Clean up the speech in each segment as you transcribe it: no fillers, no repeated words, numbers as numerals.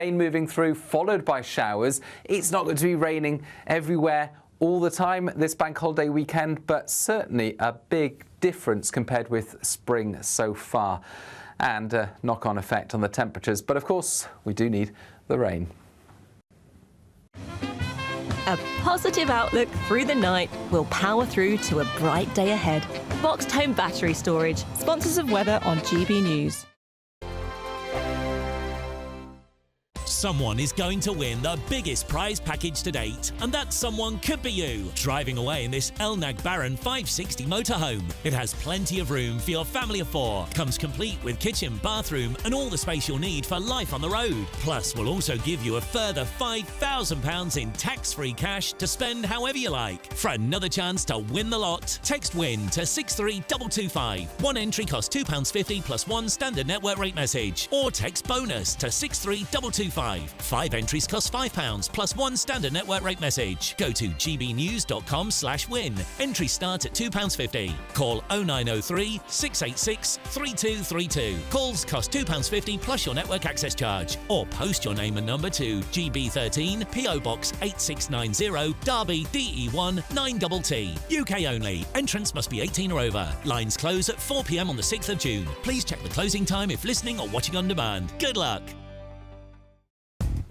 Rain moving through, followed by showers. It's not going to be raining everywhere all the time this bank holiday weekend, but certainly a big difference compared with spring so far, and a knock-on effect on the temperatures. But of course, we do need the rain. A positive outlook through the night will power through to a bright day ahead. Boxed Home Battery Storage, sponsors of weather on GB News. Someone is going to win the biggest prize package to date, and that someone could be you, driving away in this Elnag Baron 560 motorhome. It has plenty of room for your family of 4, comes complete with kitchen, bathroom and all the space you'll need for life on the road. Plus, we'll also give you a further £5,000 in tax-free cash to spend however you like. For another chance to win the lot, text WIN to 63225. One entry costs £2.50 plus one standard network rate message, or text BONUS to 63225. 5 entries cost £5 plus one standard network rate message. Go to gbnews.com/win. Entry start at £2.50. Call 0903 686 3232. Calls cost £2.50 plus your network access charge. Or post your name and number to GB13 PO Box 8690 Derby DE1 9TT. UK only. Entrance must be 18 or over. Lines close at 4 p.m. on the 6th of June. Please check the closing time if listening or watching on demand. Good luck.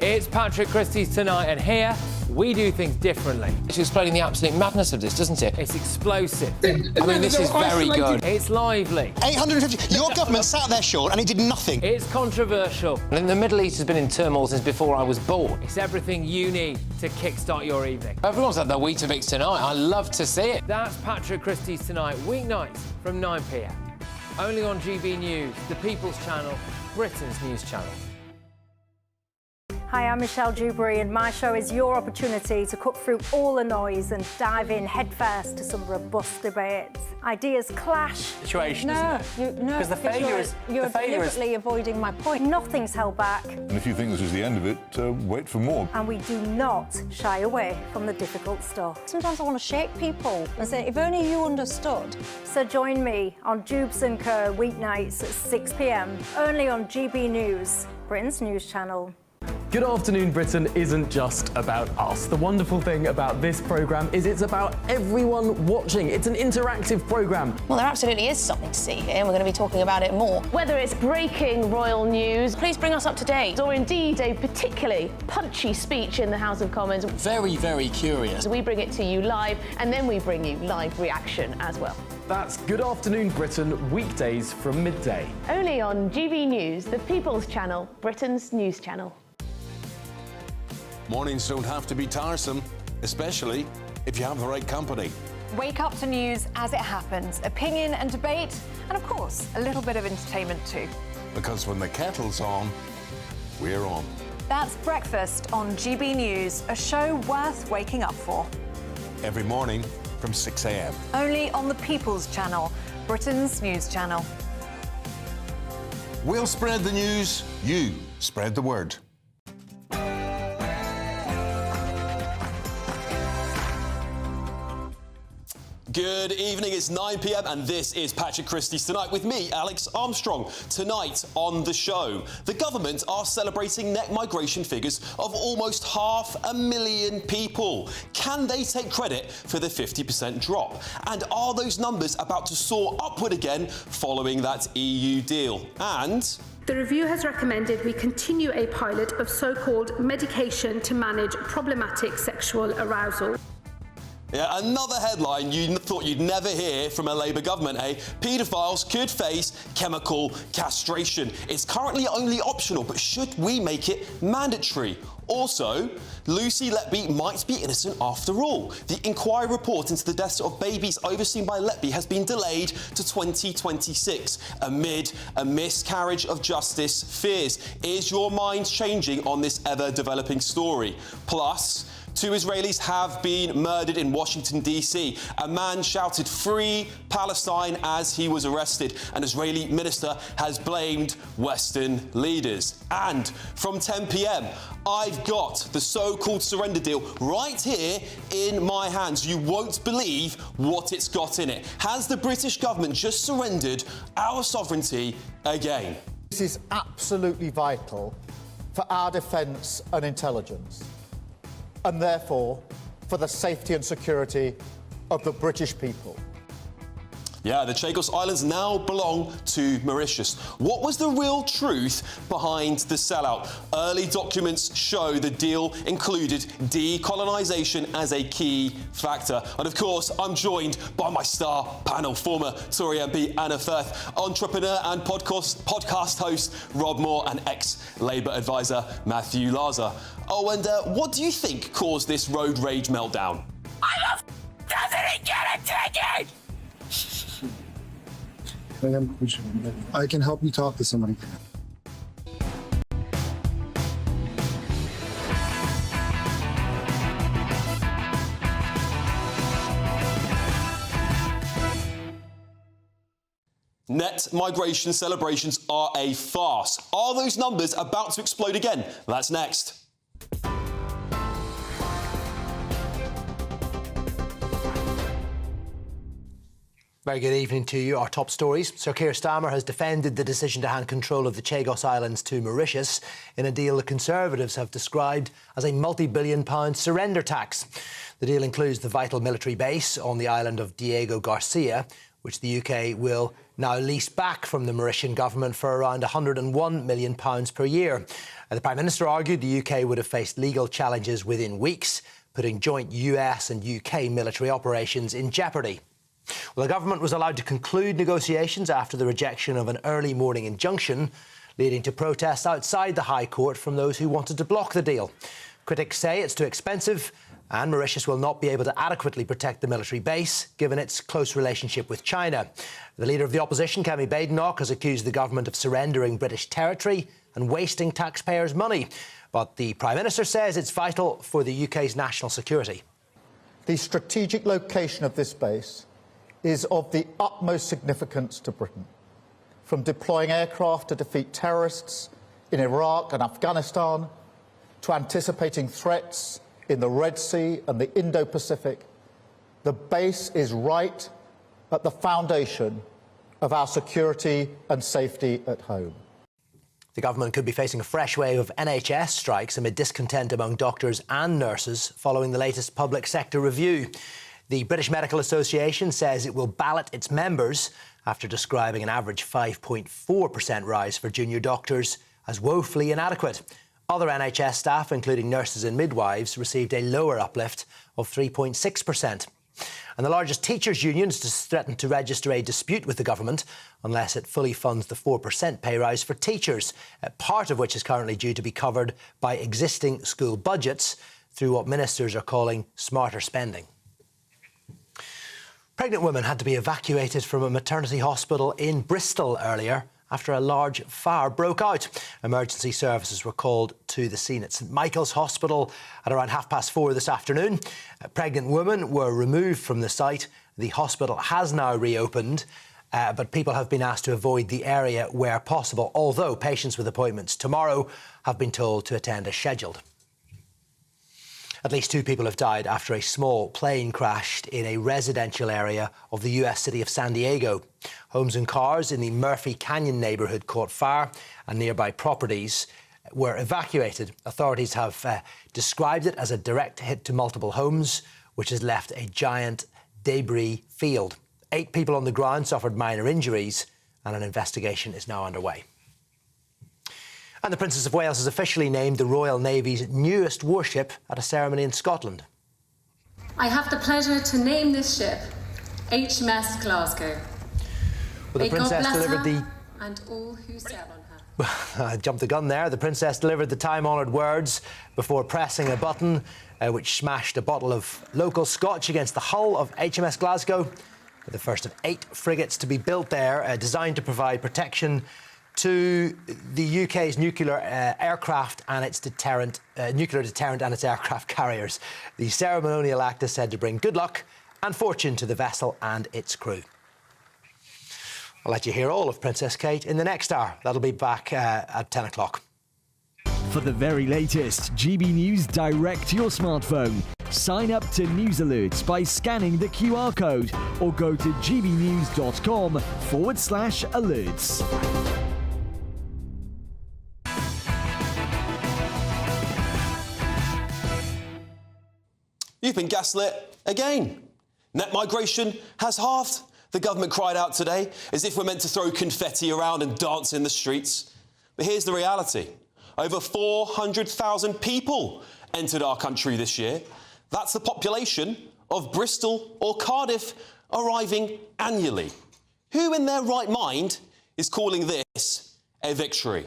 It's Patrick Christys tonight, and here we do things differently. It's explaining the absolute madness of this, doesn't it? It's explosive. I mean, this is very good. It's lively. 850. Your government sat there, Sean, and it did nothing. It's controversial. And the Middle East has been in turmoil since before I was born. It's everything you need to kickstart your evening. Everyone's had their Weetabix tonight. I love to see it. That's Patrick Christys tonight, weeknights from 9 p.m. Only on GB News, the People's Channel, Britain's news channel. Hi, I'm Michelle Dewberry, and my show is your opportunity to cut through all the noise and dive in headfirst to some robust debates. Ideas clash. Situation, isn't it? Because the failure is... You're deliberately avoiding my point. Nothing's held back. And if you think this is the end of it, wait for more. And we do not shy away from the difficult stuff. Sometimes I want to shake people and say, if only you understood. So join me on Jubes & Co. weeknights at 6 p.m, only on GB News, Britain's news channel. Good Afternoon Britain isn't just about us. The wonderful thing about this programme is it's about everyone watching. It's an interactive programme. Well, there absolutely is something to see here, and we're going to be talking about it more. Whether it's breaking royal news, please bring us up to date. Or indeed a particularly punchy speech in the House of Commons. Very, very curious. We bring it to you live, and then we bring you live reaction as well. That's Good Afternoon Britain, weekdays from midday. Only on GB News, the People's Channel, Britain's news channel. Mornings don't have to be tiresome, especially if you have the right company. Wake up to news as it happens, opinion and debate, and of course, a little bit of entertainment too. Because when the kettle's on, we're on. That's Breakfast on GB News, a show worth waking up for. Every morning from 6 a.m. Only on the People's Channel, Britain's news channel. We'll spread the news, you spread the word. Good evening, it's 9 p.m. and this is Patrick Christys Tonight with me, Alex Armstrong. Tonight on the show, the government are celebrating net migration figures of almost 500,000 people. Can they take credit for the 50% drop? And are those numbers about to soar upward again following that EU deal? And... the review has recommended we continue a pilot of so-called medication to manage problematic sexual arousal. Yeah, another headline you thought you'd never hear from a Labour government, eh? Paedophiles could face chemical castration. It's currently only optional, but should we make it mandatory? Also, Lucy Letby might be innocent after all. The inquiry report into the deaths of babies overseen by Letby has been delayed to 2026 amid a miscarriage of justice fears. Is your mind changing on this ever-developing story? Plus, 2 Israelis have been murdered in Washington, D.C. A man shouted "Free Palestine" as he was arrested. An Israeli minister has blamed Western leaders. And from 10 p.m, I've got the so-called surrender deal right here in my hands. You won't believe what it's got in it. Has the British government just surrendered our sovereignty again? This is absolutely vital for our defence and intelligence, and therefore for the safety and security of the British people. Yeah, the Chagos Islands now belong to Mauritius. What was the real truth behind the sellout? Early documents show the deal included decolonisation as a key factor. And of course, I'm joined by my star panel, former Tory MP Anna Firth, entrepreneur and podcast host Rob Moore, and ex-Labour advisor Matthew Laza. Oh, and what do you think caused this road rage meltdown? Doesn't get a ticket? I can help you talk to somebody. Net migration celebrations are a farce. Are those numbers about to explode again? That's next. Very good evening to you. Our top stories. Sir Keir Starmer has defended the decision to hand control of the Chagos Islands to Mauritius in a deal the Conservatives have described as a multi-billion-pound surrender tax. The deal includes the vital military base on the island of Diego Garcia, which the UK will now lease back from the Mauritian government for around £101 million per year. The Prime Minister argued the UK would have faced legal challenges within weeks, putting joint US and UK military operations in jeopardy. Well, the government was allowed to conclude negotiations after the rejection of an early morning injunction, leading to protests outside the High Court from those who wanted to block the deal. Critics say it's too expensive and Mauritius will not be able to adequately protect the military base, given its close relationship with China. The leader of the opposition, Kemi Badenoch, has accused the government of surrendering British territory and wasting taxpayers' money. But the Prime Minister says it's vital for the UK's national security. The strategic location of this base is of the utmost significance to Britain. From deploying aircraft to defeat terrorists in Iraq and Afghanistan, to anticipating threats in the Red Sea and the Indo-Pacific, the base is right at the foundation of our security and safety at home. The government could be facing a fresh wave of NHS strikes amid discontent among doctors and nurses following the latest public sector review. The British Medical Association says it will ballot its members after describing an average 5.4% rise for junior doctors as woefully inadequate. Other NHS staff, including nurses and midwives, received a lower uplift of 3.6%. And the largest teachers' union has threatened to register a dispute with the government unless it fully funds the 4% pay rise for teachers, part of which is currently due to be covered by existing school budgets through what ministers are calling smarter spending. Pregnant women had to be evacuated from a maternity hospital in Bristol earlier after a large fire broke out. Emergency services were called to the scene at St Michael's Hospital at around 4:30 this afternoon. Pregnant women were removed from the site. The hospital has now reopened, but people have been asked to avoid the area where possible, although patients with appointments tomorrow have been told to attend as scheduled. At least 2 people have died after a small plane crashed in a residential area of the US city of San Diego. Homes and cars in the Murphy Canyon neighbourhood caught fire and nearby properties were evacuated. Authorities have described it as a direct hit to multiple homes, which has left a giant debris field. 8 people on the ground suffered minor injuries and an investigation is now underway. And the Princess of Wales has officially named the Royal Navy's newest warship at a ceremony in Scotland. I have the pleasure to name this ship HMS Glasgow. Well, the Princess delivered the... and all who sail on her. I jumped the gun there. The Princess delivered the time-honoured words before pressing a button which smashed a bottle of local scotch against the hull of HMS Glasgow, the first of 8 frigates to be built there, designed to provide protection to the UK's nuclear aircraft and its nuclear deterrent and its aircraft carriers. The ceremonial act is said to bring good luck and fortune to the vessel and its crew. I'll let you hear all of Princess Kate in the next hour. That'll be back at 10 o'clock. For the very latest GB News direct to your smartphone, sign up to News Alerts by scanning the QR code or go to gbnews.com/alerts. You've been gaslit again. Net migration has halved. The government cried out today as if we're meant to throw confetti around and dance in the streets. But here's the reality. Over 400,000 people entered our country this year. That's the population of Bristol or Cardiff arriving annually. Who in their right mind is calling this a victory?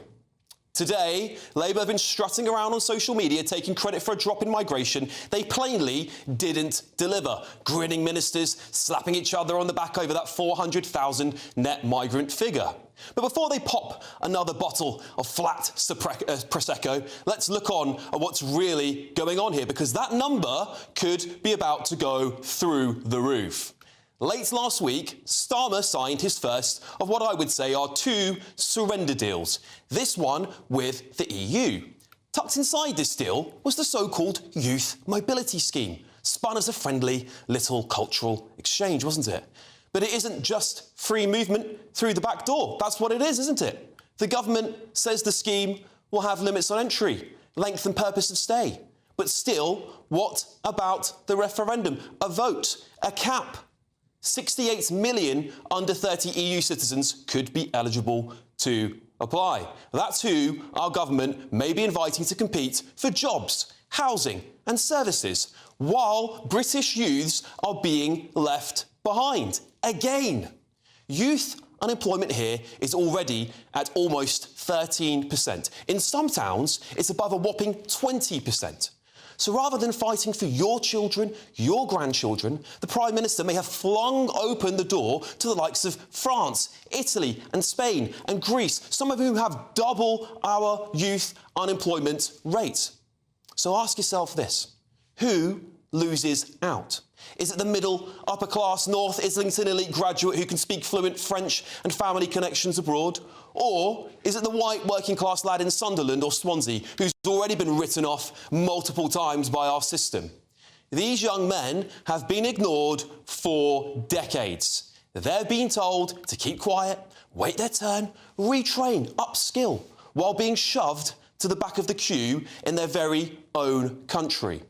Today, Labour have been strutting around on social media taking credit for a drop in migration they plainly didn't deliver. Grinning ministers slapping each other on the back over that 400,000 net migrant figure. But before they pop another bottle of flat Prosecco, let's look on at what's really going on here, because that number could be about to go through the roof. Late last week, Starmer signed his first of what I would say are two surrender deals, this one with the EU. Tucked inside this deal was the so-called Youth Mobility Scheme, spun as a friendly little cultural exchange, wasn't it? But it isn't just free movement through the back door. That's what it is, isn't it? The government says the scheme will have limits on entry, length and purpose of stay. But still, what about the referendum? A vote, a cap. 68 million under 30 EU citizens could be eligible to apply. That's who our government may be inviting to compete for jobs, housing and services, while British youths are being left behind. Again, youth unemployment here is already at almost 13%. In some towns, it's above a whopping 20%. So rather than fighting for your children, your grandchildren, the Prime Minister may have flung open the door to the likes of France, Italy and Spain and Greece, some of whom have double our youth unemployment rate. So ask yourself this: who loses out? Is it the middle, upper-class, North Islington elite graduate who can speak fluent French and family connections abroad? Or is it the white working-class lad in Sunderland or Swansea who's already been written off multiple times by our system? These young men have been ignored for decades. They're being told to keep quiet, wait their turn, retrain, upskill, while being shoved to the back of the queue in their very own country.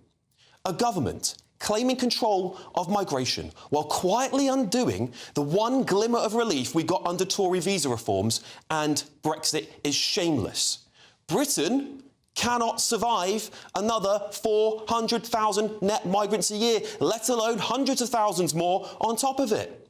A government claiming control of migration while quietly undoing the one glimmer of relief we got under Tory visa reforms, and Brexit is shameless. Britain cannot survive another 400,000 net migrants a year, let alone hundreds of thousands more on top of it.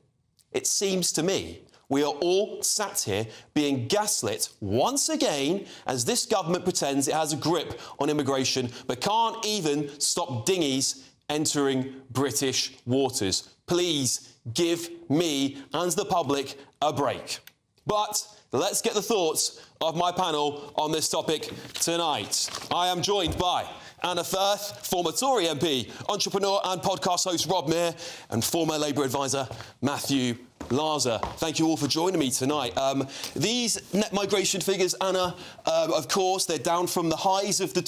It seems to me we are all sat here being gaslit once again as this government pretends it has a grip on immigration but can't even stop dinghies entering British waters. Please give me and the public a break. But let's get the thoughts of my panel on this topic tonight. I am joined by Anna Firth, former Tory MP, entrepreneur and podcast host Rob Meir, and former Labour advisor Matthew Larzer. Thank you all for joining me tonight. These net migration figures, Anna, of course, they're down from the highs of the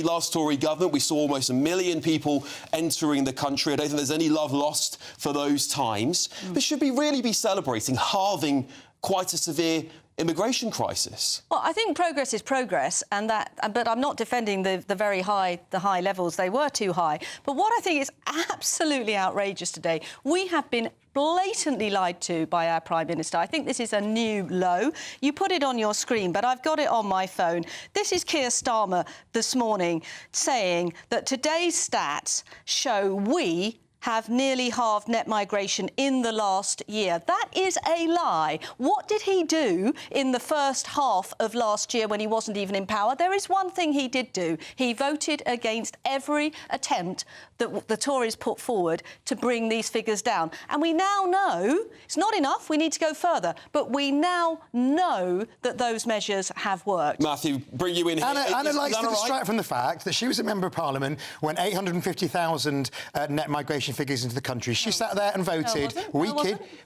last Tory government. We saw almost 1 million people entering the country. I don't think there's any love lost for those times. But should we really be celebrating halving quite a severe immigration crisis? Well, I think progress is progress, but I'm not defending the high levels. They were too high. But what I think is absolutely outrageous today, we have been blatantly lied to by our Prime Minister. I think this is a new low. You put it on your screen, but I've got it on my phone. This is Keir Starmer this morning saying that today's stats show we have nearly halved net migration in the last year. That is a lie. What did he do in the first half of last year when he wasn't even in power? There is one thing he did do. He voted against every attempt that the Tories put forward to bring these figures down. And we now know it's not enough, we need to go further, but we now know that those measures have worked. Matthew, bring you in here. Anna likes to distract from the fact that she was a Member of Parliament when 850,000 net migration immigration figures into the country. She sat there and voted. No,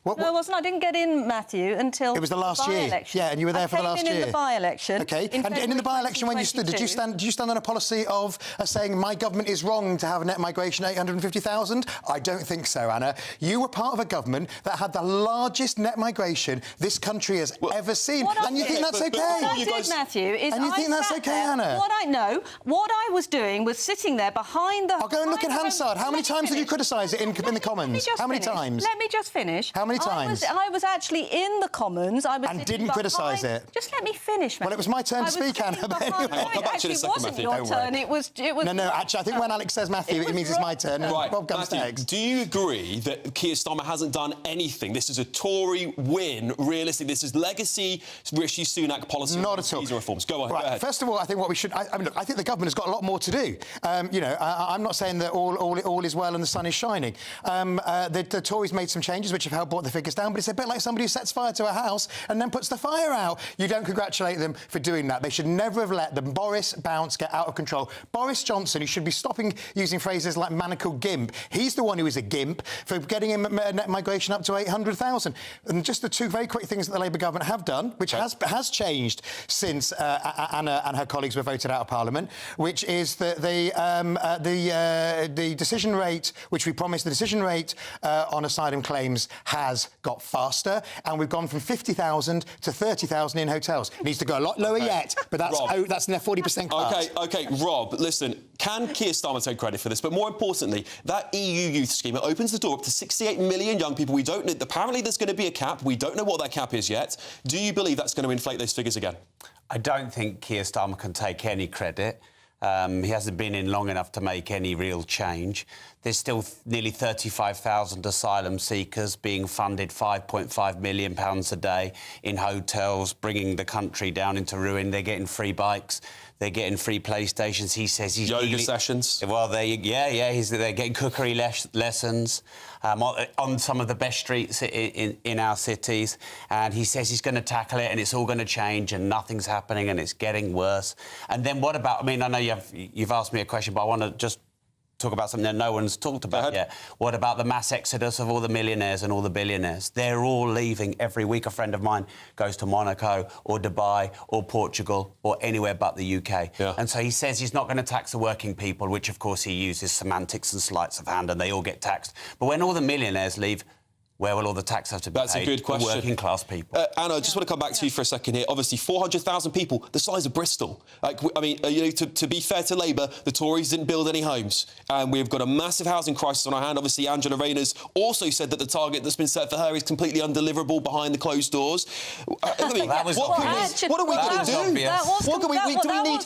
I wasn't. I didn't get in, Matthew, until it was the last year. Yeah, and you were there for the last year. in the by-election. Okay, and in the by-election when you stood, did you stand on a policy of saying my government is wrong to have net migration 850,000? I don't think so, Anna. You were part of a government that had the largest net migration this country has ever seen, and you think that's okay? What I did, Matthew, is and you think that's okay, Anna? What I was doing was sitting there behind the... I'll go and look at Hansard. How many times did you criticise it in the Commons? How many times? Let me just finish. How many times? I was actually in the Commons. And didn't criticise it? Just let me finish, Matthew. Well, it was my turn to speak, Anna. Actually, it wasn't your turn. It was... No, actually, I think when Alex says Matthew, it means it's my turn. Right, Bob comes next. Do you agree that Keir Starmer hasn't done anything? This is a Tory win, realistically. This is legacy Rishi Sunak policy. Not at all. Visa reforms. Go on, right, go ahead. First of all, I think what we should... I mean, look, I think the government has got a lot more to do. I'm not saying that all is well and the sun is shining. The Tories made some changes which have helped brought the figures down, but it's a bit like somebody who sets fire to a house and then puts the fire out. You don't congratulate them for doing that. They should never have let the Boris bounce get out of control. Boris Johnson, who should be stopping using phrases like manacled gimp, he's the one who is a gimp for getting him net migration up to 800,000. And just the two very quick things that the Labour government have done, which has changed since Anna and her colleagues were voted out of Parliament, which is that the decision rate, which we promised, the decision rate on asylum claims has got faster, and we've gone from 50,000 to 30,000 in hotels. It needs to go a lot lower yet, but that's their 40% cut. OK, Rob, listen, can Keir Starmer take credit for this? But more importantly, that EU youth scheme, it opens the door up to 68 million young people. We don't know... Apparently, there's going to be a cap. We don't know what that cap is yet. Do you believe that's going to inflate those figures again? I don't think Keir Starmer can take any credit. He hasn't been in long enough to make any real change. There's still nearly 35,000 asylum seekers being funded £5.5 million a day in hotels, bringing the country down into ruin. They're getting free bikes. They're getting free PlayStations. He says he's... Yoga sessions? Well, they're getting cookery lessons on some of the best streets in our cities. And he says he's going to tackle it and it's all going to change and nothing's happening and it's getting worse. And then what about... I mean, I know you've asked me a question, but I want to just talk about something that no one's talked about yet. What about the mass exodus of all the millionaires and all the billionaires? They're all leaving every week. A friend of mine goes to Monaco or Dubai or Portugal or anywhere but the UK. Yeah. And so he says he's not going to tax the working people, which, of course, he uses semantics and sleights of hand, and they all get taxed. But when all the millionaires leave, where will all the tax have to be paid? That's a good question. Working class people. Anna, I just want to come back to you for a second here. Obviously, 400,000 people, the size of Bristol. To be fair to Labour, the Tories didn't build any homes. And we've got a massive housing crisis on our hand. Obviously, Angela Rayner's also said that the target that's been set for her is completely undeliverable behind the closed doors. What are we going to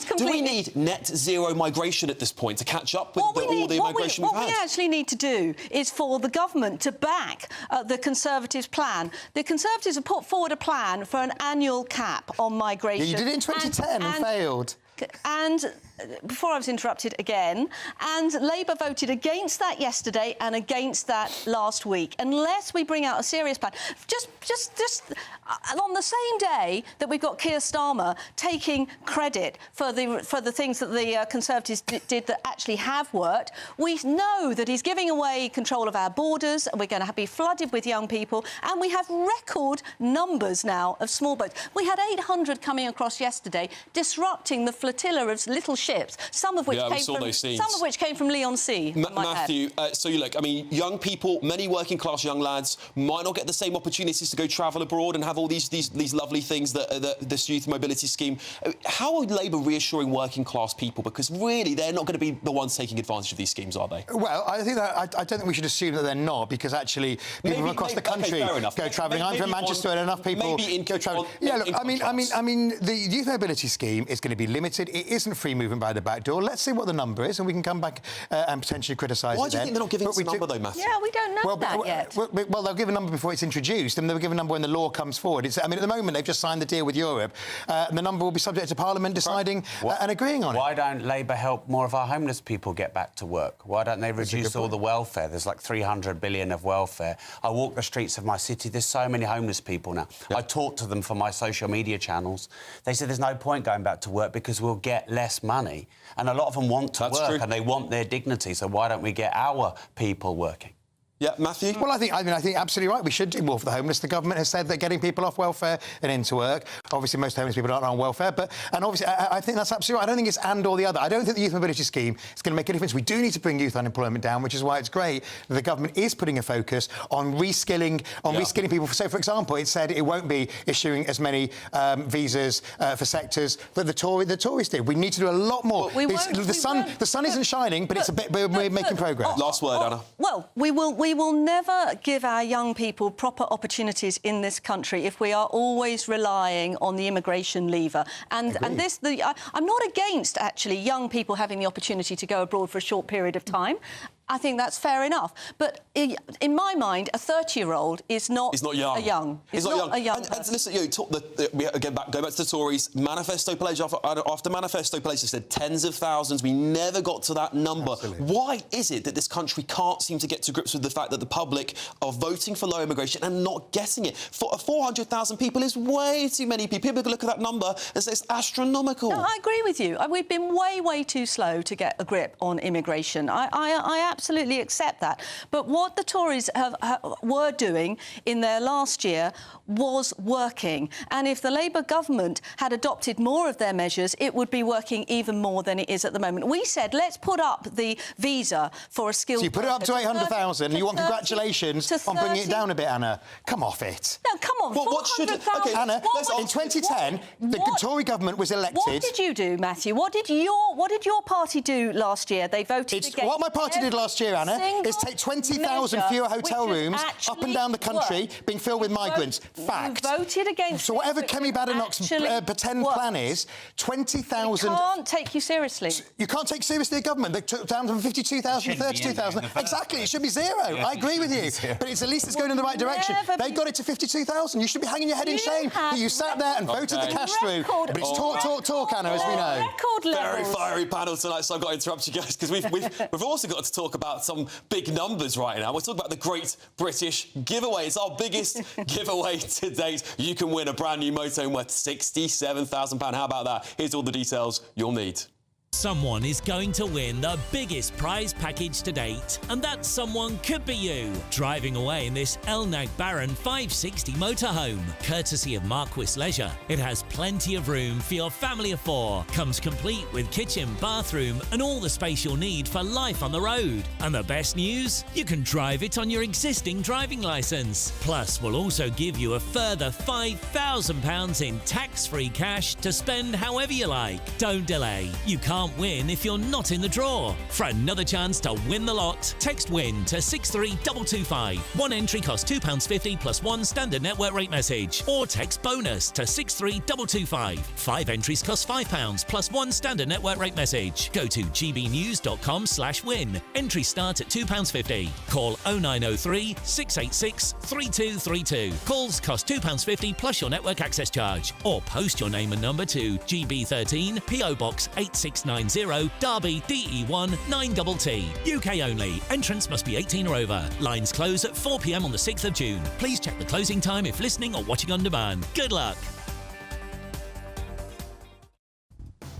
do? Do we need net zero migration at this point to catch up with all the migration we've had? What we actually need to do is for the government to back the Conservatives' plan. The Conservatives have put forward a plan for an annual cap on migration. Yeah, you did it in 2010 and failed. And before I was interrupted again, and Labour voted against that yesterday and against that last week. Unless we bring out a serious plan, just on the same day that we've got Keir Starmer taking credit for the things that the Conservatives did that actually have worked, we know that he's giving away control of our borders. We're going to be flooded with young people, and we have record numbers now of small boats. We had 800 coming across yesterday, disrupting the flotilla of little ships, some of which came from Leon Sea. Matthew, so you look, I mean, young people, many working class young lads might not get the same opportunities to go travel abroad and have all these lovely things that this youth mobility scheme. How are Labour reassuring working class people? Because really, they're not going to be the ones taking advantage of these schemes, are they? Well, I think that I don't think we should assume that they're not, because actually people from across the country go travelling. I'm from Manchester, and enough people go travelling. Yeah, look, I mean, the youth mobility scheme is going to be limited. It isn't free movement by the back door. Let's see what the number is, and we can come back and potentially criticise it. Why do you think they're not giving us a number, though, Matthew? Yeah, we don't know that yet. Well, they'll give a number before it's introduced, and they'll give a number when the law comes forward. I mean, at the moment, they've just signed the deal with Europe, and the number will be subject to Parliament deciding and agreeing on it. Why don't Labour help more of our homeless people get back to work? Why don't they reduce all the welfare? There's like 300 billion of welfare. I walk the streets of my city. There's so many homeless people now. I talk to them for my social media channels. They said there's no point going back to work because we'll get less money. money, and a lot of them want to work and they want their dignity. So why don't we get our people working? Yeah, Matthew? Well, I think absolutely right. We should do more for the homeless. The government has said they're getting people off welfare and into work. Obviously, most homeless people aren't on welfare, and obviously, I think that's absolutely right. I don't think it's and or the other. I don't think the youth mobility scheme is going to make a difference. We do need to bring youth unemployment down, which is why it's great that the government is putting a focus on reskilling, reskilling people. So, for example, it said it won't be issuing as many visas for sectors that the Tories did. We need to do a lot more. The sun isn't shining, but we're making progress. Last word, Anna. Well, we will never give our young people proper opportunities in this country if we are always relying on the immigration lever. And I'm not against, actually, young people having the opportunity to go abroad for a short period of time. I think that's fair enough. But in my mind, a 30-year-old is not young. He's not young. And listen, go back to the Tories. Manifesto pledge after manifesto pledge, they said tens of thousands. We never got to that number. Absolutely. Why is it that this country can't seem to get to grips with the fact that the public are voting for low immigration and not getting it? 400,000 people is way too many people. People look at that number and say it's astronomical. No, I agree with you. We've been way too slow to get a grip on immigration. I absolutely accept that. But what the Tories were doing in their last year was working. And if the Labour government had adopted more of their measures, it would be working even more than it is at the moment. We said, let's put up the visa for a skilled... So you put it up to 800,000 and you want congratulations on bringing it down a bit, Anna. Come off it. No, come on, 400,000... Anna, in 2010, the Tory government was elected... What did you do, Matthew? What did your party do last year? They voted against... What my party did last year, Anna, is take 20,000 fewer hotel rooms up and down the country being filled with migrants. Fact. You voted against... So whatever Kemi Badenoch's pretend plan is, 20,000... We can't take you seriously. You can't take seriously the government. They took down from 52,000 to 32,000. Exactly, it should be zero. I agree with you. But at least it's going in the right direction. They got it to 52,000. You should be hanging your head in shame that you sat there and voted the cash through. But it's talk, Anna, as we know. Very fiery panel tonight, so I've got to interrupt you guys because we've also got to talk about some big numbers right now. We're talking about the Great British Giveaway. It's our biggest giveaway to date. You can win a brand new motorhome worth £67,000. How about that? Here's all the details you'll need. Someone is going to win the biggest prize package to date, and that someone could be you, driving away in this Elnag Baron 560 motorhome, courtesy of Marquis Leisure. It has plenty of room for your family of 4, comes complete with kitchen, bathroom and all the space you'll need for life on the road. And the best news? You can drive it on your existing driving licence. Plus, we'll also give you a further £5,000 in tax-free cash to spend however you like. Don't delay. You can't win if you're not in the draw. For another chance to win the lot, text WIN to 63225. One entry costs £2.50 plus one standard network rate message. Or text BONUS to 63225. 5 entries cost £5 plus one standard network rate message. Go to gbnews.com/win. Entries start at £2.50. Call 0903 686 3232. Calls cost £2.50 plus your network access charge. Or post your name and number to GB13 PO Box 8690 Derby DE1 9TT. UK only. Entrance must be 18 or over. Lines close at 4 p.m. on the 6th of June. Please check the closing time if listening or watching on demand. Good luck.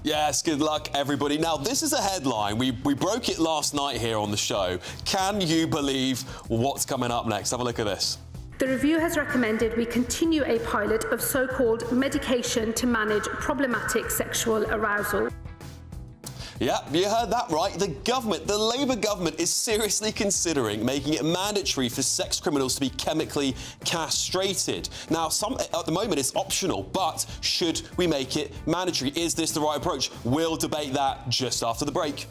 Yes, good luck, everybody. Now, this is a headline. We broke it last night here on the show. Can you believe what's coming up next? Have a look at this. The review has recommended we continue a pilot of so-called medication to manage problematic sexual arousal. Yeah, you heard that right. The Labour government is seriously considering making it mandatory for sex criminals to be chemically castrated. Now, at the moment it's optional, but should we make it mandatory? Is this the right approach? We'll debate that just after the break.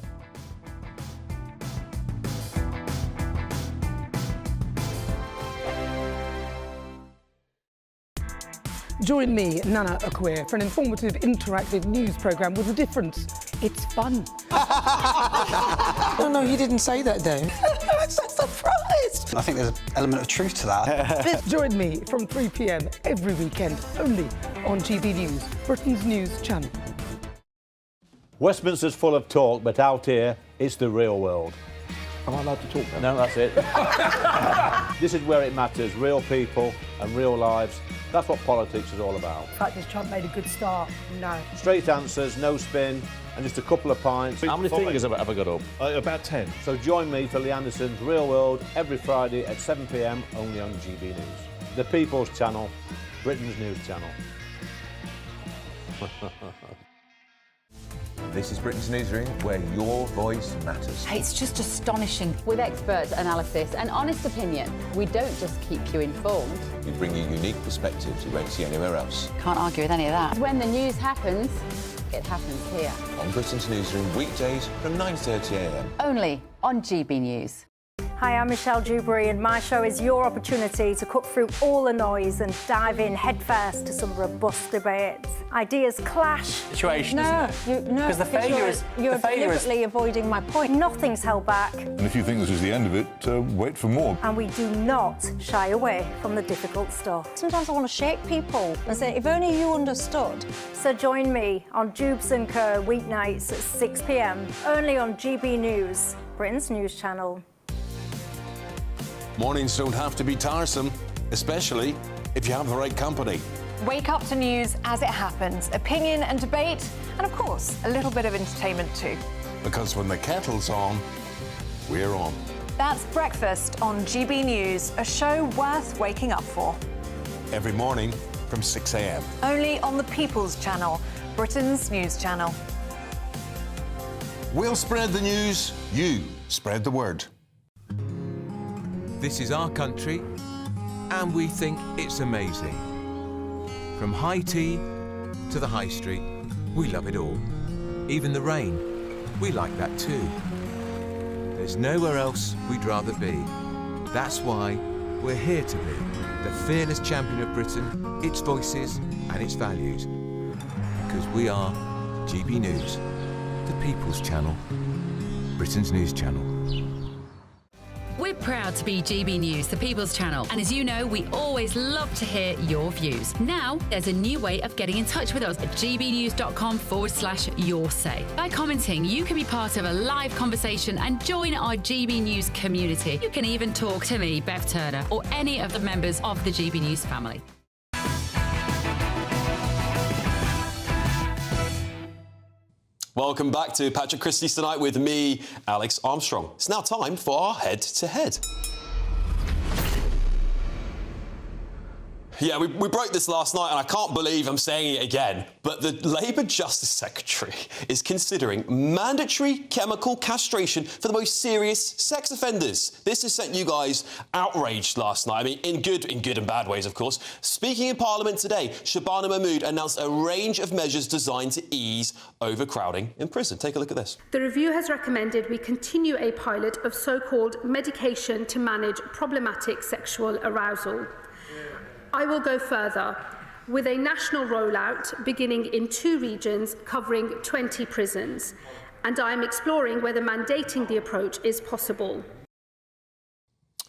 Join me, Nana Akwe, for an informative, interactive news programme with a difference. It's fun. No, he didn't say that, though. I'm so surprised. I think there's an element of truth to that. Join me from 3 p.m. every weekend, only on GB News, Britain's news channel. Westminster's full of talk, but out here, it's the real world. Am I allowed to talk now? No, that's it. This is where it matters, real people and real lives. That's what politics is all about. In fact, has Trump made a good start? No. Straight answers, no spin, and just a couple of pints. How many fingers have I got up? About 10. So join me for Lee Anderson's Real World every Friday at 7 p.m. only on GB News. The People's Channel, Britain's news channel. This is Britain's Newsroom, where your voice matters. It's just astonishing. With expert analysis and honest opinion, we don't just keep you informed. We bring you unique perspectives you won't see anywhere else. Can't argue with any of that. When the news happens, it happens here. On Britain's Newsroom, weekdays from 9:30 a.m. Only on GB News. Hi, I'm Michelle Dewberry, and my show is your opportunity to cut through all the noise and dive in headfirst to some robust debates. Ideas clash. Situation, isn't it? Because the failure is... You're deliberately avoiding my point. Nothing's held back. And if you think this is the end of it, wait for more. And we do not shy away from the difficult stuff. Sometimes I want to shake people and say, if only you understood. So join me on Jubes & Co. weeknights at 6 p.m. only on GB News, Britain's news channel. Mornings don't have to be tiresome, especially if you have the right company. Wake up to news as it happens, opinion and debate, and of course, a little bit of entertainment too. Because when the kettle's on, we're on. That's Breakfast on GB News, a show worth waking up for. Every morning from 6 a.m. Only on the People's Channel, Britain's news channel. We'll spread the news, you spread the word. This is our country, and we think it's amazing. From high tea to the high street, we love it all. Even the rain, we like that too. There's nowhere else we'd rather be. That's why we're here to be the fearless champion of Britain, its voices and its values. Because we are GB News, the People's Channel, Britain's news channel. We're proud to be GB News, the People's Channel, and as you know, we always love to hear your views. Now, there's a new way of getting in touch with us at gbnews.com/yoursay. By commenting, you can be part of a live conversation and join our GB News community. You can even talk to me, Bev Turner, or any of the members of the GB News family. Welcome back to Patrick Christys tonight with me, Alex Armstrong. It's now time for our head-to-head. Yeah, we broke this last night, and I can't believe I'm saying it again, but the Labour Justice Secretary is considering mandatory chemical castration for the most serious sex offenders. This has sent you guys outraged last night. I mean, in good and bad ways, of course. Speaking in Parliament today, Shabana Mahmood announced a range of measures designed to ease overcrowding in prison. Take a look at this. The review has recommended we continue a pilot of so-called medication to manage problematic sexual arousal. I will go further, with a national rollout beginning in 2 regions covering 20 prisons, and I am exploring whether mandating the approach is possible.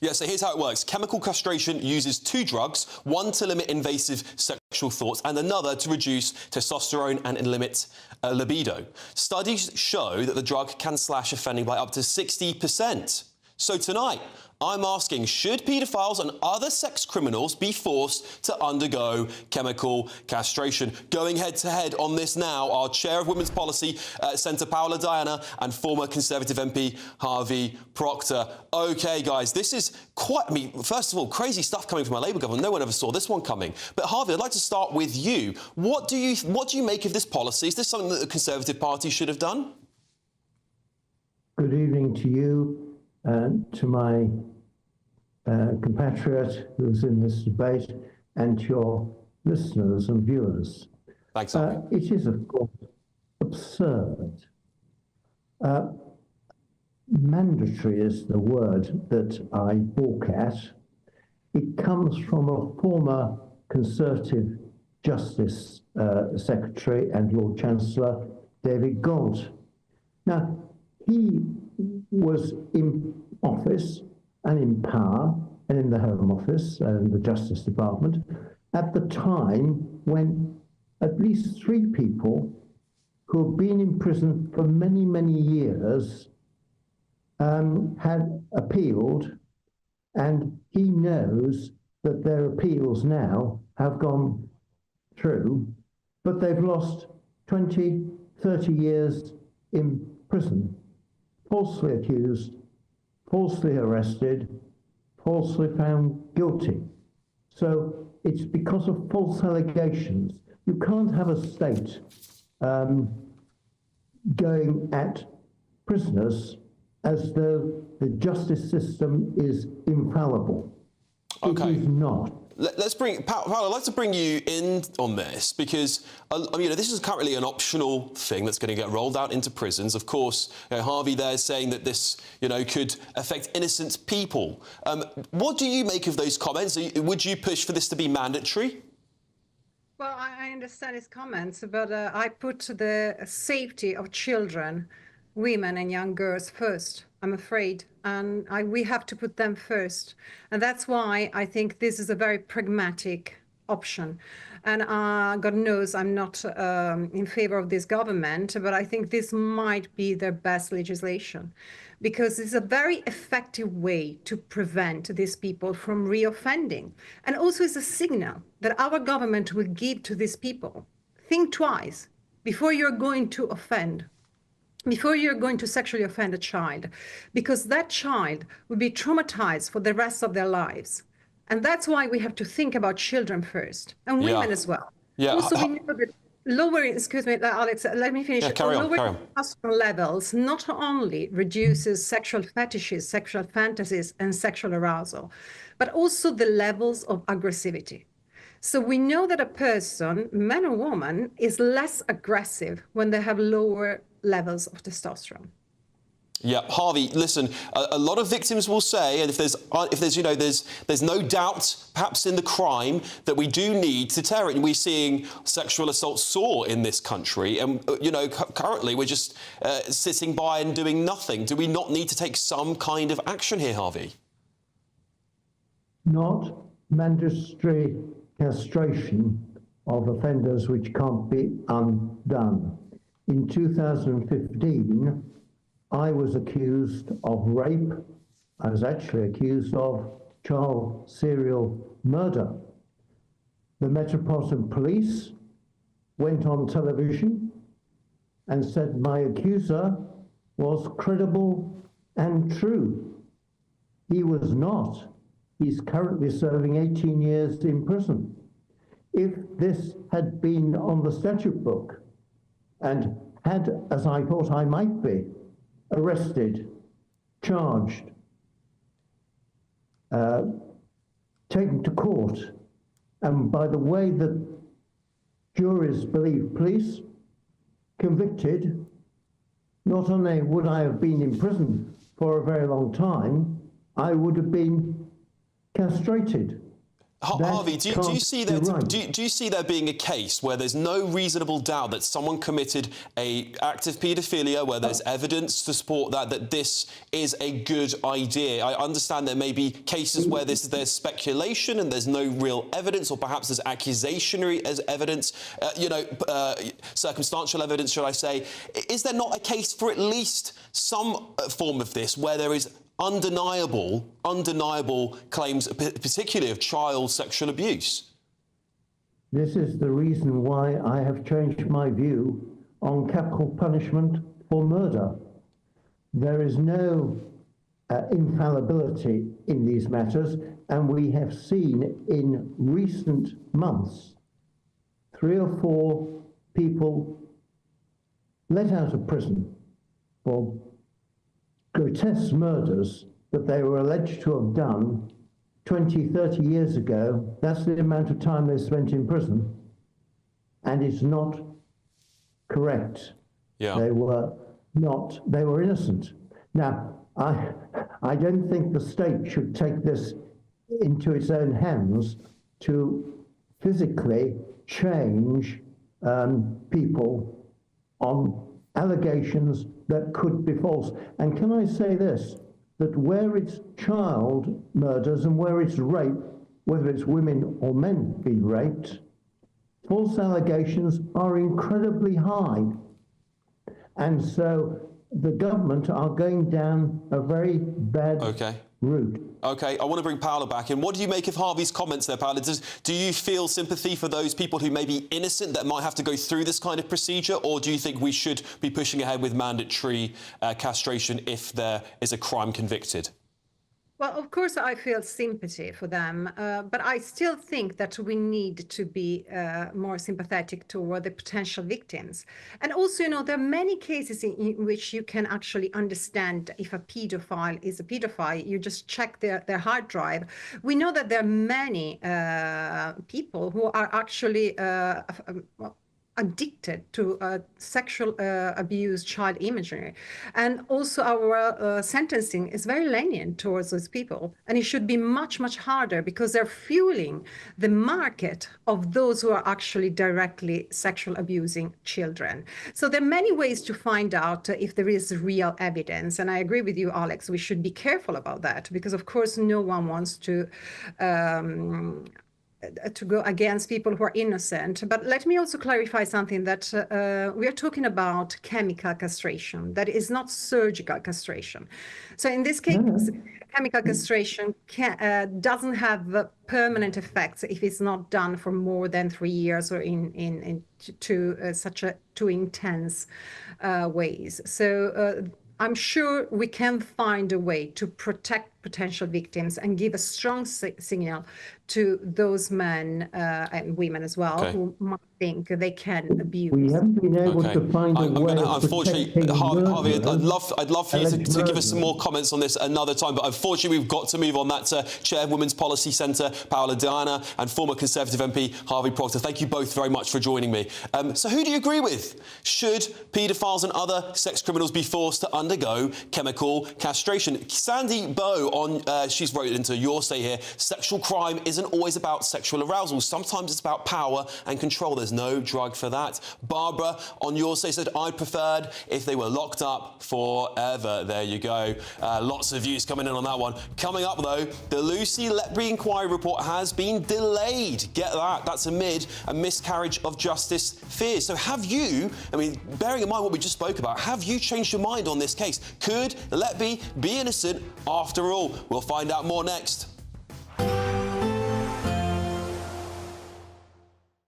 Yeah, so here's how it works. Chemical castration uses 2 drugs, one to limit invasive sexual thoughts and another to reduce testosterone and limit libido. Studies show that the drug can slash offending by up to 60%. So tonight, I'm asking, should paedophiles and other sex criminals be forced to undergo chemical castration? Going head-to-head on this now, our Chair of Women's Policy, Senator Paola Diana, and former Conservative MP Harvey Proctor. OK, guys, this is quite... I mean, first of all, crazy stuff coming from our Labour government. No one ever saw this one coming. But, Harvey, I'd like to start with you. What do you make of this policy? Is this something that the Conservative Party should have done? Good evening to you and to my compatriot who's in this debate, and to your listeners and viewers. Thanks, it is, of course, absurd. Mandatory is the word that I balk at. It comes from a former Conservative Justice Secretary and Lord Chancellor, David Gaunt. Now, he was in office and in power and in the Home Office and the Justice Department at the time when at least 3 people who have been in prison for many, many years had appealed, and he knows that their appeals now have gone through, but they've lost 20, 30 years in prison, falsely accused, falsely arrested, falsely found guilty. So it's because of false allegations. You can't have a state going at prisoners as though the justice system is infallible. Okay. It is not. Let's bring Paolo. I'd like to bring you in on this because this is currently an optional thing that's going to get rolled out into prisons. Of course, Harvey there is saying that this, could affect innocent people. What do you make of those comments? Would you push for this to be mandatory? Well, I understand his comments, but I put the safety of children, women and young girls first, I'm afraid. And we have to put them first. And that's why I think this is a very pragmatic option. And God knows I'm not in favor of this government, but I think this might be their best legislation, because it's a very effective way to prevent these people from reoffending. And also it's a signal that our government will give to these people. Think twice before you're going to offend, before you're going to sexually offend a child, because that child will be traumatized for the rest of their lives. And that's why we have to think about children first, and women as well. Yeah. Also, we know that lowering, excuse me, Alex, let me finish. Lowering testosterone levels not only reduces sexual fetishes, sexual fantasies, and sexual arousal, but also the levels of aggressivity. So we know that a person, man or woman, is less aggressive when they have lower levels of testosterone. Yeah, Harvey, listen, a lot of victims will say, and if there's no doubt, perhaps in the crime, that we do need to tear it. And we're seeing sexual assault soar in this country. And, currently we're just sitting by and doing nothing. Do we not need to take some kind of action here, Harvey? Not mandatory castration of offenders which can't be undone. In 2015, I was accused of rape. I was actually accused of child serial murder. The Metropolitan Police went on television and said my accuser was credible and true. He was not. He's currently serving 18 years in prison. If this had been on the statute book and had, as I thought I might be, arrested, charged, taken to court, and by the way that juries believe police, convicted, not only would I have been in prison for a very long time, I would have been castrated. Harvey, do you see do you see there being a case where there's no reasonable doubt that someone committed an act of paedophilia, where there's evidence to support that this is a good idea? I understand there may be cases where there's speculation and there's no real evidence, or perhaps there's accusationary as evidence, circumstantial evidence, should I say. Is there not a case for at least some form of this where there is undeniable claims, particularly of child sexual abuse? This is the reason why I have changed my view on capital punishment for murder. There is no infallibility in these matters, and we have seen in recent months 3 or 4 people let out of prison for grotesque murders that they were alleged to have done 20, 30 years ago. That's the amount of time they spent in prison. And it's not correct. Yeah. They were innocent. Now, I don't think the state should take this into its own hands to physically change people on allegations that could be false. And can I say this, that where it's child murders and where it's rape, whether it's women or men being raped, false allegations are incredibly high. And so the government are going down a very bad route. OK, I want to bring Paola back in. What do you make of Harvey's comments there, Paola? Do you feel sympathy for those people who may be innocent that might have to go through this kind of procedure, or do you think we should be pushing ahead with mandatory castration if there is a crime convicted? Well, of course, I feel sympathy for them, but I still think that we need to be more sympathetic toward the potential victims. And also, you know, there are many cases in which you can actually understand if a pedophile is a pedophile. You just check their hard drive. We know that there are many people who are actually addicted to sexual abuse, child imagery. And also our sentencing is very lenient towards those people. And it should be much, much harder because they're fueling the market of those who are actually directly sexual abusing children. So there are many ways to find out if there is real evidence. And I agree with you, Alex, we should be careful about that because, of course, no one wants to go against people who are innocent. But let me also clarify something that we are talking about chemical castration. That is not surgical castration. So in this case, chemical castration doesn't have permanent effects if it's not done for more than 3 years or in too intense ways. So I'm sure we can find a way to protect potential victims and give a strong signal to those men and women as well who might think they can abuse. We haven't been able to find a way of unfortunately, Harvey, I'd love for you to give us some more comments on this another time, but unfortunately we've got to move on. That's Chair of Women's Policy Centre, Paola Diana, and former Conservative MP, Harvey Proctor. Thank you both very much for joining me. So who do you agree with? Should paedophiles and other sex criminals be forced to undergo chemical castration? Sandy Bowe, she's wrote into your say here, sexual crime isn't always about sexual arousal. Sometimes it's about power and control. There's no drug for that. Barbara, on your say, said, I'd preferred if they were locked up forever. There you go. Lots of views coming in on that one. Coming up, though, the Lucy Letby inquiry report has been delayed. Get that? That's amid a miscarriage of justice fears. So have you, I mean, bearing in mind what we just spoke about, have you changed your mind on this case? Could Letby be innocent after all? We'll find out more next.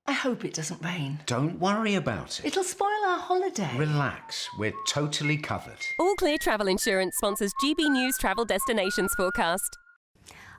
I hope it doesn't rain. Don't worry about it. It'll spoil our holiday. Relax, we're totally covered. All Clear Travel Insurance sponsors GBNews Travel Destinations Forecast.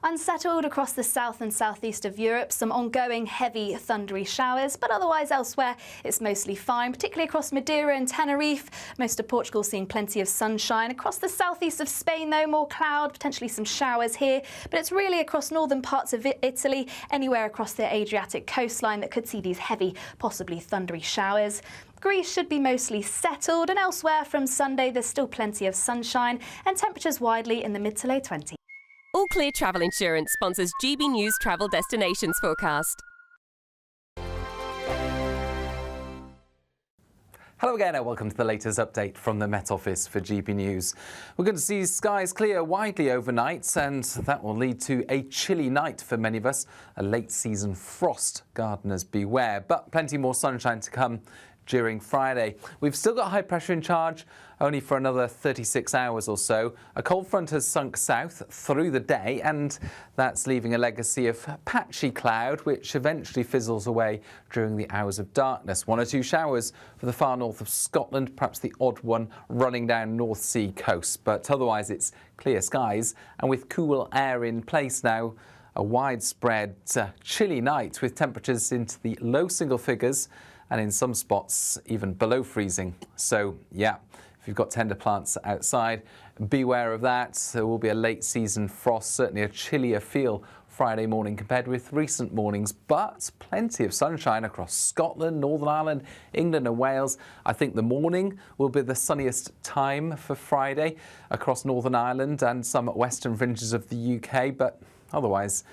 Unsettled across the south and southeast of Europe, some ongoing heavy thundery showers, but otherwise elsewhere it's mostly fine, particularly across Madeira and Tenerife. Most of Portugal seeing plenty of sunshine. Across the southeast of Spain, though, more cloud, potentially some showers here, but it's really across northern parts of Italy, anywhere across the Adriatic coastline that could see these heavy, possibly thundery showers. Greece should be mostly settled, and elsewhere from Sunday there's still plenty of sunshine and temperatures widely in the mid to low 20s. All Clear Travel Insurance sponsors GBNews Travel Destinations Forecast. Hello again and welcome to the latest update from the Met Office for GB News. We're going to see skies clear widely overnight, and that will lead to a chilly night for many of us. A late season frost, gardeners beware, but plenty more sunshine to come during Friday. We've still got high pressure in charge only for another 36 hours or so. A cold front has sunk south through the day, and that's leaving a legacy of patchy cloud which eventually fizzles away during the hours of darkness. 1 or 2 showers for the far north of Scotland, perhaps the odd one running down North Sea coast, but otherwise it's clear skies, and with cool air in place now, a widespread chilly night with temperatures into the low single figures and in some spots even below freezing. So yeah, if you've got tender plants outside, beware of that. There will be a late season frost, certainly a chillier feel Friday morning compared with recent mornings, but plenty of sunshine across Scotland, Northern Ireland, England and Wales. I think the morning will be the sunniest time for Friday across Northern Ireland and some western fringes of the UK, but otherwise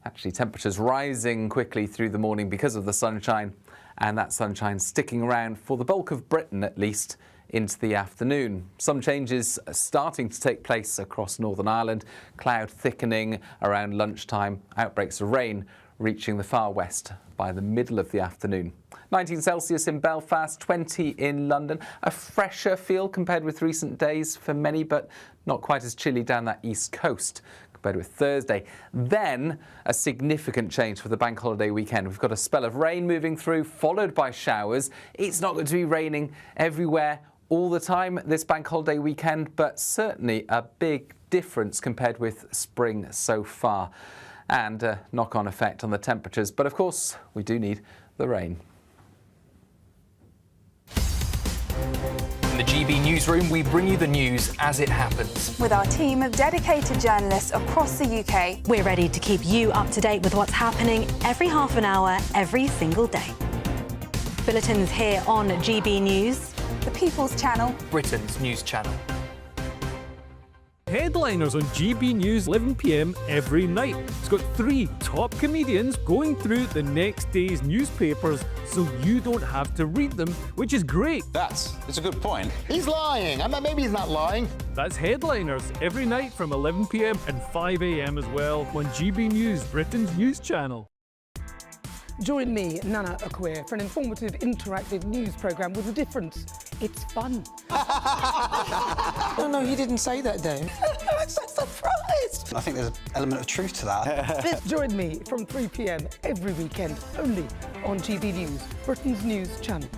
actually temperatures rising quickly through the morning because of the sunshine, and that sunshine sticking around for the bulk of Britain at least into the afternoon. Some changes are starting to take place across Northern Ireland, cloud thickening around lunchtime, outbreaks of rain reaching the far west by the middle of the afternoon. 19 Celsius in Belfast, 20 in London. A fresher feel compared with recent days for many, but not quite as chilly down that east coast. compared with Thursday. Then a significant change for the bank holiday weekend. We've got a spell of rain moving through, followed by showers. It's not going to be raining everywhere all the time this bank holiday weekend, but certainly a big difference compared with spring so far, and a knock-on effect on the temperatures. But of course, we do need the rain. In the GB newsroom, we bring you the news as it happens. With our team of dedicated journalists across the UK, we're ready to keep you up to date with what's happening every half an hour, every single day. Bulletins here on GB News, the People's Channel, Britain's news channel. Headliners on GB News 11 p.m. every night. It's got 3 top comedians going through the next day's newspapers so you don't have to read them, which is great. That's a good point. He's lying. I mean, maybe he's not lying. That's Headliners every night from 11 p.m. and 5 a.m. as well on GB News, Britain's news channel. Join me, Nana Akwe, for an informative, interactive news programme with a difference. It's fun. No, he didn't say that, Dave. I'm so surprised. I think there's an element of truth to that. Join me from 3 p.m. every weekend, only on GB News, Britain's news channel.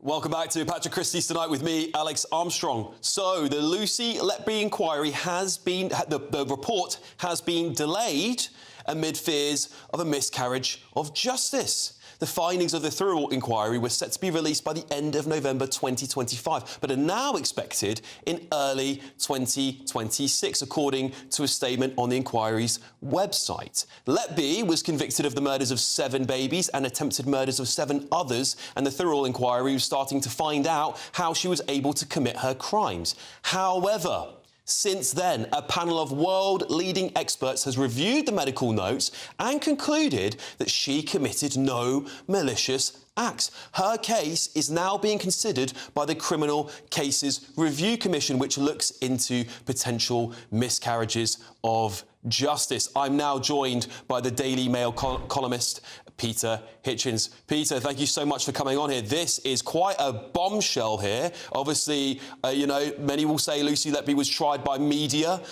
Welcome back to Patrick Christys tonight with me, Alex Armstrong. So the Lucy Letby inquiry the report has been delayed amid fears of a miscarriage of justice. The findings of the thorough inquiry were set to be released by the end of November 2025, but are now expected in early 2026, according to a statement on the inquiry's website. Letby was convicted of the murders of 7 babies and attempted murders of 7 others, and the thorough inquiry was starting to find out how she was able to commit her crimes. However, since then, a panel of world-leading experts has reviewed the medical notes and concluded that she committed no malicious acts. Her case is now being considered by the Criminal Cases Review Commission, which looks into potential miscarriages of justice. I'm now joined by the Daily Mail columnist Peter Hitchens. Peter, thank you so much for coming on here. This is quite a bombshell here. Obviously, you know, many will say Lucy Letby was tried by media.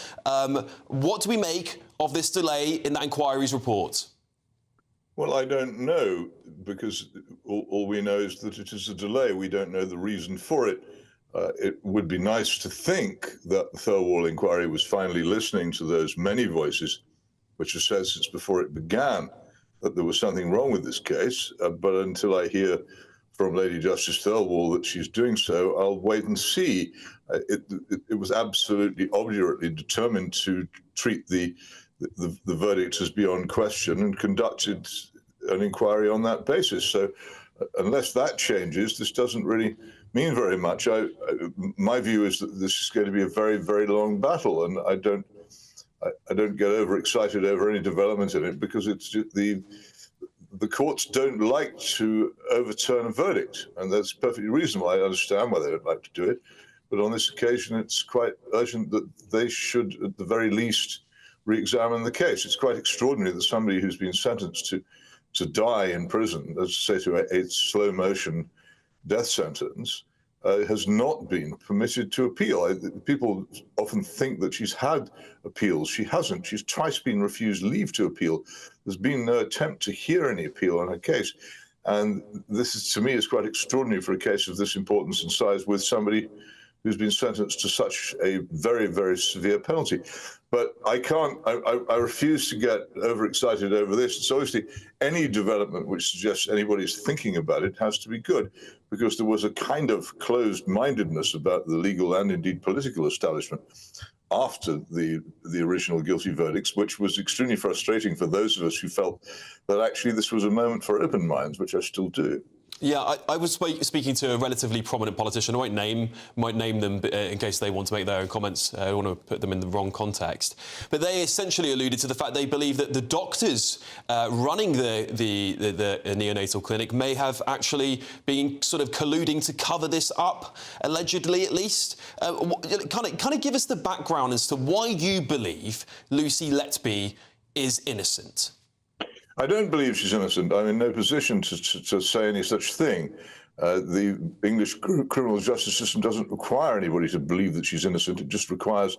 What do we make of this delay in that inquiry's report? Well, I don't know, because all we know is that it is a delay. We don't know the reason for it. It would be nice to think that the Thirlwall inquiry was finally listening to those many voices, which have said since before it began that there was something wrong with this case. But until I hear from Lady Justice Thirlwall that she's doing so, I'll wait and see. It was absolutely obdurately determined to treat the verdict as beyond question and conducted an inquiry on that basis. So unless that changes, this doesn't really mean very much. My view is that this is going to be a very, very long battle, and I don't get overexcited over any development in it, because it's the courts don't like to overturn a verdict, and that's perfectly reasonable. I understand why they don't like to do it, but on this occasion, it's quite urgent that they should, at the very least, re-examine the case. It's quite extraordinary that somebody who's been sentenced to die in prison, let's say to a slow-motion death sentence, has not been permitted to appeal. People often think that she's had appeals. She hasn't. She's twice been refused leave to appeal. There's been no attempt to hear any appeal on her case. And this, is, to me, is quite extraordinary for a case of this importance and size with somebody who's been sentenced to such a very, very severe penalty. But I refuse to get overexcited over this. It's obviously any development which suggests anybody's thinking about it has to be good, because there was a kind of closed-mindedness about the legal and indeed political establishment after the original guilty verdicts, which was extremely frustrating for those of us who felt that actually this was a moment for open minds, which I still do. Yeah, I was speaking to a relatively prominent politician. I might name them in case they want to make their own comments. I don't want to put them in the wrong context. But they essentially alluded to the fact they believe that the doctors running the neonatal clinic may have actually been sort of colluding to cover this up, allegedly at least. Kind of give us the background as to why you believe Lucy Letby is innocent. I don't believe she's innocent. I'm in no position to say any such thing. The English criminal justice system doesn't require anybody to believe that she's innocent. It just requires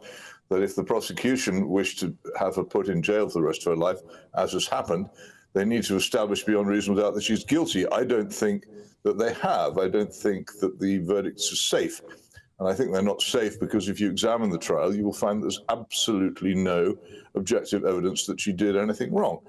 that if the prosecution wish to have her put in jail for the rest of her life, as has happened, they need to establish beyond reasonable doubt that she's guilty. I don't think that they have. I don't think that the verdicts are safe. And I think they're not safe because if you examine the trial, you will find there's absolutely no objective evidence that she did anything wrong.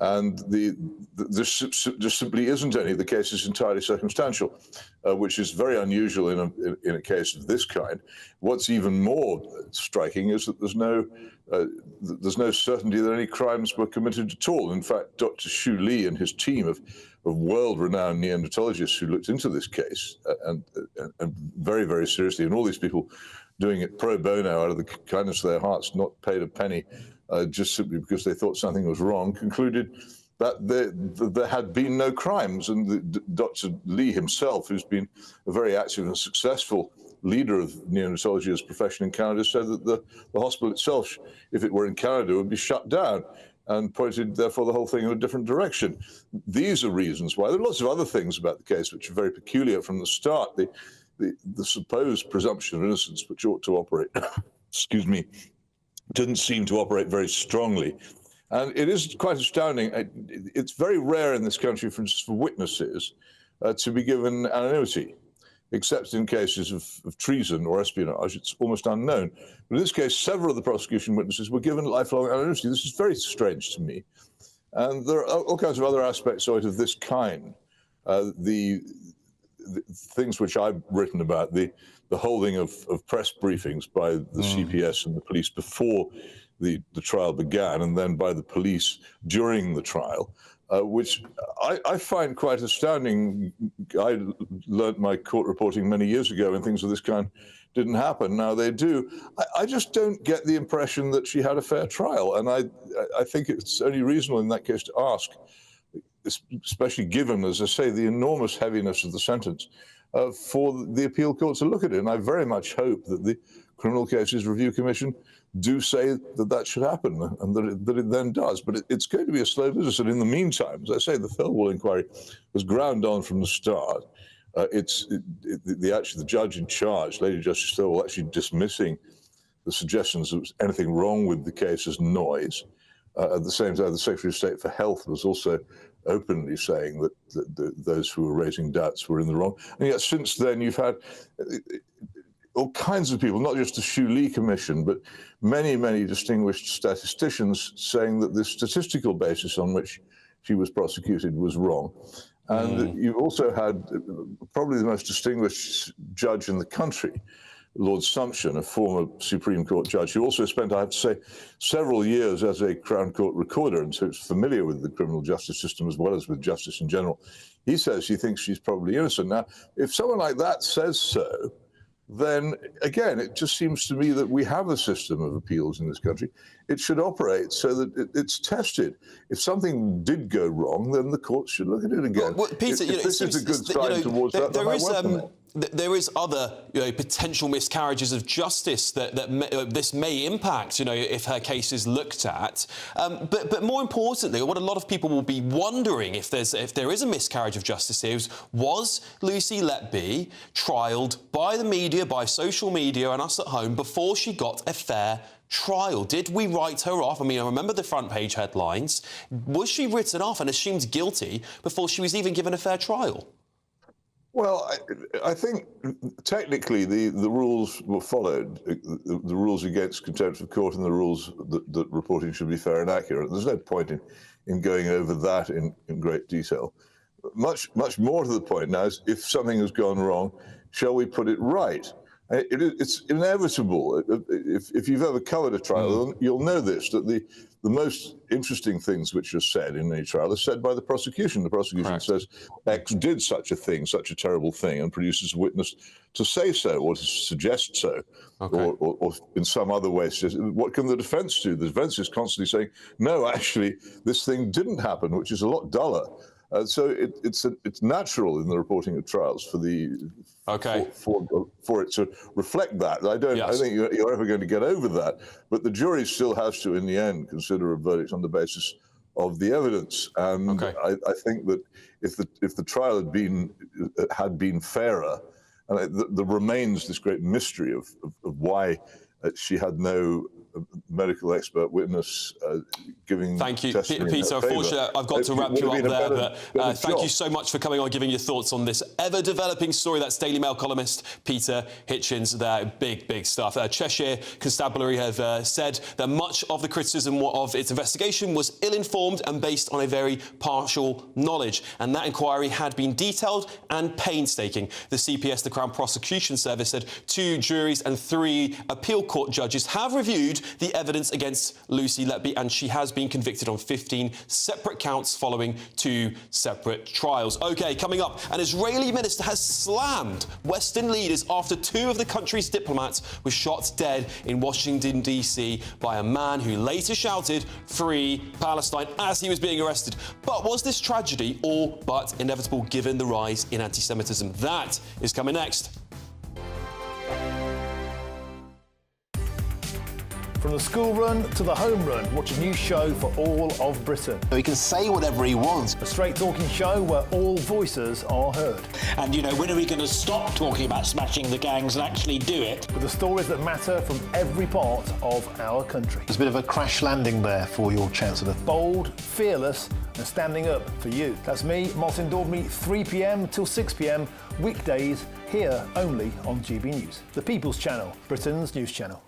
And there simply isn't any. The case is entirely circumstantial, which is very unusual in a case of this kind. What's even more striking is that there's no certainty that any crimes were committed at all. In fact, Dr. Xu Li and his team of world-renowned neonatologists who looked into this case and very, very seriously, and all these people doing it pro bono out of the kindness of their hearts, not paid a penny, just simply because they thought something was wrong, concluded that there had been no crimes. And Dr. Li himself, who's been a very active and successful leader of neonatology as a profession in Canada, said that the hospital itself, if it were in Canada, would be shut down, and pointed, therefore, the whole thing in a different direction. These are reasons why. There are lots of other things about the case which are very peculiar from the start. The supposed presumption of innocence, which ought to operate, excuse me, didn't seem to operate very strongly. And it is quite astounding. It's very rare in this country, for instance, for witnesses to be given anonymity, except in cases of treason or espionage. It's almost unknown. But in this case, several of the prosecution witnesses were given lifelong anonymity. This is very strange to me. And there are all kinds of other aspects of this kind. The things which I've written about, the holding of press briefings by the CPS and the police before the trial began, and then by the police during the trial, which I find quite astounding. I learnt my court reporting many years ago when things of this kind didn't happen. Now they do. I just don't get the impression that she had a fair trial, and I think it's only reasonable in that case to ask, especially given, as I say, the enormous heaviness of the sentence, for the appeal court to look at it. And I very much hope that the Criminal Cases Review Commission do say that should happen, and that it then does. But it's going to be a slow business. And in the meantime, as I say, the Thirlwall inquiry was ground on from the start. Actually, the judge in charge, Lady Justice Thirlwall, actually dismissing the suggestions that there was anything wrong with the case as noise. At the same time, the Secretary of State for Health was also openly saying that those who were raising doubts were in the wrong. And yet since then, you've had all kinds of people, not just the Xu Li Commission, but many, many distinguished statisticians saying that the statistical basis on which she was prosecuted was wrong. And you've also had probably the most distinguished judge in the country, Lord Sumption, a former Supreme Court judge, who also spent, I have to say, several years as a Crown Court recorder, and so is familiar with the criminal justice system as well as with justice in general. He says he thinks she's probably innocent. Now, if someone like that says so, then again, it just seems to me that we have a system of appeals in this country. It should operate so that it's tested. If something did go wrong, then the courts should look at it again. Well, Peter, if this is a good sign towards that, then I welcome it. There is other potential miscarriages of justice that this may impact, if her case is looked at. But more importantly, what a lot of people will be wondering if there is a miscarriage of justice here is, was Lucy Letby trialled by the media, by social media and us at home before she got a fair trial? Did we write her off? I mean, I remember the front page headlines. Was she written off and assumed guilty before she was even given a fair trial? Well, I think technically the rules were followed, the rules against contempt of court and the rules that reporting should be fair and accurate. There's no point in going over that in great detail. Much more to the point now is, if something has gone wrong, shall we put it right? It's inevitable. If you've ever covered a trial, you'll know this, that the most interesting things which are said in a trial are said by the prosecution. The prosecution says X did such a thing, such a terrible thing, and produces a witness to say so or to suggest so, or in some other way says, what can the defense do? The defense is constantly saying, no, actually, this thing didn't happen, which is a lot duller. So it's natural in the reporting of trials for it to reflect that. I think you're ever going to get over that, but the jury still has to, in the end, consider a verdict on the basis of the evidence. And I think that if the trial had been fairer, and there remains this great mystery of why she had no medical expert witness giving Thank you, testimony Peter. Unfortunately, I've got to wrap you up there, but thank you so much for coming on, giving your thoughts on this ever-developing story. That's Daily Mail columnist Peter Hitchens there. Big stuff. Cheshire Constabulary have said that much of the criticism of its investigation was ill-informed and based on a very partial knowledge, and that inquiry had been detailed and painstaking. The CPS, the Crown Prosecution Service, said 2 juries and 3 appeal court judges have reviewed the evidence against Lucy Letby, and she has been convicted on 15 separate counts following 2 separate trials. OK, coming up, an Israeli minister has slammed Western leaders after 2 of the country's diplomats were shot dead in Washington, D.C. by a man who later shouted, "Free Palestine," as he was being arrested. But was this tragedy all but inevitable given the rise in anti-Semitism? That is coming next. From the school run to the home run, watch a new show for all of Britain. He can say whatever he wants. A straight-talking show where all voices are heard. And, you know, when are we going to stop talking about smashing the gangs and actually do it? With the stories that matter from every part of our country. There's a bit of a crash landing there for your Chancellor. Bold, fearless and standing up for you. That's me, Martin Dordme, 3 p.m. till 6 p.m, weekdays, here only on GB News. The People's Channel, Britain's news channel.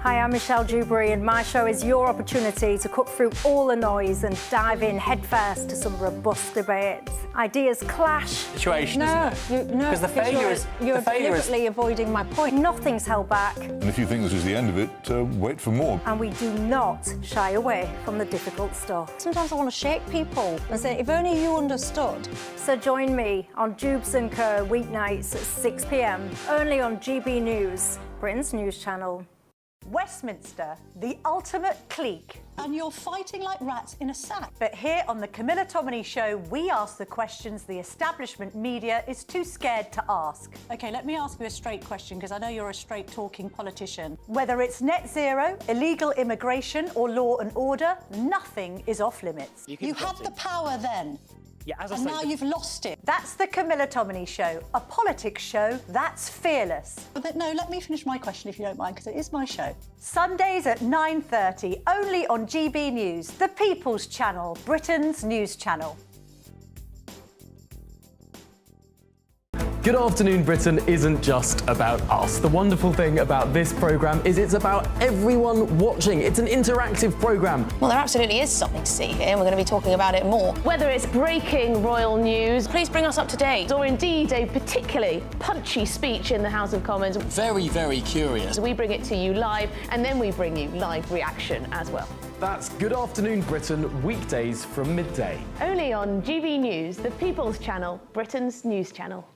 Hi, I'm Michelle Dewberry, and my show is your opportunity to cut through all the noise and dive in headfirst to some robust debates. Ideas clash. Situation, no, isn't it? Because the failure is... You're deliberately avoiding my point. Nothing's held back. And if you think this is the end of it, wait for more. And we do not shy away from the difficult stuff. Sometimes I want to shake people and say, if only you understood. So join me on Jubes & Co. weeknights at 6 p.m, only on GB News, Britain's news channel. Westminster, the ultimate clique. And you're fighting like rats in a sack. But here on the Camilla Tominey Show, we ask the questions the establishment media is too scared to ask. OK, let me ask you a straight question, because I know you're a straight-talking politician. Whether it's net zero, illegal immigration or law and order, nothing is off limits. You had the power then. Yeah, as I and say, now you've lost it. That's the Camilla Tominey Show, a politics show that's fearless. But no, let me finish my question if you don't mind, because it is my show. Sundays at 9:30, only on GB News, the People's Channel, Britain's news channel. Good Afternoon Britain isn't just about us. The wonderful thing about this programme is it's about everyone watching. It's an interactive programme. Well, there absolutely is something to see here, and we're going to be talking about it more. Whether it's breaking royal news, please bring us up to date, or indeed a particularly punchy speech in the House of Commons. Very, very curious. We bring it to you live, and then we bring you live reaction as well. That's Good Afternoon Britain, weekdays from midday. Only on GB News, the People's Channel, Britain's news channel.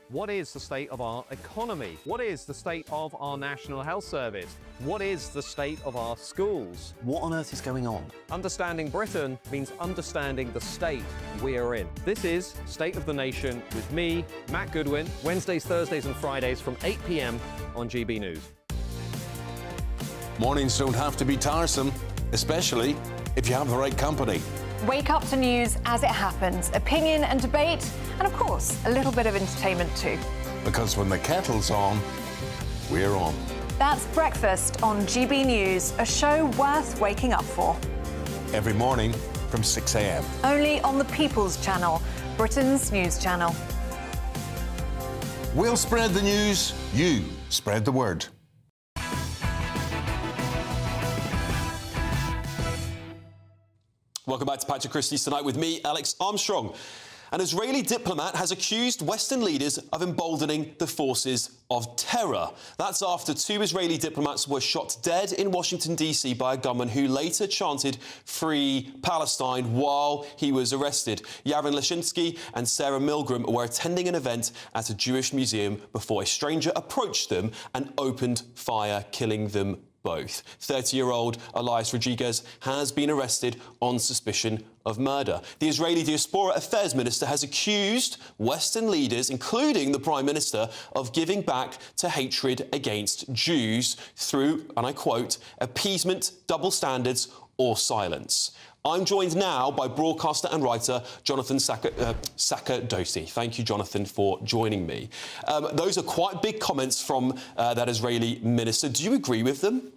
What is the state of our economy? What is the state of our National Health Service? What is the state of our schools? What on earth is going on? Understanding Britain means understanding the state we are in. This is State of the Nation with me, Matt Goodwin, Wednesdays, Thursdays and Fridays from 8 p.m. on GB News. Mornings don't have to be tiresome, especially if you have the right company. Wake up to news as it happens, opinion and debate, and of course, a little bit of entertainment too. Because when the kettle's on, we're on. That's Breakfast on GB News, a show worth waking up for. Every morning from 6 a.m. Only on the People's Channel, Britain's news channel. We'll spread the news, you spread the word. Welcome back to Patrick Christys tonight with me, Alex Armstrong. An Israeli diplomat has accused Western leaders of emboldening the forces of terror. That's after 2 Israeli diplomats were shot dead in Washington, D.C. by a gunman who later chanted "Free Palestine" while he was arrested. Yavin Leshinsky and Sarah Milgram were attending an event at a Jewish museum before a stranger approached them and opened fire, killing them both. 30-year-old Elias Rodriguez has been arrested on suspicion of murder. The Israeli Diaspora Affairs Minister has accused Western leaders, including the Prime Minister, of giving back to hatred against Jews through, and I quote, appeasement, double standards, or silence? I'm joined now by broadcaster and writer Jonathan Sakadosi. Thank you, Jonathan, for joining me. Those are quite big comments from that Israeli minister. Do you agree with them?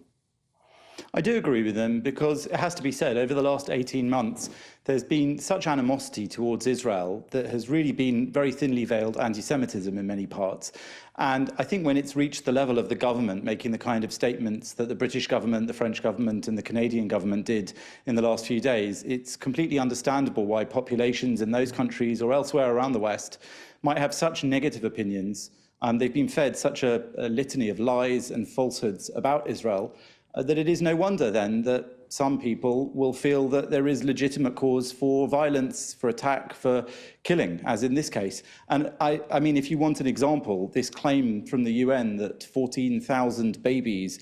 I do agree with them because it has to be said, over the last 18 months, there's been such animosity towards Israel that has really been very thinly veiled anti-Semitism in many parts. And I think when it's reached the level of the government making the kind of statements that the British government, the French government and the Canadian government did in the last few days, it's completely understandable why populations in those countries or elsewhere around the West might have such negative opinions. They've been fed such a litany of lies and falsehoods about Israel that it is no wonder then that some people will feel that there is legitimate cause for violence, for attack, for killing, as in this case. And I mean, if you want an example, this claim from the UN that 14,000 babies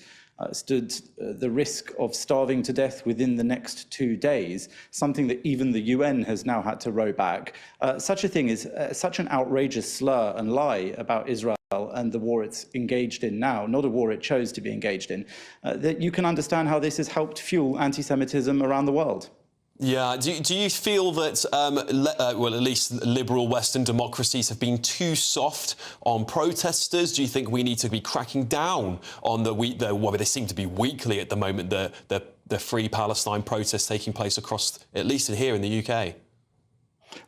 stood the risk of starving to death within the next 2 days, something that even the UN has now had to row back. Such a thing is such an outrageous slur and lie about Israel and the war it's engaged in now, not a war it chose to be engaged in, that you can understand how this has helped fuel anti-Semitism around the world. Yeah. Do you feel that, well, at least liberal Western democracies have been too soft on protesters? Do you think we need to be cracking down on well, they seem to be weekly at the moment, the Free Palestine protests taking place across, at least here in the UK?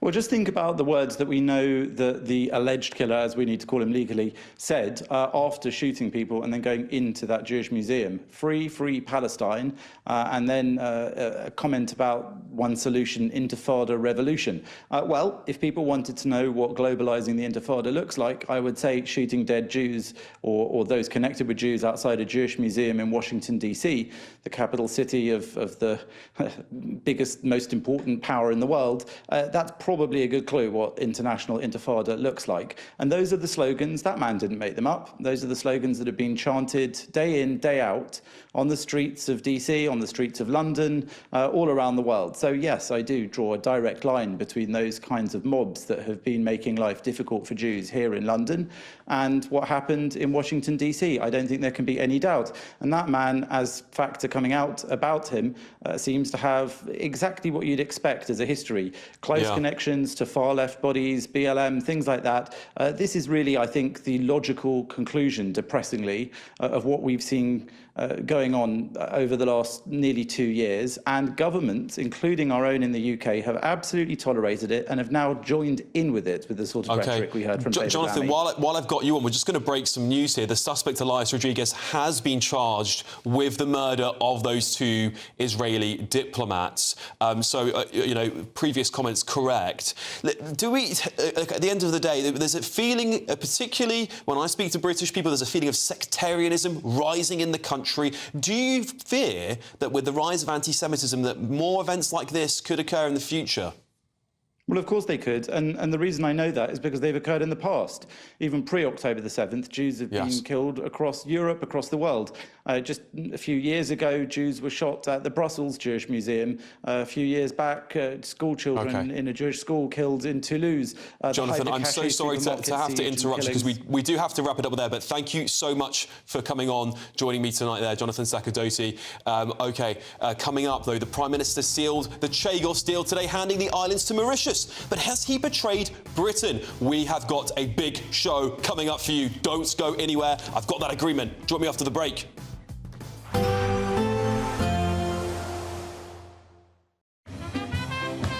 Well, just think about the words that we know that the alleged killer, as we need to call him legally, said after shooting people and then going into that Jewish museum. Free Palestine, and then a comment about one solution, intifada revolution. Well, if people wanted to know what globalizing the intifada looks like, I would say shooting dead Jews or those connected with Jews outside a Jewish museum in Washington, D.C., the capital city of the biggest, most important power in the world. That's probably a good clue what international intifada looks like. And those are the slogans, that man didn't make them up. Those are the slogans that have been chanted day in, day out on the streets of DC, on the streets of London, all around the world. So yes, I do draw a direct line between those kinds of mobs that have been making life difficult for Jews here in London and what happened in Washington, DC. I don't think there can be any doubt. And that man, as facts are coming out about him, seems to have exactly what you'd expect as a history. Close connections to far-left bodies, BLM, things like that. This is really, I think, the logical conclusion, depressingly, of what we've seen going on over the last nearly 2 years. And governments, including our own in the UK, have absolutely tolerated it and have now joined in with it, with the sort of rhetoric we heard from David Jonathan, while I've got you on, we're just going to break some news here. The suspect, Elias Rodriguez, has been charged with the murder of those 2 Israeli diplomats. You know, previous comments correct. Do we, at the end of the day, there's a feeling, particularly when I speak to British people, there's a feeling of sectarianism rising in the country. Do you fear that with the rise of anti-Semitism that more events like this could occur in the future? Well, of course they could, and the reason I know that is because they've occurred in the past. Even pre-October the 7th, Jews have been killed across Europe, across the world. Just a few years ago, Jews were shot at the Brussels Jewish Museum. A few years back, school children in a Jewish school killed in Toulouse. Jonathan, I'm so sorry to have to interrupt you, because we do have to wrap it up there, but thank you so much for coming on, joining me tonight there, Jonathan Sakadosi. Coming up, though, the Prime Minister sealed the Chagos deal today, handing the islands to Mauritius. But has he betrayed Britain? We have got a big show coming up for you. Don't go anywhere. I've got that agreement. Join me after the break.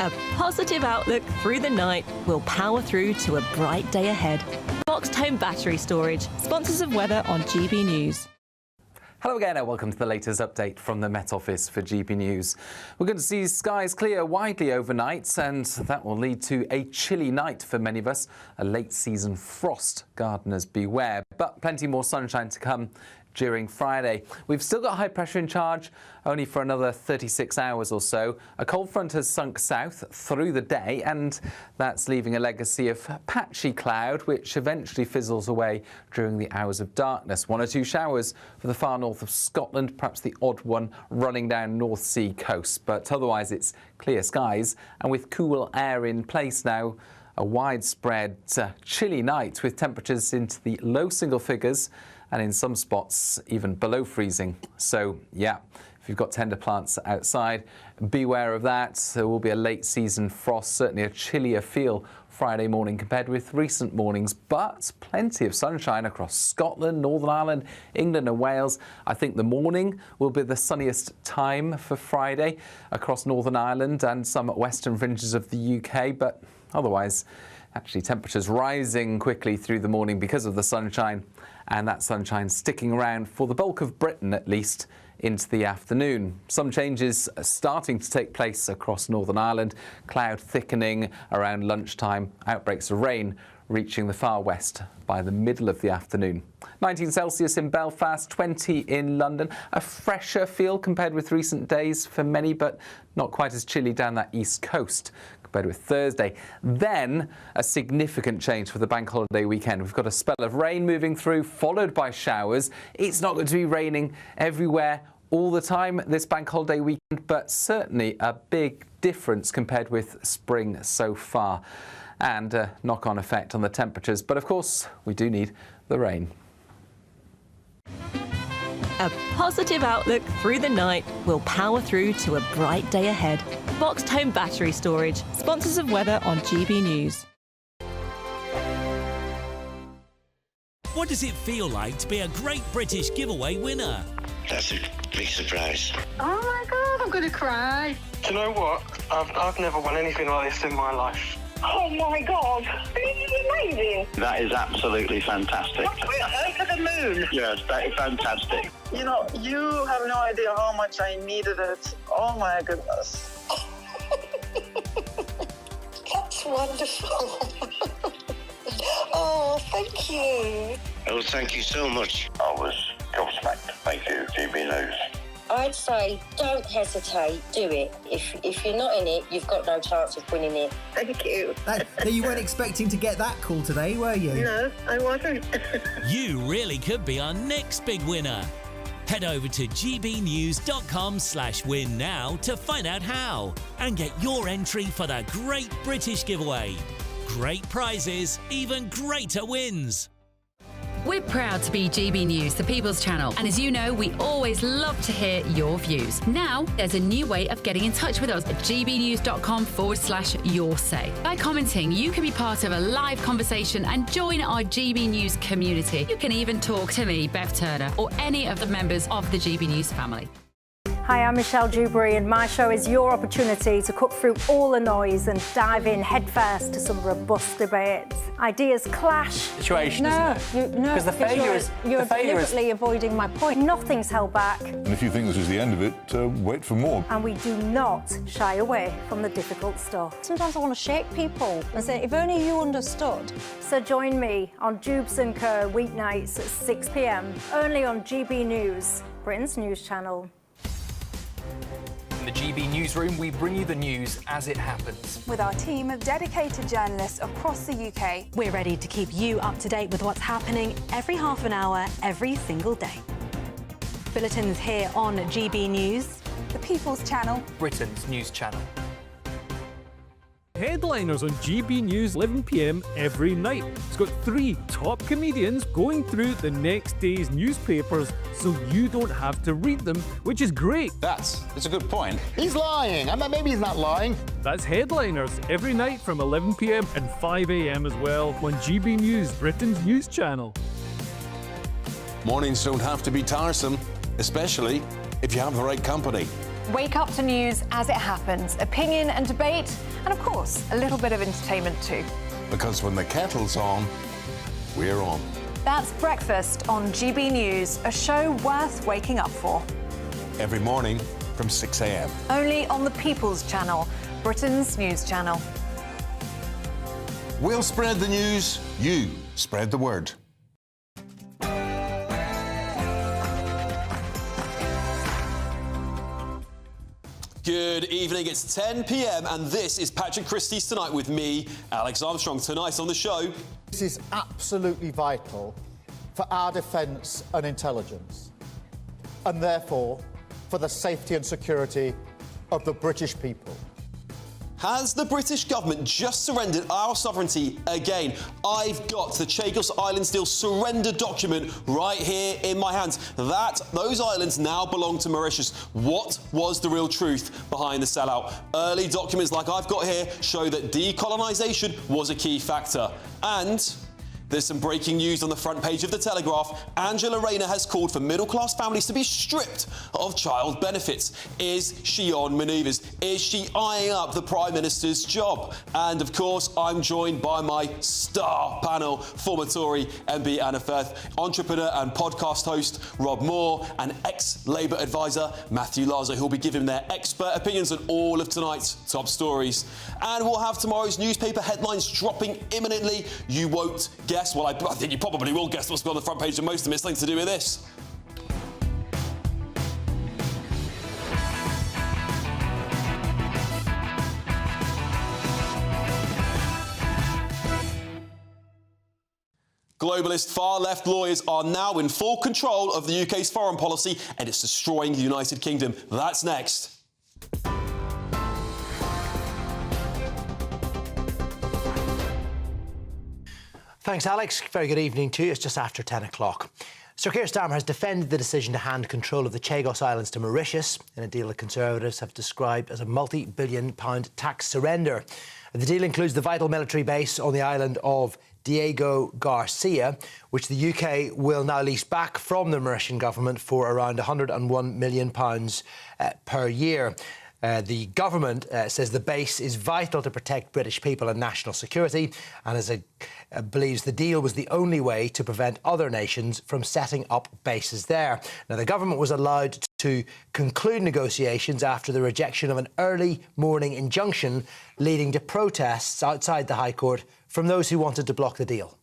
A positive outlook through the night will power through to a bright day ahead. Boxed Home Battery Storage, sponsors of weather on GB News. Hello again and welcome to the latest update from the Met Office for GB News. We're going to see skies clear widely overnight, and that will lead to a chilly night for many of us. A late season frost, gardeners beware, but plenty more sunshine to come during Friday. We've still got high pressure in charge, only for another 36 hours or so. A cold front has sunk south through the day, and that's leaving a legacy of patchy cloud, which eventually fizzles away during the hours of darkness. 1 or 2 showers for the far north of Scotland, perhaps the odd one running down North Sea coast. But otherwise, it's clear skies, and with cool air in place now, a widespread chilly night with temperatures into the low single figures, and in some spots even below freezing. So yeah, If you've got tender plants outside, beware of that. There will be a late season frost, certainly a chillier feel Friday morning compared with recent mornings, but plenty of sunshine across Scotland, Northern Ireland, England and Wales. I think the morning will be the sunniest time for Friday across Northern Ireland and some western fringes of the UK, but otherwise, actually temperatures rising quickly through the morning because of the sunshine, and that sunshine sticking around for the bulk of Britain at least into the afternoon. Some changes are starting to take place across Northern Ireland. Cloud thickening around lunchtime, outbreaks of rain reaching the far west by the middle of the afternoon. 19 Celsius in Belfast, 20 in London. A fresher feel compared with recent days for many, but not quite as chilly down that east coast compared with Thursday. Then a significant change for the bank holiday weekend. We've got a spell of rain moving through, followed by showers. It's not going to be raining everywhere all the time this bank holiday weekend, but certainly a big difference compared with spring so far, and a knock-on effect on the temperatures. But of course, we do need the rain. A positive outlook through the night will power through to a bright day ahead. Boxed Home Battery Storage, sponsors of weather on GB News. What does it feel like to be a Great British Giveaway winner? That's a big surprise. Oh my God, I'm going to cry. Do you know what? I've never won anything like this in my life. Oh my God, this is amazing. That is absolutely fantastic. We're over the moon. Yes, that is fantastic. You know, you have no idea how much I needed it. Oh my goodness. That's wonderful. Oh, thank you. Oh, thank you so much. I was gobsmacked. Thank you, GB News. I'd say don't hesitate, do it. If you're not in it, you've got no chance of winning it. Thank you. You weren't expecting to get that call today, were you? No, I wasn't. You really could be our next big winner. Head over to gbnews.com/win now to find out how and get your entry for the Great British Giveaway. Great prizes, even greater wins. We're proud to be GB News, the People's Channel, and as you know, we always love to hear your views. Now, there's a new way of getting in touch with us at gbnews.com/yoursay. By commenting, you can be part of a live conversation and join our GB News community. You can even talk to me, Bev Turner, or any of the members of the GB News family. Hi, I'm Michelle Dewberry, and my show is your opportunity to cut through all the noise and dive in headfirst to some robust debates. Ideas clash. Situation, no, isn't it? Because the failure is... You're deliberately avoiding my point. Nothing's held back. And if you think this is the end of it, wait for more. And we do not shy away from the difficult stuff. Sometimes I want to shake people and say, if only you understood. So join me on Jubes and Kerr weeknights at 6 p.m, only on GB News, Britain's news channel. In the GB newsroom, we bring you the news as it happens. With our team of dedicated journalists across the UK. We're ready to keep you up to date with what's happening every half an hour, every single day. Bulletins here on GB News. The People's Channel. Britain's news channel. Headliners on GB News 11 p.m. every night. It's got 3 top comedians going through the next day's newspapers so you don't have to read them, which is great. That's a good point. He's lying. I mean, maybe he's not lying. That's Headliners every night from 11 p.m. and 5 a.m. as well on GB News, Britain's news channel. Mornings don't have to be tiresome, especially if you have the right company. Wake up to news as it happens, opinion and debate, and of course, a little bit of entertainment too. Because when the kettle's on, we're on. That's Breakfast on GB News, a show worth waking up for. Every morning from 6 a.m. Only on the People's Channel, Britain's news channel. We'll spread the news, you spread the word. Good evening, it's 10 p.m. and this is Patrick Christys Tonight with me, Alex Armstrong. Tonight on the show... This is absolutely vital for our defence and intelligence, and therefore for the safety and security of the British people. Has the British government just surrendered our sovereignty again? I've got the Chagos Islands deal surrender document right here in my hands. Those islands now belong to Mauritius. What was the real truth behind the sellout? Early documents like I've got here show that decolonisation was a key factor. And there's some breaking news on the front page of The Telegraph. Angela Rayner has called for middle-class families to be stripped of child benefits. Is she on manoeuvres? Is she eyeing up the Prime Minister's job? And, of course, I'm joined by my star panel, former Tory MP Anna Firth, entrepreneur and podcast host Rob Moore, and ex-Labour advisor Matthew Lazo, who'll be giving their expert opinions on all of tonight's top stories. And we'll have tomorrow's newspaper headlines dropping imminently. You won't guess. Well, I think you probably will guess what's on the front page of most of them. It's something to do with this. Globalist far-left lawyers are now in full control of the UK's foreign policy, and it's destroying the United Kingdom. That's next. Thanks, Alex. Very good evening to you. It's just after 10 o'clock. Sir Keir Starmer has defended the decision to hand control of the Chagos Islands to Mauritius in a deal the Conservatives have described as a multi-billion-pound tax surrender. The deal includes the vital military base on the island of Diego Garcia, which the UK will now lease back from the Mauritian government for around £101 million per year. The government says the base is vital to protect British people and national security, and believes the deal was the only way to prevent other nations from setting up bases there. Now, the government was allowed to conclude negotiations after the rejection of an early morning injunction, leading to protests outside the High Court from those who wanted to block the deal.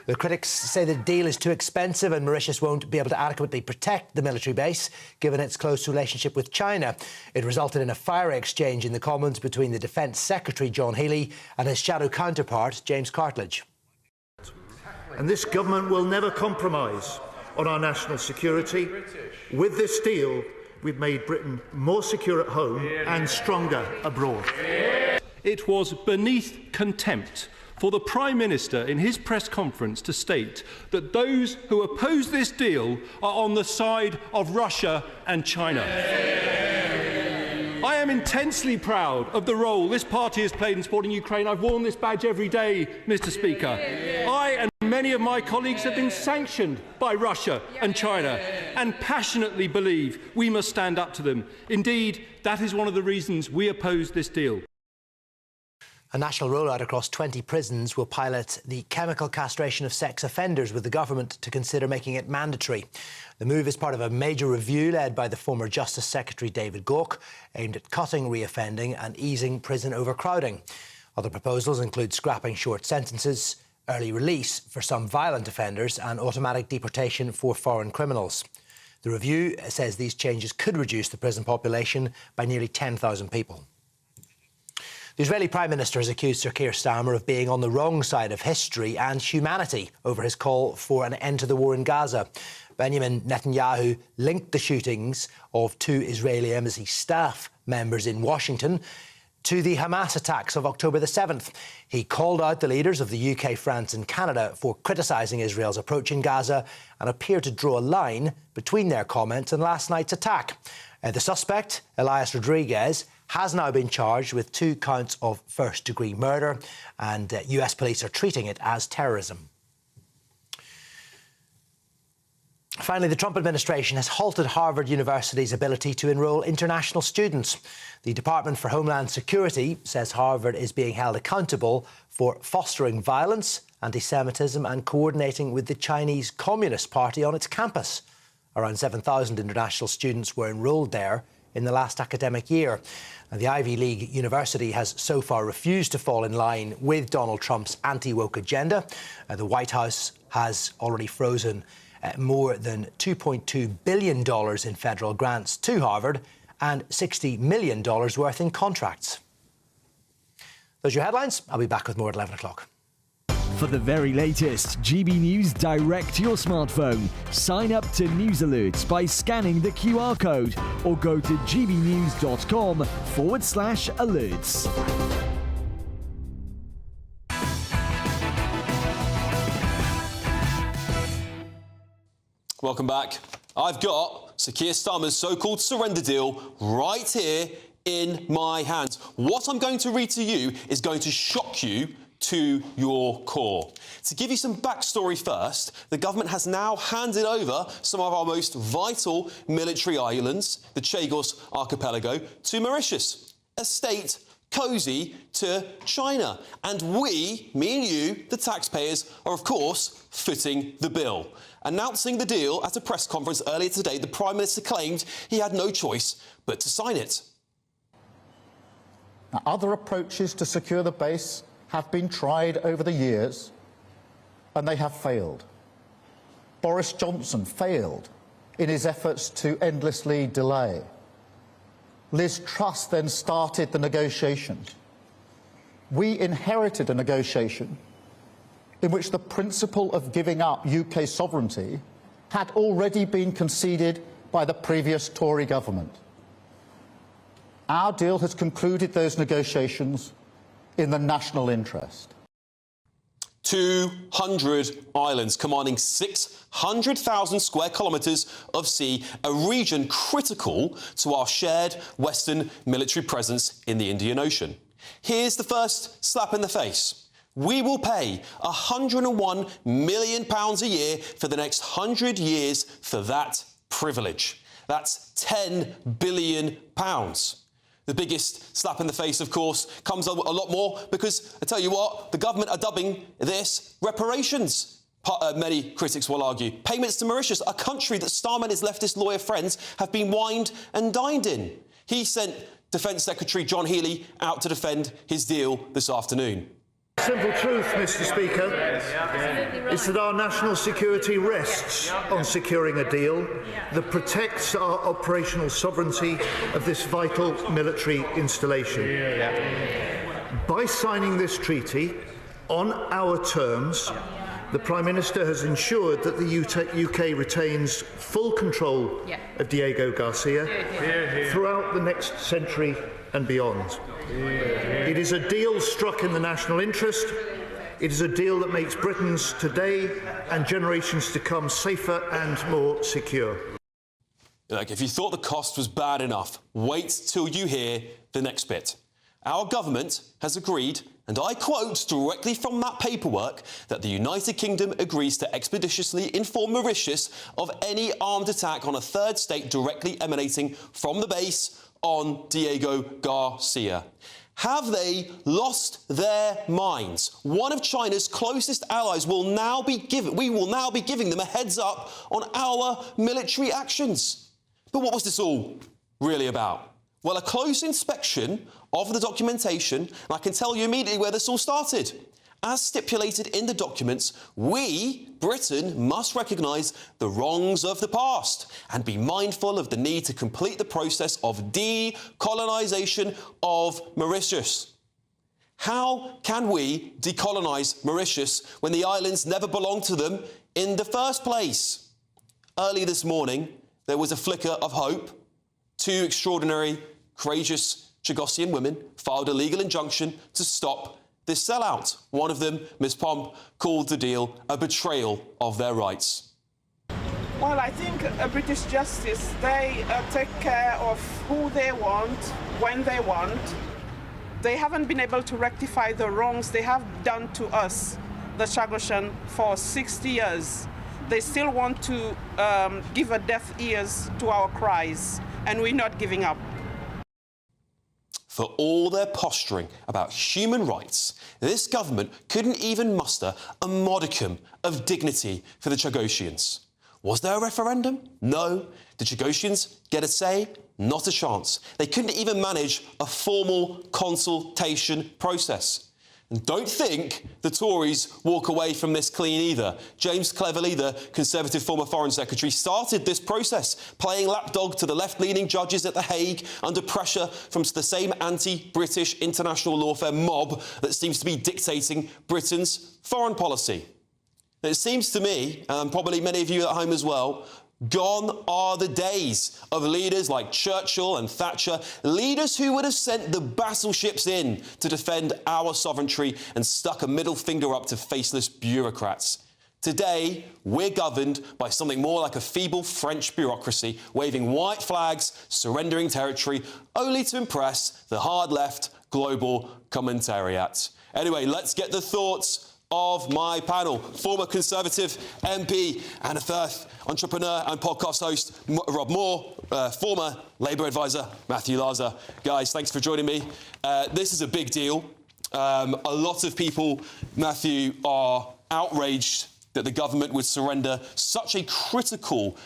The critics say the deal is too expensive and Mauritius won't be able to adequately protect the military base, given its close relationship with China. It resulted in a fiery exchange in the Commons between the Defence Secretary, John Healey, and his shadow counterpart, James Cartledge. And this government will never compromise on our national security. With this deal, we've made Britain more secure at home and stronger abroad. It was beneath contempt for the Prime Minister in his press conference to state that those who oppose this deal are on the side of Russia and China. I am intensely proud of the role this party has played in supporting Ukraine. I've worn this badge every day, Mr. Speaker. I and many of my colleagues have been sanctioned by Russia and China and passionately believe we must stand up to them. Indeed, that is one of the reasons we oppose this deal. A national rollout across 20 prisons will pilot the chemical castration of sex offenders, with the government to consider making it mandatory. The move is part of a major review led by the former Justice Secretary David Gauke, aimed at cutting reoffending and easing prison overcrowding. Other proposals include scrapping short sentences, early release for some violent offenders and automatic deportation for foreign criminals. The review says these changes could reduce the prison population by nearly 10,000 people. The Israeli Prime Minister has accused Sir Keir Starmer of being on the wrong side of history and humanity over his call for an end to the war in Gaza. Benjamin Netanyahu linked the shootings of 2 Israeli embassy staff members in Washington to the Hamas attacks of October the 7th. He called out the leaders of the UK, France and Canada for criticising Israel's approach in Gaza and appeared to draw a line between their comments and last night's attack. The suspect, Elias Rodriguez, has now been charged with 2 counts of first-degree murder, and US police are treating it as terrorism. Finally, the Trump administration has halted Harvard University's ability to enrol international students. The Department for Homeland Security says Harvard is being held accountable for fostering violence, anti-Semitism and coordinating with the Chinese Communist Party on its campus. Around 7,000 international students were enrolled there in the last academic year. And the Ivy League university has so far refused to fall in line with Donald Trump's anti-woke agenda. The White House has already frozen more than $2.2 billion in federal grants to Harvard and $60 million worth in contracts. Those are your headlines. I'll be back with more at 11 o'clock. For the very latest GB News direct to your smartphone, sign up to News Alerts by scanning the QR code or go to gbnews.com/alerts. Welcome back. I've got Sir Keir Starmer's so-called surrender deal right here in my hands. What I'm going to read to you is going to shock you to your core. To give you some backstory first, the government has now handed over some of our most vital military islands, the Chagos Archipelago, to Mauritius, a state cosy to China. And we, me and you, the taxpayers, are of course footing the bill. Announcing the deal at a press conference earlier today, the Prime Minister claimed he had no choice but to sign it. Now, other approaches to secure the base have been tried over the years, and they have failed. Boris Johnson failed in his efforts to endlessly delay. Liz Truss then started the negotiations. We inherited a negotiation in which the principle of giving up UK sovereignty had already been conceded by the previous Tory government. Our deal has concluded those negotiations in the national interest. 200 islands commanding 600,000 square kilometres of sea, a region critical to our shared Western military presence in the Indian Ocean. Here's the first slap in the face. We will pay £101 million a year for the next 100 years for that privilege. That's £10 billion. The biggest slap in the face, of course, comes a lot more because, I tell you what, the government are dubbing this reparations. Many critics will argue. Payments to Mauritius, a country that Starmer and his leftist lawyer friends have been wined and dined in. He sent Defence Secretary John Healey out to defend his deal this afternoon. Simple truth, Mr. Speaker, is that our national security rests on securing a deal that protects our operational sovereignty of this vital military installation. By signing this treaty on our terms, the Prime Minister has ensured that the UK retains full control of Diego Garcia throughout the next century and beyond. It is a deal struck in the national interest. It is a deal that makes Britons today and generations to come safer and more secure. Look, if you thought the cost was bad enough, wait till you hear the next bit. Our government has agreed, and I quote directly from that paperwork, that the United Kingdom agrees to expeditiously inform Mauritius of any armed attack on a third state directly emanating from the base on Diego Garcia. Have they lost their minds? One of China's closest allies will now be giving them a heads up on our military actions. But what was this all really about? Well, a close inspection of the documentation, and I can tell you immediately where this all started. As stipulated in the documents, we, Britain, must recognise the wrongs of the past and be mindful of the need to complete the process of decolonisation of Mauritius. How can we decolonise Mauritius when the islands never belonged to them in the first place? Early this morning, there was a flicker of hope. Two extraordinary, courageous Chagosian women filed a legal injunction to stop this sellout. One of them, Ms Pomp, called the deal a betrayal of their rights. Well, I think British justice, they take care of who they want, when they want. They haven't been able to rectify the wrongs they have done to us, the Chagosian, for 60 years. They still want to give a deaf ears to our cries, and we're not giving up. For all their posturing about human rights, this government couldn't even muster a modicum of dignity for the Chagosians. Was there a referendum? No. Did Chagosians get a say? Not a chance. They couldn't even manage a formal consultation process. And don't think the Tories walk away from this clean either. James Cleverly, the Conservative former Foreign Secretary, started this process, playing lapdog to the left-leaning judges at The Hague under pressure from the same anti-British international lawfare mob that seems to be dictating Britain's foreign policy. It seems to me, and probably many of you at home as well, gone are the days of leaders like Churchill and Thatcher, leaders who would have sent the battleships in to defend our sovereignty and stuck a middle finger up to faceless bureaucrats. Today, we're governed by something more like a feeble French bureaucracy, waving white flags, surrendering territory, only to impress the hard left global commentariat. Anyway, let's get the thoughts of my panel. Former Conservative MP Anna Firth, entrepreneur and podcast host Rob Moore, former Labour advisor Matthew Laza. Guys, thanks for joining me. This is a big deal. A lot of people, Matthew, are outraged that the government would surrender such a critical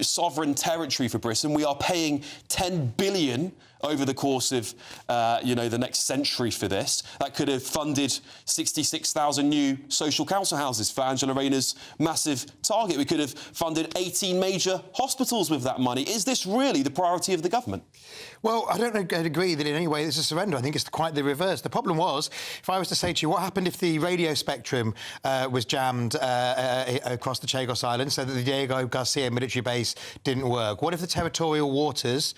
sovereign territory for Britain. We are paying $10 billion over the course of, the next century for this. That could have funded 66,000 new social council houses for Angela Rayner's massive target. We could have funded 18 major hospitals with that money. Is this really the priority of the government? Well, I don't agree that in any way this is a surrender. I think it's quite the reverse. The problem was, if I was to say to you, what happened if the radio spectrum was jammed across the Chagos Islands so that the Diego Garcia military base didn't work? What if the territorial waters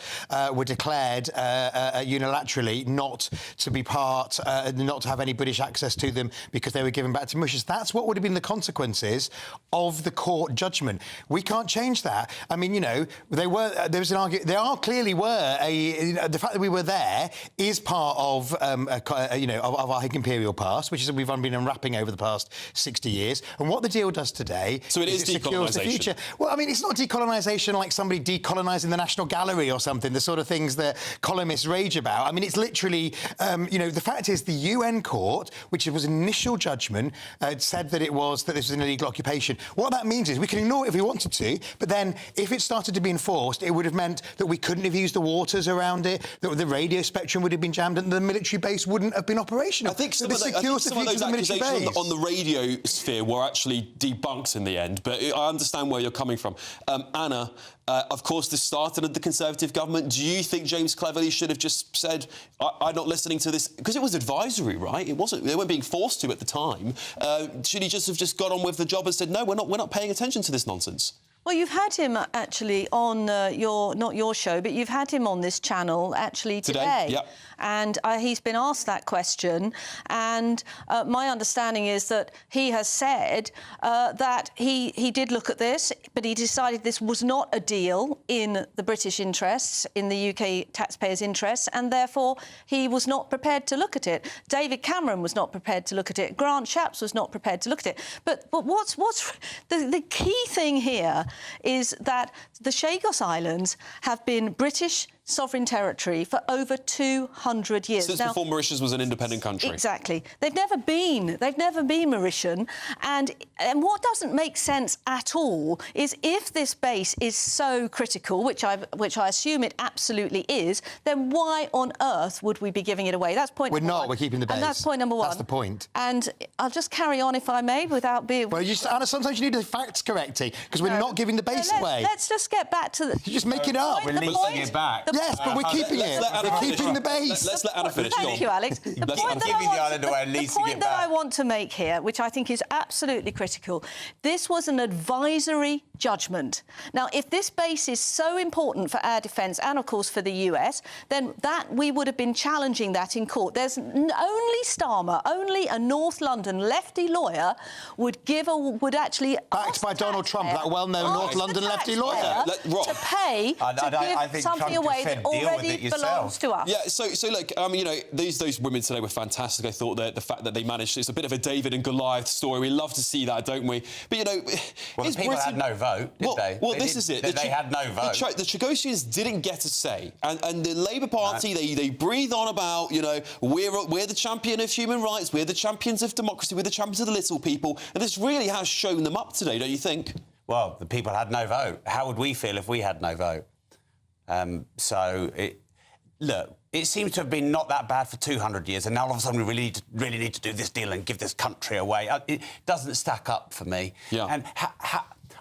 were declared unilaterally not to be part, not to have any British access to them because they were given back to Mauritius? That's what would have been the consequences of the court judgment. We can't change that. I mean, there was an argument. Clearly were the fact that we were there is part of of our imperial past, which is we've been unwrapping over the past 60 years. And what the deal does today, so it is secures the future. Well, I mean, it's not decolonisation like somebody decolonising the National Gallery or something. The sort of things that columnists rage about. I mean, it's literally, the fact is the UN court, which was an initial judgment, said that this was an illegal occupation. What that means is we can ignore it if we wanted to, but then if it started to be enforced, it would have meant that we couldn't have used the waters around it, that the radio spectrum would have been jammed, and the military base wouldn't have been operational. I think some of those accusations on the radio sphere were actually debunked in the end, but I understand where you're coming from. Anna, of course, this started at the Conservative government. Do you think James Cleverly should have just said, I'm not listening to this? Because it was advisory, right? They weren't being forced to at the time. Should he just have got on with the job and said, no, we're not paying attention to this nonsense? Well, you've had him actually on not your show, but you've had him on this channel actually today. Yep. And he's been asked that question. And my understanding is that he has said that he did look at this, but he decided this was not a deal in the British interests, in the UK taxpayers' interests, and therefore he was not prepared to look at it. David Cameron was not prepared to look at it. Grant Shapps was not prepared to look at it. But what's the key thing here is that the Chagos Islands have been British sovereign territory for over 200 years. Since before Mauritius was an independent country. Exactly. They've never been Mauritian. And what doesn't make sense at all is if this base is so critical, which I assume it absolutely is, then why on earth would we be giving it away? That's point number one. We're not. We're keeping the base. And that's point number one. That's the point. And I'll just carry on, if I may, without being... Well, Anna, sometimes you need the facts correcting, because we're not giving the base away. Let's just get back to the... You just make it up. We're leasing it back. Yes, but we're keeping it. We're keeping the base. Let's let Anna finish. Thank you, Alex. The point that I want to make here, which I think is absolutely critical, this was an advisory judgment. Now, if this base is so important for our defence and, of course, for the US, then we would have been challenging that in court. There's only Starmer, only a North London lefty lawyer would actually backed by Donald Trump, that well-known North London lefty lawyer, to pay to give something away that already belongs to us. Yeah. So look, those women today were fantastic. I thought that the fact that they managed, it's a bit of a David and Goliath story. We love to see that, don't we? But the people had no vote, did they? Well, this is it. They had no vote. The Chagosians didn't get a say, and the Labour Party they breathe on about we're the champion of human rights, we're the champions of democracy, we're the champions of the little people, and this really has shown them up today, don't you think? Well, the people had no vote. How would we feel if we had no vote? Look, It seems to have been not that bad for 200 years, and now all of a sudden we really need to do this deal and give this country away. It doesn't stack up for me. Yeah. And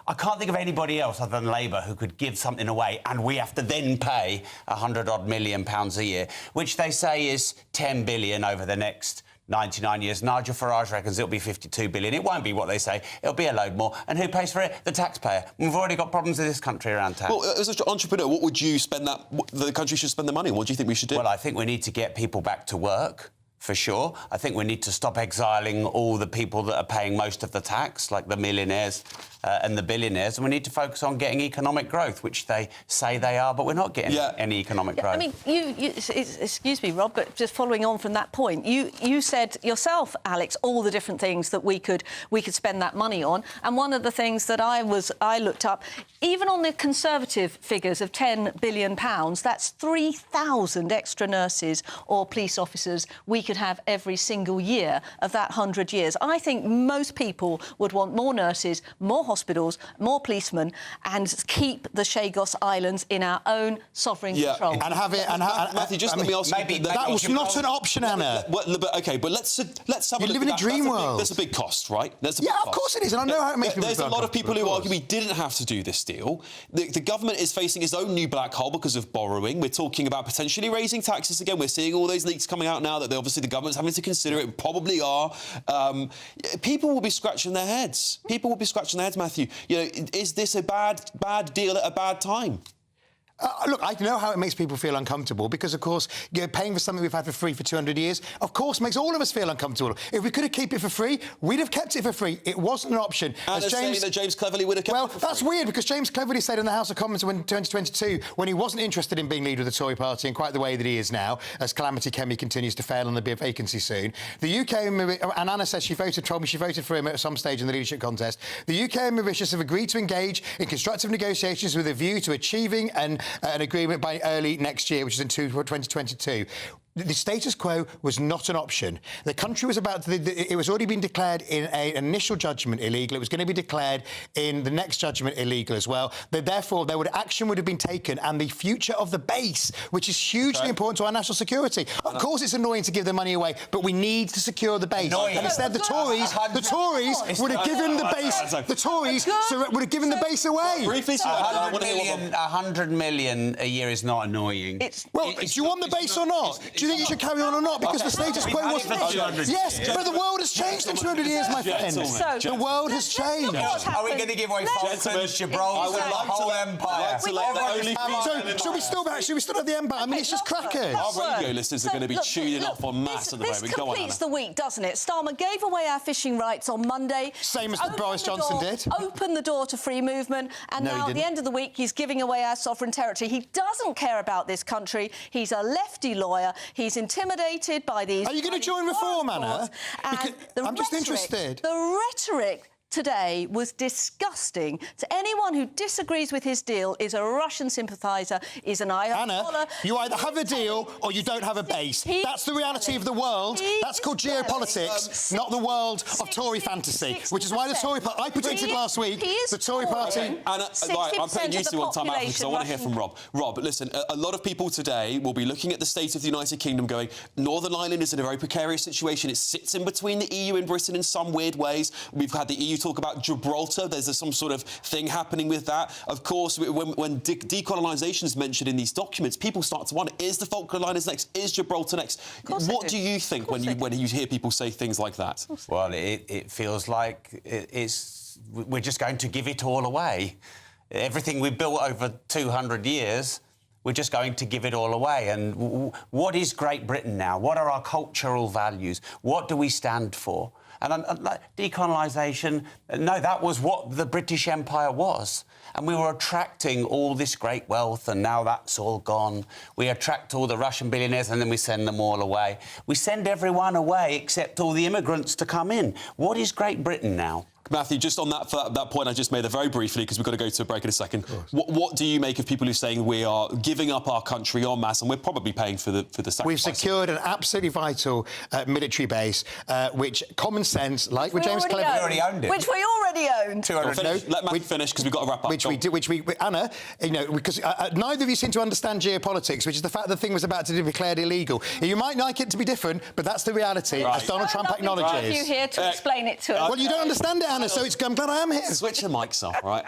I can't think of anybody else other than Labour who could give something away and we have to then pay £100-odd million a year, which they say is 10 billion over the next 99 years. Nigel Farage reckons it'll be 52 billion. It won't be what they say. It'll be a load more. And who pays for it? The taxpayer. We've already got problems in this country around tax. Well, as an entrepreneur, what would you spend the country should spend the money on? What do you think we should do? Well, I think we need to get people back to work, for sure. I think we need to stop exiling all the people that are paying most of the tax, like the millionaires and the billionaires, and we need to focus on getting economic growth, which they say they are, but we're not getting any economic growth. I mean, excuse me, Rob, but just following on from that point, you said yourself, Alex, all the different things that we could spend that money on, and one of the things that I looked up, even on the Conservative figures of £10 billion, that's 3,000 extra nurses or police officers we could have every single year of that 100 years. I think most people would want more nurses, more hospitals, more policemen, and keep the Chagos Islands in our own sovereign control. And have it. Matthew, just let me ask you. That was not an option, Anna. OK, but let's have a look. You live in a dream world. There's a big cost, right? There's a big cost. Of course it is, and I know how it makes people feel. There's a lot of people who argue we didn't have to do this deal. The government is facing its own new black hole because of borrowing. We're talking about potentially raising taxes again. We're seeing all those leaks coming out now that obviously the government's having to consider it. Probably are. People will be scratching their heads. People will be scratching their heads, Matthew. You know, is this a bad deal at a bad time? Look, I know how it makes people feel uncomfortable because, of course, paying for something we've had for free for 200 years, of course, makes all of us feel uncomfortable. If we could have kept it for free, we'd have kept it for free. It wasn't an option. And saying that James Cleverly would have kept it for free. Well, that's weird because James Cleverly said in the House of Commons in 2022 when he wasn't interested in being leader of the Tory party in quite the way that he is now, as Calamity Kemi continues to fail and there'll be a vacancy soon. The UK and Anna says told me she voted for him at some stage in the leadership contest. The UK and Mauritius have agreed to engage in constructive negotiations with a view to achieving an agreement by early next year, which is in 2022. The status quo was not an option. The country was it was already been declared in an initial judgment illegal. It was going to be declared in the next judgment illegal as well. Therefore, action would have been taken, and the future of the base, which is hugely important to our national security. Of course, it's annoying to give the money away, but we need to secure the base. And instead, the Tories would have given the base. The Tories would have given the base away. Briefly, 100 million a year is not annoying. Do you want the base or not? Do you think you should carry on or not? Because the status quo was... Yes, but the world has changed in 200 years, my friend. The world has changed. Are we going to give away Falklands, Gibraltar, the whole empire? So should we still have the empire? I mean, it's just crackers. Our radio listeners are going to be tuning up on mass at the moment. This completes the week, doesn't it? Starmer gave away our fishing rights on Monday. Same as Boris Johnson did. Opened the door to free movement. And now at the end of the week, he's giving away our sovereign territory. He doesn't care about this country. He's a lefty lawyer. He's intimidated by these... Are you going to join Reform, Anna? I'm just interested. The rhetoric today was disgusting. To anyone who disagrees with his deal, is a Russian sympathiser, is an Ayatollah... Anna, you either have a deal or you don't have a base. That's the reality of the world. That's called geopolitics, not the world of Tory fantasy, which is why the Tory party... I predicted last week the Tory party... Anna, I'm putting you two on time out because I want to hear from Rob. Rob, listen, a lot of people today will be looking at the state of the United Kingdom going, Northern Ireland is in a very precarious situation. It sits in between the EU and Britain in some weird ways. We've had the EU talk about Gibraltar. There's some sort of thing happening with that. Of course, when decolonisation is mentioned in these documents, people start to wonder, is the Falkland Islands next? Is Gibraltar next? What do you think when you hear people say things like that? Well, it feels like we're just going to give it all away. Everything we built over 200 years, we're just going to give it all away. And what is Great Britain now? What are our cultural values? What do we stand for? And decolonisation, no, that was what the British Empire was. And we were attracting all this great wealth, and now that's all gone. We attract all the Russian billionaires, and then we send them all away. We send everyone away except all the immigrants to come in. What is Great Britain now? Matthew, just on that point I just made there very briefly, because we've got to go to a break in a second. What do you make of people who are saying we are giving up our country en masse and we're probably paying for the sacrifice? We've secured an absolutely vital military base, which common sense, like with James Cleverly... We already owned it. Which we already owned. Let Matthew finish, because we've got to wrap up. Anna, you know, because neither of you seem to understand geopolitics, which is the fact that the thing was about to be declared illegal. You might like it to be different, but that's the reality, as Donald Trump acknowledges. You here to explain it to us. Well, you don't understand it, Anna, so I'm glad I am here. Switch the mics off, right?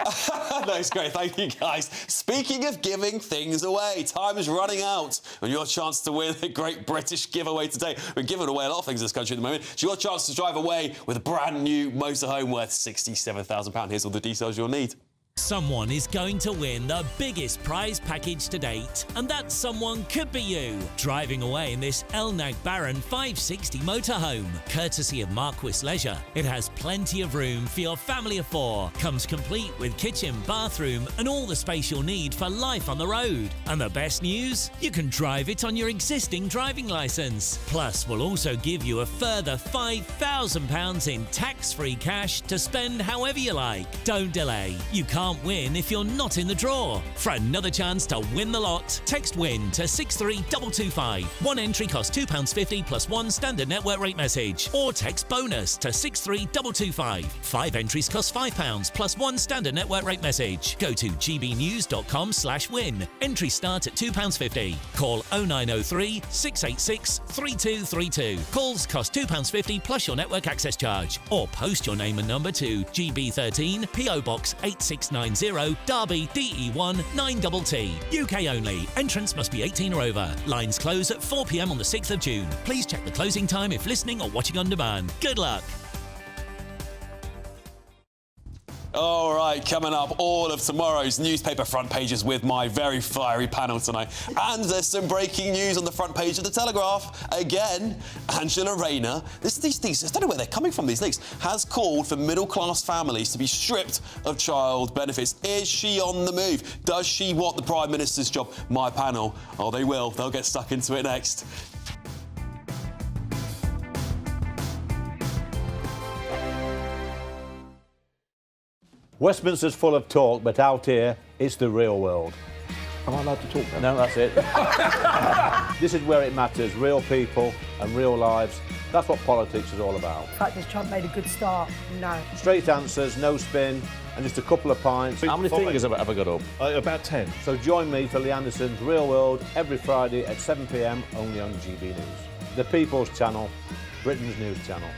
No, it's great. Thank you, guys. Speaking of giving things away, time is running out. And your chance to win a great British giveaway today. We're giving away a lot of things in this country at the moment. It's your chance to drive away with a brand new motorhome worth £67,000. Here's all the details you'll need. Someone is going to win the biggest prize package to date, and that someone could be you, driving away in this Elnag Baron 560 motorhome, courtesy of Marquis Leisure. It has plenty of room for your family of 4, comes complete with kitchen, bathroom and all the space you'll need for life on the road. And the best news? You can drive it on your existing driving licence. Plus, we'll also give you a further £5,000 in tax-free cash to spend however you like. Don't delay. You can't win if you're not in the draw. For another chance to win the lot, text WIN to 63225. One entry costs £2.50 plus one standard network rate message. Or text BONUS to 63225. 5 entries cost £5 plus one standard network rate message. Go to gbnews.com/win. Entries start at £2.50. Call 0903 686 3232. Calls cost £2.50 plus your network access charge. Or post your name and number to GB13 PO Box 8690 Derby DE1 9TT. UK only. Entrance must be 18 or over. Lines close at 4 p.m. on the 6th of June. Please check the closing time if listening or watching on demand. Good luck. All right, coming up, all of tomorrow's newspaper front pages with my very fiery panel tonight. And there's some breaking news on the front page of The Telegraph. Again, Angela Rayner, these things, I don't know where they're coming from, these leaks, has called for middle-class families to be stripped of child benefits. Is she on the move? Does she want the Prime Minister's job? My panel, oh, they will. They'll get stuck into it next. Westminster's full of talk, but out here, it's the real world. Am I allowed to talk then? No, that's it. This is where it matters, real people and real lives. That's what politics is all about. The fact is Trump made a good start, no. Straight answers, no spin, and just a couple of pints. How many fingers have I got up? About 10. So join me for Lee Anderson's Real World every Friday at 7 p.m, only on GB News. The People's Channel, Britain's news channel.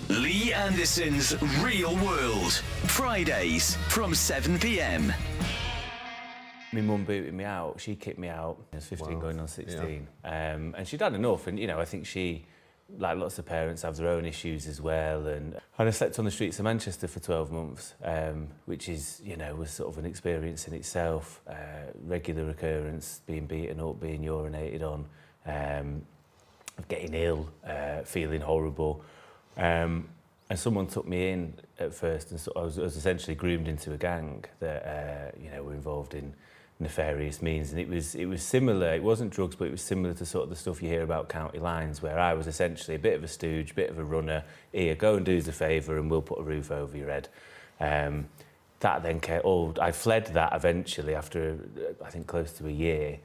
Lee Anderson's Real World, Fridays from 7 p.m. My mum booted me out. She kicked me out. I was 15 going on 16. Yeah. And she'd had enough. And, you know, I think she, like lots of parents, have their own issues as well. And I slept on the streets of Manchester for 12 months, which is, you know, was sort of an experience in itself. Regular occurrence, being beaten up, being urinated on, getting ill, feeling horrible. And someone took me in at first, and so I was essentially groomed into a gang that you know, were involved in nefarious means. And it was similar. It wasn't drugs, but it was similar to sort of the stuff you hear about county lines, where I was essentially a bit of a stooge, bit of a runner. Here, go and do us a favour, and we'll put a roof over your head. That then I fled that eventually after I think close to a year.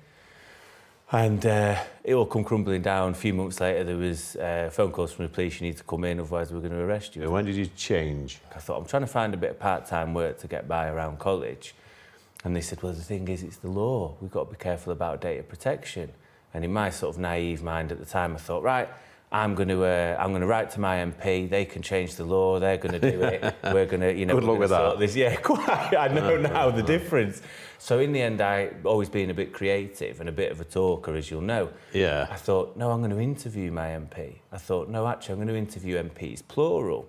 And it all come crumbling down. A few months later, there was phone calls from the police. You need to come in, otherwise we're going to arrest you. When did you change? I thought, I'm trying to find a bit of part-time work to get by around college. And they said, well, the thing is, it's the law. We've got to be careful about data protection. And in my sort of naive mind at the time, I thought, right, I'm going to write to my MP. They can change the law. They're going to do it. We're going to, you know, good luck with that. This. Yeah, quite. I know now the difference. So in the end, always been a bit creative and a bit of a talker, as you'll know. Yeah. I thought, no, I'm going to interview my MP. I thought, no, actually, I'm going to interview MPs, plural.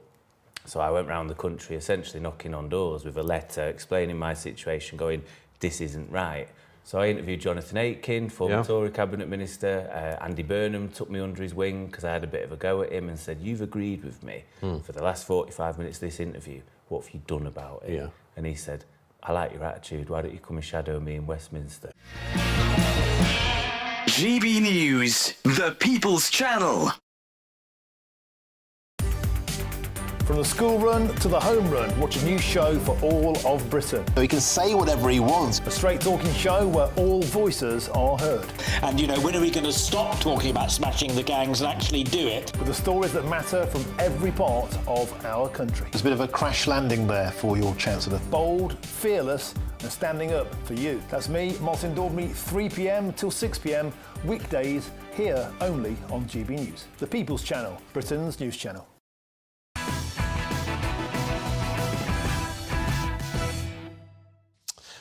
So I went round the country, essentially knocking on doors with a letter, explaining my situation, going, this isn't right. So I interviewed Jonathan Aitken, former Tory Cabinet Minister. Andy Burnham took me under his wing because I had a bit of a go at him and said, you've agreed with me for the last 45 minutes of this interview. What have you done about it? Yeah. And he said, I like your attitude. Why don't you come and shadow me in Westminster? GB News, the People's Channel. From the school run to the home run, watch a new show for all of Britain. He can say whatever he wants. A straight-talking show where all voices are heard. And, you know, when are we going to stop talking about smashing the gangs and actually do it? With the stories that matter from every part of our country. There's a bit of a crash landing there for your Chancellor. Bold, fearless and standing up for you. That's me, Martin Daubney, 3 p.m. till 6 p.m, weekdays, here only on GB News. The People's Channel, Britain's news channel.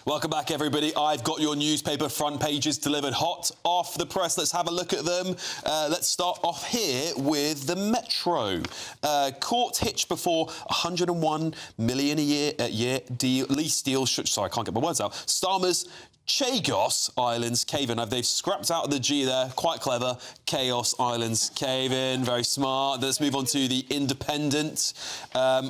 Welcome back, everybody. I've got your newspaper front pages delivered hot off the press. Let's have a look at them. Let's start off here with the Metro. Court hitched before $101 million a year deal, lease deal. Sorry, I can't get my words out. Starmer's Chagos Islands cave-in. They've scrapped out the G there. Quite clever. Chaos Islands cave-in. Very smart. Let's move on to the Independent.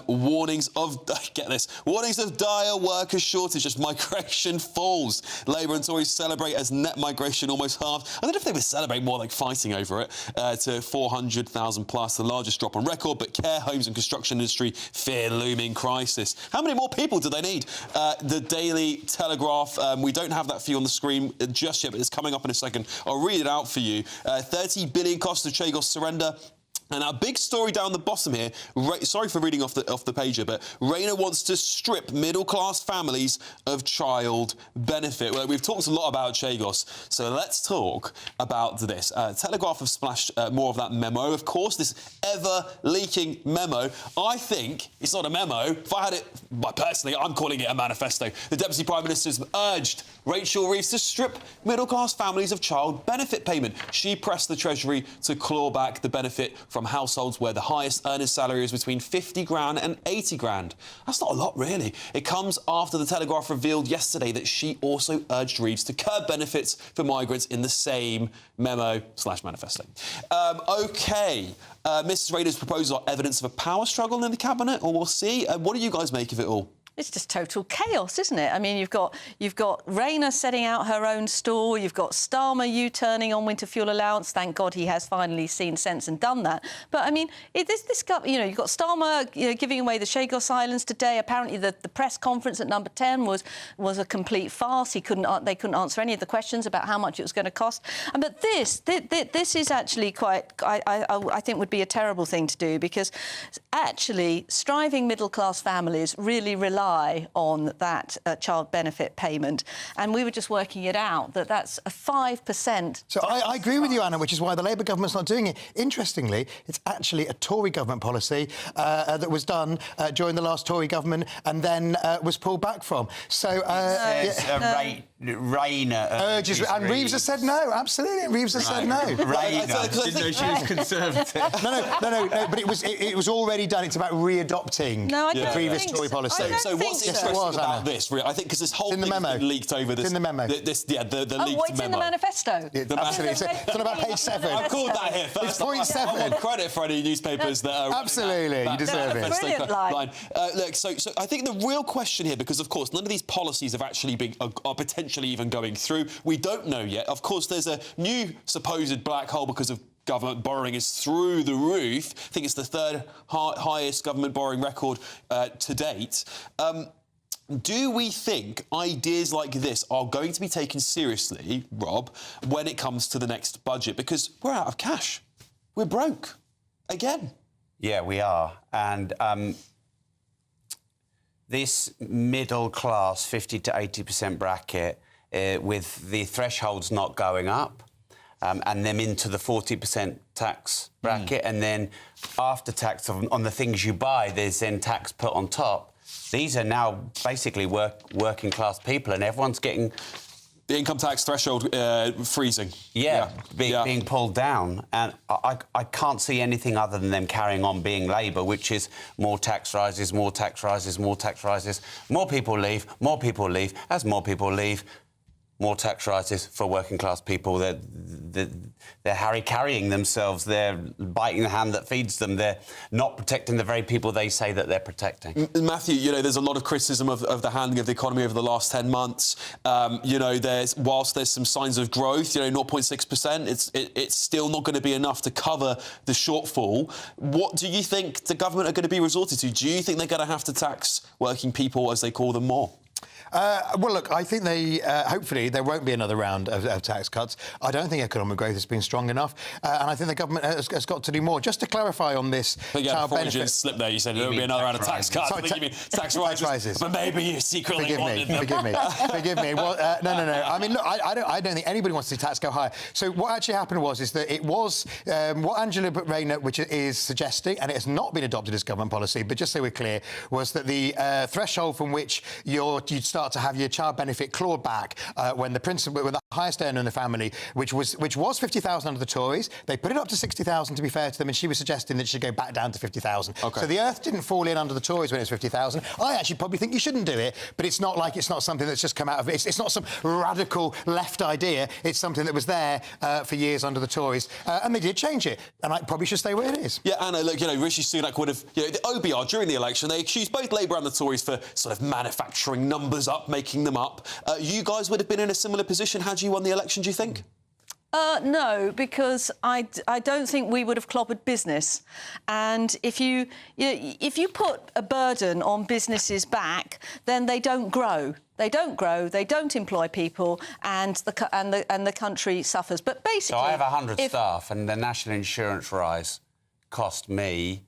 Warnings of... Get this. Warnings of dire worker shortage as migration falls. Labour and Tories celebrate as net migration almost halved. I don't know if they would celebrate more like fighting over it. To 400,000 plus, the largest drop on record. But care homes and construction industry fear looming crisis. How many more people do they need? The Daily Telegraph. We don't have that for you on the screen just yet, but it's coming up in a second. I'll read it out for you. 30 billion cost of Chagos surrender. And our big story down the bottom here, sorry for reading off the page here, but Rayner wants to strip middle-class families of child benefit. Well, we've talked a lot about Chagos, so let's talk about this. Telegraph have splashed more of that memo. Of course, this ever-leaking memo. I think it's not a memo. If I had it, personally, I'm calling it a manifesto. The Deputy Prime Minister's urged Rachel Reeves to strip middle-class families of child benefit payment. She pressed the Treasury to claw back the benefit from households where the highest earner's salary is between 50 grand and 80 grand. That's not a lot, really. It comes after the Telegraph revealed yesterday that she also urged Reeves to curb benefits for migrants in the same memo/manifesto. OK. Mrs Rayner's proposals are evidence of a power struggle in the Cabinet, or we'll see. What do you guys make of it all? It's just total chaos, isn't it? I mean, you've got Rayner setting out her own stall. You've got Starmer U-turning on winter fuel allowance. Thank God he has finally seen sense and done that. But I mean, you've got Starmer, giving away the Chagos Islands today. Apparently, the press conference at Number 10 was a complete farce. They couldn't answer any of the questions about how much it was going to cost. But this is actually quite, I think, would be a terrible thing to do, because actually striving middle-class families really rely on that child benefit payment, and we were just working it out that that's a 5%. So I agree with you, Anna, which is why the Labour government's not doing it. Interestingly, it's actually a Tory government policy that was done during the last Tory government and then was pulled back from. So Rayner urges, and Reeves has said no. Absolutely, Reeves has said no. Rayner didn't know she was Conservative. No. But it was already done. It's about readopting the previous Tory policy. So what's interesting about this, really, I think, because this whole thing's been leaked over this... It's in the memo. The leaked it's memo. in the manifesto. Absolutely. It's on about page 7. I've called that here first. It's point 7. I want credit for any newspapers that are... Absolutely, you deserve it. Brilliant line. Look, so I think the real question here, because, of course, none of these policies have actually been... are potentially even going through. We don't know yet. Of course, there's a new supposed black hole because of government borrowing is through the roof. I think it's the third highest government borrowing record to date. Do we think ideas like this are going to be taken seriously, Rob, when it comes to the next budget? Because we're out of cash. We're broke. Again. Yeah, we are. And this middle-class 50 to 80% bracket, with the thresholds not going up, and them into the 40% tax bracket, and then after tax on the things you buy, there's then tax put on top. These are now basically working class people, and everyone's getting... The income tax threshold freezing. Being pulled down. And I can't see anything other than them carrying on being Labour, which is more tax rises, more tax rises, more tax rises. More people leave, more people leave. As more people leave, more tax rises for working class people. They're harry-carrying themselves. They're biting the hand that feeds them. They're not protecting the very people they say that they're protecting. Matthew, you know, there's a lot of criticism of the handling of the economy over the last 10 months. You know, whilst there's some signs of growth, you know, 0.6%, it's still not going to be enough to cover the shortfall. What do you think the government are going to be resorted to? Do you think they're going to have to tax working people, as they call them, more? Well, look, I think hopefully there won't be another round of tax cuts. I don't think economic growth has been strong enough, and I think the government has got to do more. Just to clarify on this child benefit... slip there, you said there will be another round of tax cuts. Sorry, I think you mean tax rises. But maybe you secretly wanted them. Forgive me. Well, no. I mean, look, I don't think anybody wants to see tax go higher. So what actually happened is that it was what Angela Rayner, which is suggesting, and it has not been adopted as government policy, but just so we're clear, was that the threshold from which you'd start to have your child benefit clawed back when the highest earner in the family, which was 50,000 under the Tories. They put it up to 60,000, to be fair to them, and she was suggesting that it should go back down to 50,000. Okay. So the earth didn't fall in under the Tories when it was 50,000. I actually probably think you shouldn't do it, but it's not something that's just come out of it. It's not some radical left idea. It's something that was there for years under the Tories, and they did change it, and it probably should stay where it is. Yeah, Anna, look, you know, Rishi Sunak would have, you know, the OBR during the election, they accused both Labour and the Tories for sort of manufacturing numbers up, making them up. You guys would have been in a similar position had you won the election, do you think? No, because I don't think we would have clobbered business. And if you put a burden on businesses' back, then they don't grow. They don't grow. They don't employ people, and the country suffers. But basically, so I have 100 staff, and the national insurance rise cost me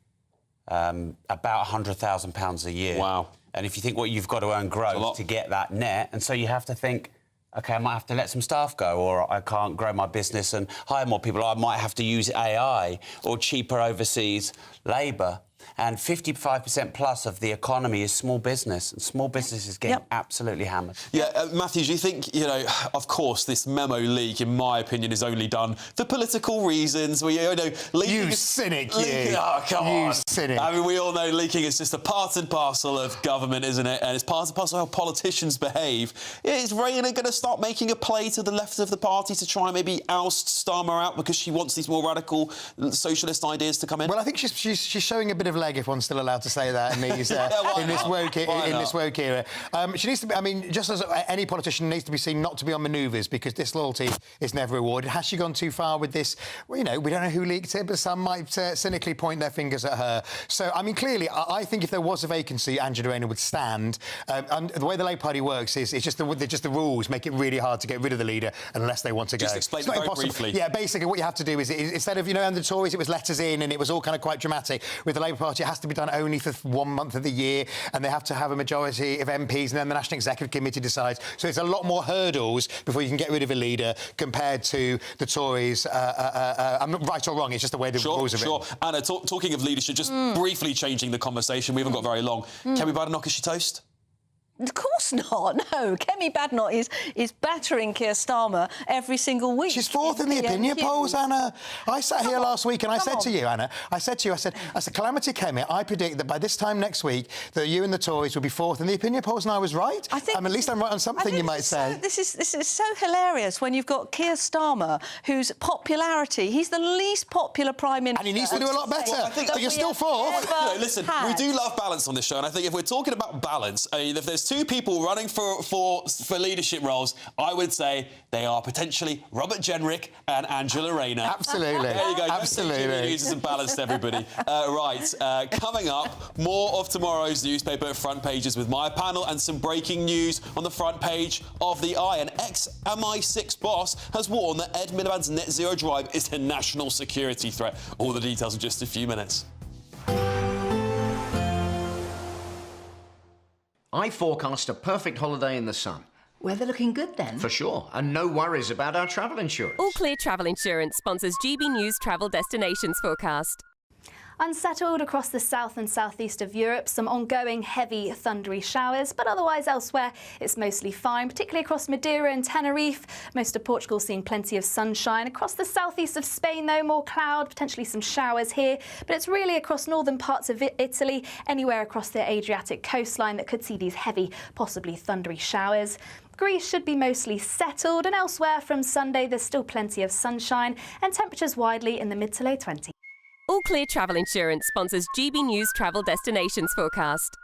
about £100,000 a year. Wow. And if you think what you've got to earn gross to get that net, and so you have to think, OK, I might have to let some staff go, or I can't grow my business and hire more people. I might have to use AI or cheaper overseas labour. And 55% plus of the economy is small business, and small business is getting absolutely hammered. Yeah, Matthew, do you think, you know, of course, this memo leak, in my opinion, is only done for political reasons? You cynic, you. Oh, come on. You cynic. I mean, we all know leaking is just a part and parcel of government, isn't it? And it's part and parcel of how politicians behave. Is Rayner going to start making a play to the left of the party to try and maybe oust Starmer out because she wants these more radical socialist ideas to come in? Well, I think she's showing a bit of leg, if one's still allowed to say that in this woke era. She needs to be, I mean, just as any politician needs to be seen not to be on manoeuvres, because disloyalty is never rewarded. Has she gone too far with this? Well, you know, we don't know who leaked it, but some might cynically point their fingers at her. So, I mean, clearly, I think if there was a vacancy, Angela Rayner would stand. And the way the Labour Party works is it's just the rules make it really hard to get rid of the leader unless they want to go. Just explain it very briefly. Yeah, basically what you have to do is instead of, you know, under the Tories it was letters in and it was all kind of quite dramatic. With the Labour Party, it has to be done only for 1 month of the year, and they have to have a majority of MPs, and then the National Executive Committee decides. So it's a lot more hurdles before you can get rid of a leader compared to the Tories. I'm not right or wrong, it's just the way the rules are written. Sure. Anna, talking of leadership, just briefly changing the conversation, we haven't got very long. Kemi Badenoch, is she toast? Of course not. No, Kemi Badenoch is battering Keir Starmer every single week. She's fourth in the opinion polls, Anna. I sat here last week and I said to you, Anna, I said, Calamity Kemi, I predict that by this time next week that you and the Tories will be fourth in the opinion polls, and I was right. At least I'm right on something, you might say. This is so hilarious when you've got Keir Starmer, whose popularity, he's the least popular Prime Minister. And he needs to do a lot better. But you're still fourth. No, listen, we do love balance on this show, and I think if we're talking about balance, I mean, if there's two people running for leadership roles, I would say they are potentially Robert Jenrick and Angela Rayner. Absolutely. There you go. Absolutely. News is balanced, everybody. Coming up, more of tomorrow's newspaper front pages with my panel and some breaking news on the front page of the Eye. An ex-MI6 boss has warned that Ed Miliband's net zero drive is a national security threat. All the details in just a few minutes. I forecast a perfect holiday in the sun. Weather looking good then? For sure, and no worries about our travel insurance. All Clear Travel Insurance sponsors GB News Travel Destinations Forecast. Unsettled across the south and southeast of Europe, some ongoing heavy thundery showers, but otherwise elsewhere it's mostly fine, particularly across Madeira and Tenerife. Most of Portugal seeing plenty of sunshine. Across the southeast of Spain though, more cloud, potentially some showers here, but it's really across northern parts of Italy, anywhere across the Adriatic coastline that could see these heavy, possibly thundery showers. Greece should be mostly settled, and elsewhere from Sunday there's still plenty of sunshine and temperatures widely in the mid to low 20s. All Clear Travel Insurance sponsors GB News Travel Destinations Forecast.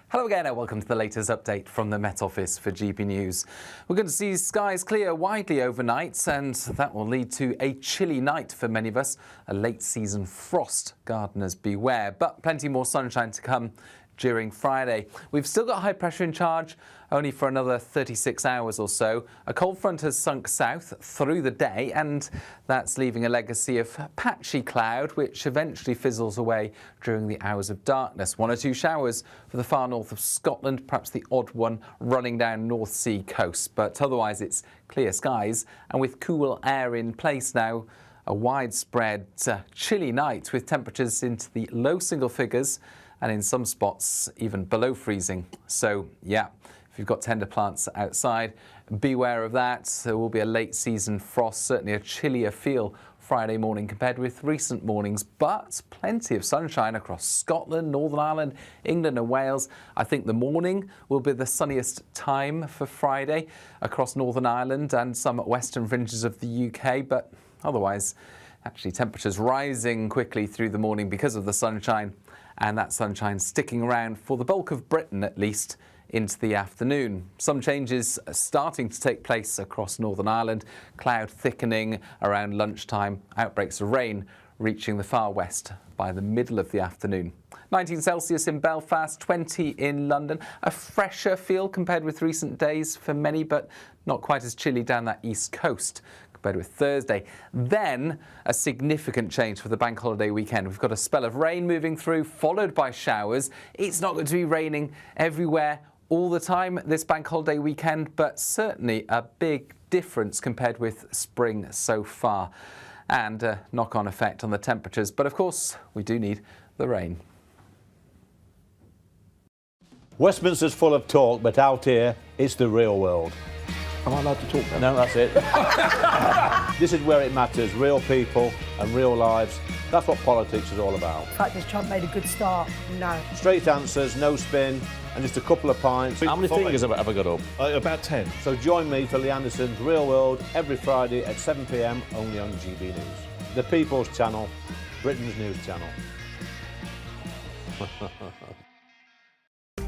Hello again and welcome to the latest update from the Met Office for GB News. We're going to see skies clear widely overnight, and that will lead to a chilly night for many of us. A late season frost, gardeners beware, but plenty more sunshine to come during Friday. We've still got high pressure in charge only for another 36 hours or so. A cold front has sunk south through the day, and that's leaving a legacy of patchy cloud which eventually fizzles away during the hours of darkness. 1 or 2 showers for the far north of Scotland, perhaps the odd one running down North Sea coast, but otherwise it's clear skies, and with cool air in place now, a widespread chilly night with temperatures into the low single figures and in some spots even below freezing. So yeah, if you've got tender plants outside, beware of that. There will be a late season frost, certainly a chillier feel Friday morning compared with recent mornings, but plenty of sunshine across Scotland, Northern Ireland, England and Wales. I think the morning will be the sunniest time for Friday across Northern Ireland and some western fringes of the UK, but otherwise actually temperatures rising quickly through the morning because of the sunshine, and that sunshine sticking around for the bulk of Britain at least into the afternoon. Some changes are starting to take place across Northern Ireland, cloud thickening around lunchtime, outbreaks of rain reaching the far west by the middle of the afternoon. 19 Celsius in Belfast, 20 in London. A fresher feel compared with recent days for many, but not quite as chilly down that east coast compared with Thursday. Then a significant change for the bank holiday weekend. We've got a spell of rain moving through, followed by showers. It's not going to be raining everywhere all the time this bank holiday weekend, but certainly a big difference compared with spring so far, and a knock-on effect on the temperatures. But of course, we do need the rain. Westminster's full of talk, but out here, it's the real world. Am I allowed to talk now? No, that's it. This is where it matters, real people and real lives. That's what politics is all about. The fact has Trump made a good start? No. Straight answers, no spin, and just a couple of pints. How many fingers have I got up? About 10. So join me for Lee Anderson's Real World every Friday at 7 p.m. only on GB News. The People's Channel, Britain's news channel.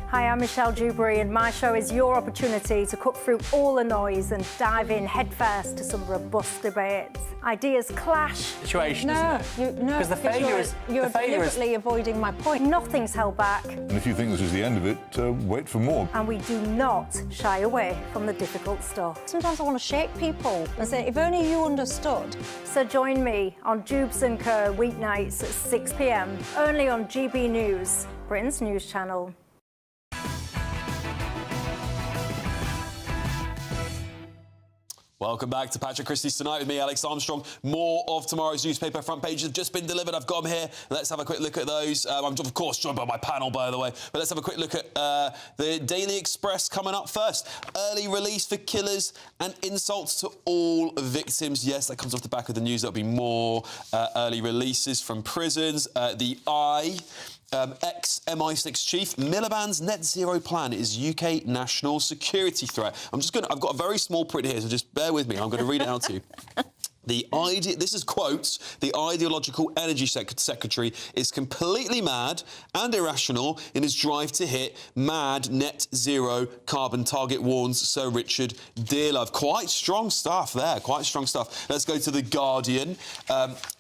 Hi, I'm Michelle Dewberry, and my show is your opportunity to cut through all the noise and dive in headfirst to some robust debates. Ideas clash. Situation, isn't it? No, because the failure is you're deliberately avoiding my point. Nothing's held back. And if you think this is the end of it, wait for more. And we do not shy away from the difficult stuff. Sometimes I want to shake people and say, if only you understood. So join me on Jubes & Co. weeknights at 6 p.m. only on GB News, Britain's news channel. Welcome back to Patrick Christys Tonight with me, Alex Armstrong. More of tomorrow's newspaper front pages have just been delivered. I've got them here. Let's have a quick look at those. I'm, of course, joined by my panel, by the way. But let's have a quick look at the Daily Express coming up first. Early release for killers and insults to all victims. Yes, that comes off the back of the news. There'll be more early releases from prisons. The Eye. Ex-MI6 chief, Miliband's net zero plan is UK national security threat. I've got a very small print here, so just bear with me. I'm going to read it out to you. This is quotes, the ideological energy secretary is completely mad and irrational in his drive to hit mad net zero carbon target, warns Sir Richard Dearlove. Quite strong stuff there, quite strong stuff. Let's go to The Guardian.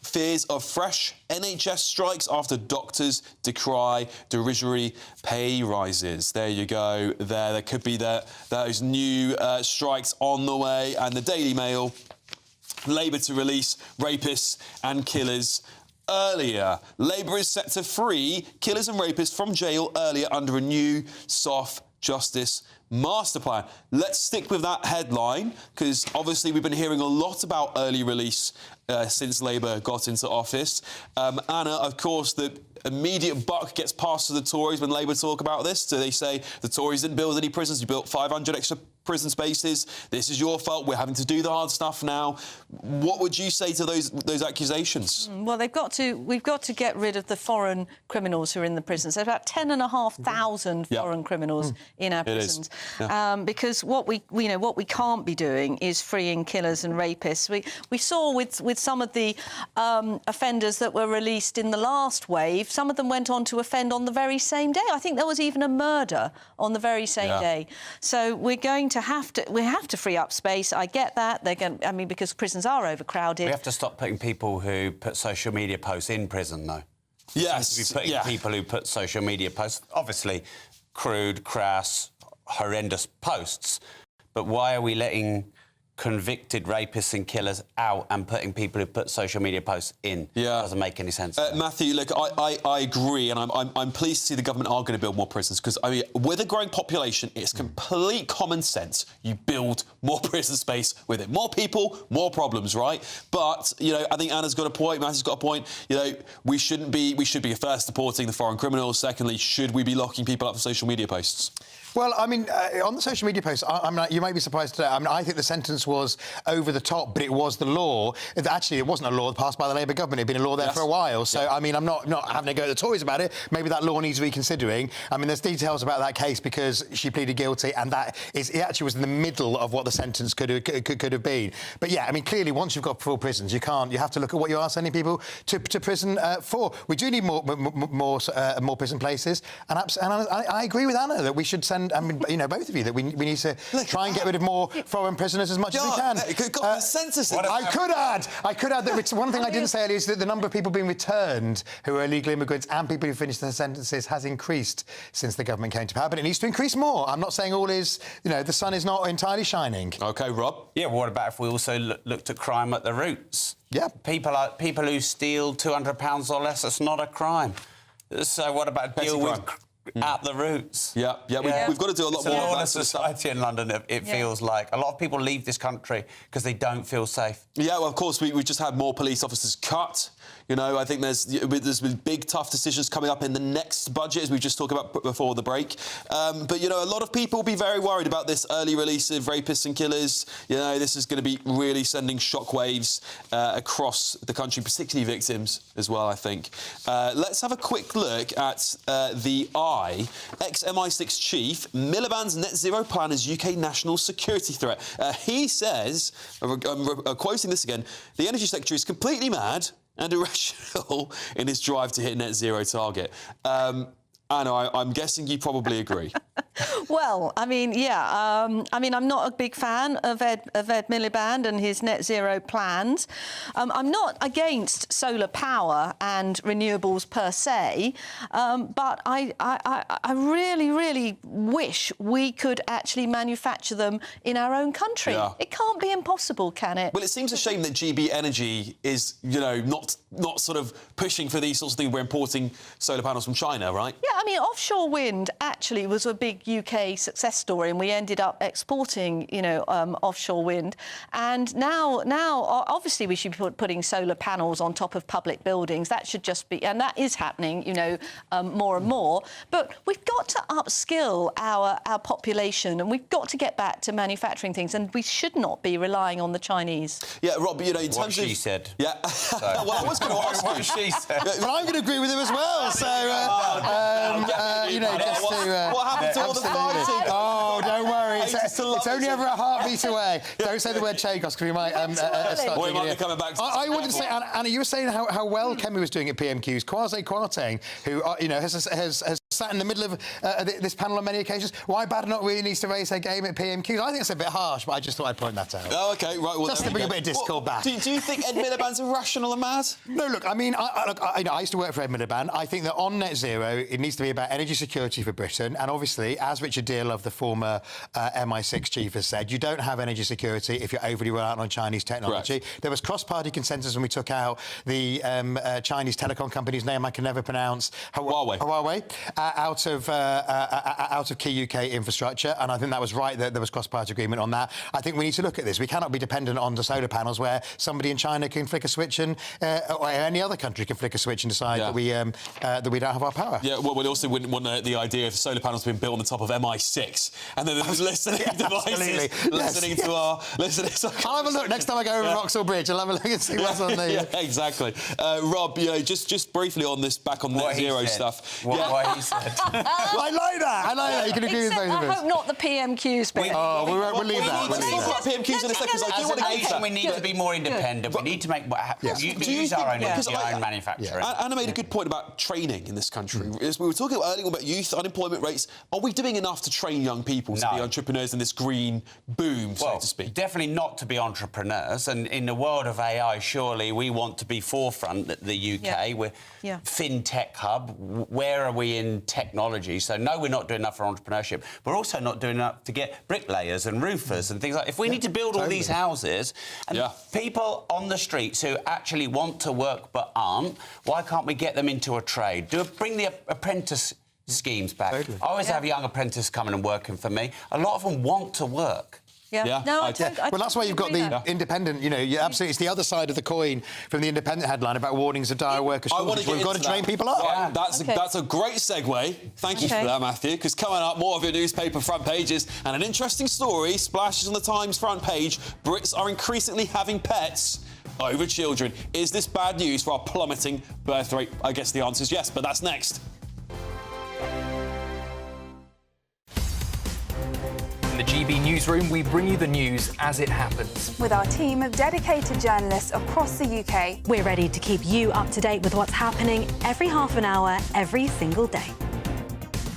Fears of fresh NHS strikes after doctors decry derisory pay rises. There you go. There could be those new strikes on the way. And the Daily Mail, Labour to release rapists and killers earlier. Labour is set to free killers and rapists from jail earlier under a new soft justice master plan. Let's stick with that headline, because obviously we've been hearing a lot about early release since Labour got into office. Anna, of course, the immediate buck gets passed to the Tories when Labour talk about this. So they say the Tories didn't build any prisons, you built 500 extra prison spaces. This is your fault. We're having to do the hard stuff now. What would you say to those accusations? Well, we've got to get rid of the foreign criminals who are in the prisons. There's about 10,500 foreign criminals in our prisons. Because what we can't be doing is freeing killers and rapists. We saw with some of the offenders that were released in the last wave, some of them went on to offend on the very same day. I think there was even a murder on the very same day. So we have to free up space. I get that. Because prisons are overcrowded. We have to stop putting people who put social media posts in prison, though. Yes. We putting people who put social media posts, obviously crude, crass, horrendous posts. But why are we letting convicted rapists and killers out and putting people who put social media posts in? Doesn't make any sense. Matthew, look, I agree, and I'm pleased to see the government are going to build more prisons, because, I mean, with a growing population, it's complete common sense. You build more prison space with it. More people, more problems, right? But, you know, I think Anna's got a point, Matthew's got a point. You know, we should be first deporting the foreign criminals. Secondly, should we be locking people up for social media posts? Well, I mean, on the social media posts, you might be surprised today. I mean, I think the sentence was over the top, but it was the law. Actually, it wasn't a law passed by the Labour government. It had been a law there for a while. So, I mean, I'm not having a go at the Tories about it. Maybe that law needs reconsidering. I mean, there's details about that case because she pleaded guilty, and it actually was in the middle of what the sentence could have been. But yeah, I mean, clearly, once you've got full prisons, you have to look at what you are sending people to prison for. We do need more prison places, and I agree with Anna that we should send. I mean, you know, both of you, that we need to try and get rid of more foreign prisoners as much as we can. I could add that one thing I didn't say earlier is that the number of people being returned who are illegal immigrants and people who finished their sentences has increased since the government came to power, but it needs to increase more. I'm not saying all is, you know, the sun is not entirely shining. OK, Rob? Yeah, well, what about if we also looked at crime at the roots? Yeah. People who steal £200 or less, that's not a crime. So what about deal with at the roots? We've got to do a lot more of that society in London. It feels like a lot of people leave this country because they don't feel safe. Yeah, well, of course, we just had more police officers cut. You know, I think there's been big, tough decisions coming up in the next budget, as we just talked about before the break. But, you know, a lot of people will be very worried about this early release of rapists and killers. You know, this is going to be really sending shockwaves across the country, particularly victims as well, I think. Let's have a quick look at the Eye. Ex-MI6 chief, Miliband's net zero plan is UK national security threat. He says, I'm quoting this again, the energy secretary is completely mad and irrational in his drive to hit net zero target. Anna, I'm guessing you probably agree. Well, I mean, yeah. I mean, I'm not a big fan of Ed Miliband and his net zero plans. I'm not against solar power and renewables per se, but I really, really wish we could actually manufacture them in our own country. Yeah. It can't be impossible, can it? Well, it seems a shame that GB Energy is, you know, not sort of pushing for these sorts of things. We're importing solar panels from China, right? Yeah, I mean, offshore wind actually was a big UK success story, and we ended up exporting, you know, offshore wind. And now, obviously, we should be putting solar panels on top of public buildings. That should just be, and that is happening, you know, more and more. But we've got to upskill our population, and we've got to get back to manufacturing things, and we should not be relying on the Chinese. Yeah, Rob, you know, in terms what of... she said. Yeah. Well, I was going to ask what she said. But I'm going to agree with him as well, so... you know, just to... what happened to all the fighting? Oh, don't worry. It's only ever a heartbeat away. Don't say the word Chagos, because we might start we might be coming back to I wanted to say, Anna, you were saying how well Kemi was doing at PMQs. Kwasi Kwarteng, who, you know, has sat in the middle of this panel on many occasions. Why Badenoch really needs to raise her game at PMQs? I think it's a bit harsh, but I just thought I'd point that out. Oh, OK, right. Well, just to bring a bit of discord back. Do you think Ed Miliband's irrational and mad? No, look, I mean, I used to work for Ed Miliband. I think that on net zero, it needs to be about energy security for Britain. And obviously, as Richard Deal of the former MI6 chief has said. You don't have energy security if you're overly reliant on Chinese technology. Correct. There was cross-party consensus when we took out the Chinese telecom company's name I can never pronounce, Huawei, out of key UK infrastructure, and I think that was right that there was cross-party agreement on that. I think we need to look at this. We cannot be dependent on the solar panels where somebody in China can flick a switch and or any other country can flick a switch and decide that we don't have our power. Yeah, well, we also wouldn't want the idea of solar panels being built on the top of MI6 and then there's listening devices listening to our... I'll have a look next time I go over Vauxhall Bridge. I'll have a look and see what's on there. Yeah, exactly. Rob, just briefly on this, back on net zero stuff. What he said. I like that. You can agree with both of us. I hope not the PMQs bit. We'll leave that. Let's talk about PMQs in a second, because I do want to get to that. We need to be more independent. We need to make use our own manufacturing. Anna made a good point about training in this country. We were talking earlier about youth unemployment rates. Are we doing enough to train young people to be entrepreneurs in this green boom, so to speak? Definitely not to be entrepreneurs. And in the world of AI, surely we want to be forefront at the UK. We're fintech hub. Where are we in technology? So no, we're not doing enough for entrepreneurship. We're also not doing enough to get bricklayers and roofers and things like that. If we need to build all these houses and people on the streets who actually want to work but aren't, why can't we get them into a trade? Bring the apprentice schemes back. Totally. I always have young apprentices coming and working for me. A lot of them want to work. Yeah. No, well, that's why you've got the independent, absolutely, it's the other side of the coin from the independent headline about warnings of dire workers. We've got to train people up. Yeah. That's a great segue. Thank you for that, Matthew, because coming up, more of your newspaper front pages and an interesting story splashes on the Times front page. Brits are increasingly having pets over children. Is this bad news for our plummeting birth rate? I guess the answer is yes, but that's next. In the GB newsroom, we bring you the news as it happens. With our team of dedicated journalists across the UK, we're ready to keep you up to date with what's happening every half an hour, every single day.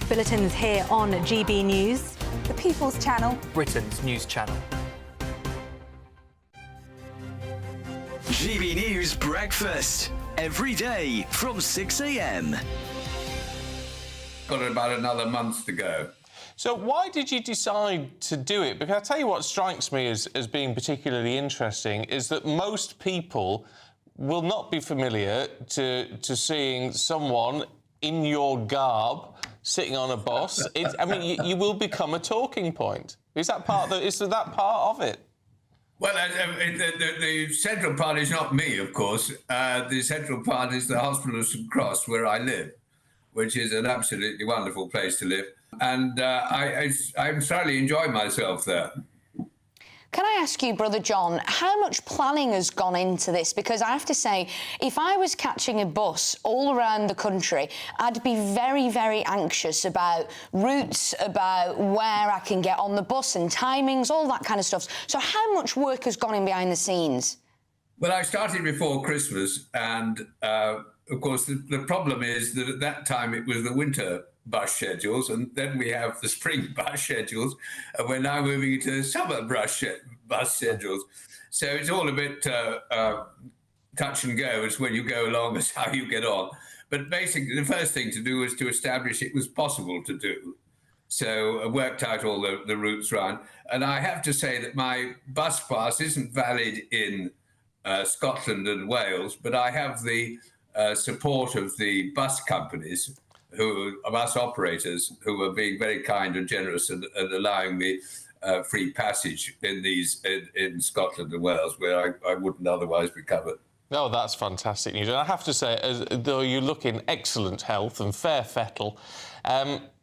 Bulletins here on GB News, the People's Channel, Britain's news channel. GB News Breakfast, every day from 6 a.m. Got about another month to go. So why did you decide to do it? Because I'll tell you what strikes me as being particularly interesting is that most people will not be familiar to seeing someone in your garb sitting on a bus. You will become a talking point. Is that part of it? Well, the central part is not me, of course. The central part is the Hospital of St Cross, where I live, which is an absolutely wonderful place to live. And I'm thoroughly enjoying myself there. Can I ask you, Brother John, how much planning has gone into this? Because I have to say, if I was catching a bus all around the country, I'd be very, very anxious about routes, about where I can get on the bus and timings, all that kind of stuff. So how much work has gone in behind the scenes? Well, I started before Christmas, and of course, the problem is that at that time it was the winter bus schedules, and then we have the spring bus schedules, and we're now moving into summer bus schedules. So it's all a bit touch and go as when you go along as how you get on. But basically, the first thing to do was to establish it was possible to do. So I worked out all the routes round. And I have to say that my bus pass isn't valid in Scotland and Wales, but I have the support of the bus companies, bus operators, who are being very kind and generous and allowing me free passage in Scotland and Wales, where I wouldn't otherwise be covered. Oh, that's fantastic news. And I have to say, though you look in excellent health and fair fettle,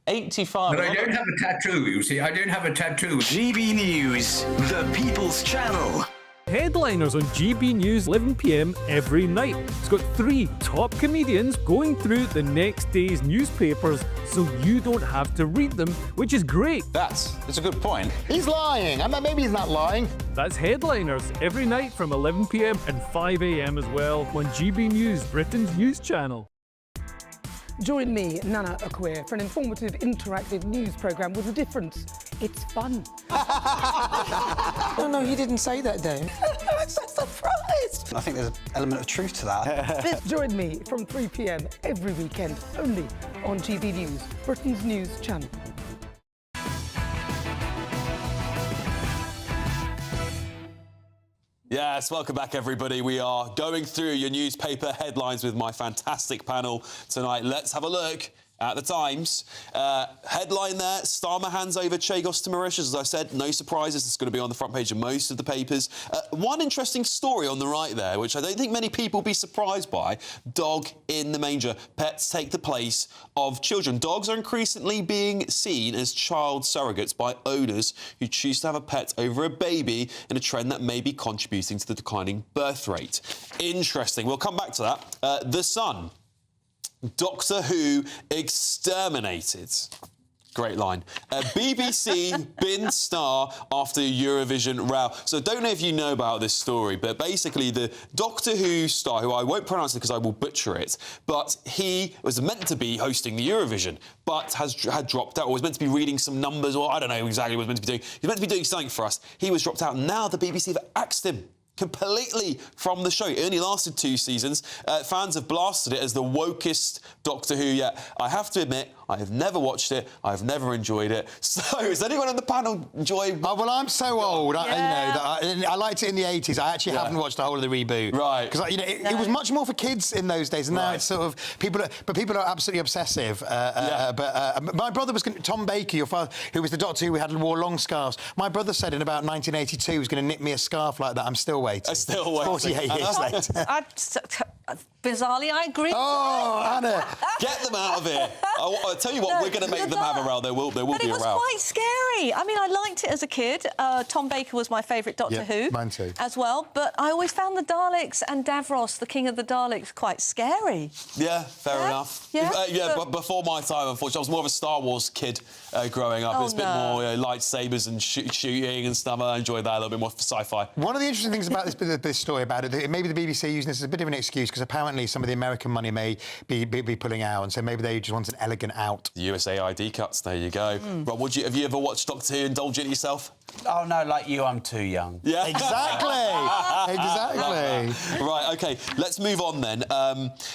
85... But I don't have a tattoo, you see. I don't have a tattoo. GB News, the People's Channel. Headliners on GB News 11 p.m. every night. It's got 3 top comedians going through the next day's newspapers so you don't have to read them, which is great. That's a good point. He's lying. Maybe he's not lying. That's Headliners every night from 11 p.m. and 5 a.m. as well on GB News, Britain's news channel. Join me, Nana Akwe, for an informative, interactive news programme with a difference. It's fun. No, he didn't say that, Dave. I'm so surprised. I think there's an element of truth to that. Join me from 3 p.m. every weekend, only on GB News, Britain's news channel. Yes, welcome back, everybody. We are going through your newspaper headlines with my fantastic panel tonight. Let's have a look at the Times. Headline there, Starmer hands over Chagos to Mauritius. As I said, no surprises. It's going to be on the front page of most of the papers. One interesting story on the right there, which I don't think many people will be surprised by. Dog in the manger. Pets take the place of children. Dogs are increasingly being seen as child surrogates by owners who choose to have a pet over a baby, in a trend that may be contributing to the declining birth rate. Interesting. We'll come back to that. The Sun. Doctor Who exterminated. Great line. BBC bin star after Eurovision row. So I don't know if you know about this story, but basically the Doctor Who star, who I won't pronounce it because I will butcher it, but he was meant to be hosting the Eurovision, but had dropped out, or was meant to be reading some numbers, or I don't know exactly what he was meant to be doing. He was meant to be doing something for us. He was dropped out. Now the BBC have axed him completely from the show. It only lasted 2 seasons. Fans have blasted it as the wokest Doctor Who yet. I have to admit, I have never watched it. I have never enjoyed it. So, is anyone on the panel enjoy? Oh, well, I'm so old. I liked it in the 80s. I actually haven't watched the whole of the reboot. Right. Because it was much more for kids in those days, and now it's sort of people are absolutely obsessive. But my brother was Tom Baker, your father, who was the Doctor who wore long scarves. My brother said in about 1982 he was going to knit me a scarf like that. I'm still waiting. I'm still waiting. 48 years later. Bizarrely, I agree. Oh, Anna! Get them out of here. I'll tell you what, we're going to make them have a row. There will be a row. But it was quite scary. I mean, I liked it as a kid. Tom Baker was my favourite Doctor Who. Mine too. As well. But I always found the Daleks and Davros, the King of the Daleks, quite scary. Yeah, fair enough. But before my time, unfortunately, I was more of a Star Wars kid growing up. It's a bit more lightsabers and shooting and stuff. I enjoyed that a little bit more for sci-fi. One of the interesting things about this story about it, maybe the BBC using this as a bit of an excuse, because apparently some of the American money may be pulling out, and so maybe they just want an elegant out. The USAID cuts, there you go. Rob, have you ever watched Doctor Who, indulge in it yourself? Oh, no, like you, I'm too young. Yeah. Exactly. Exactly. Right, OK, let's move on then.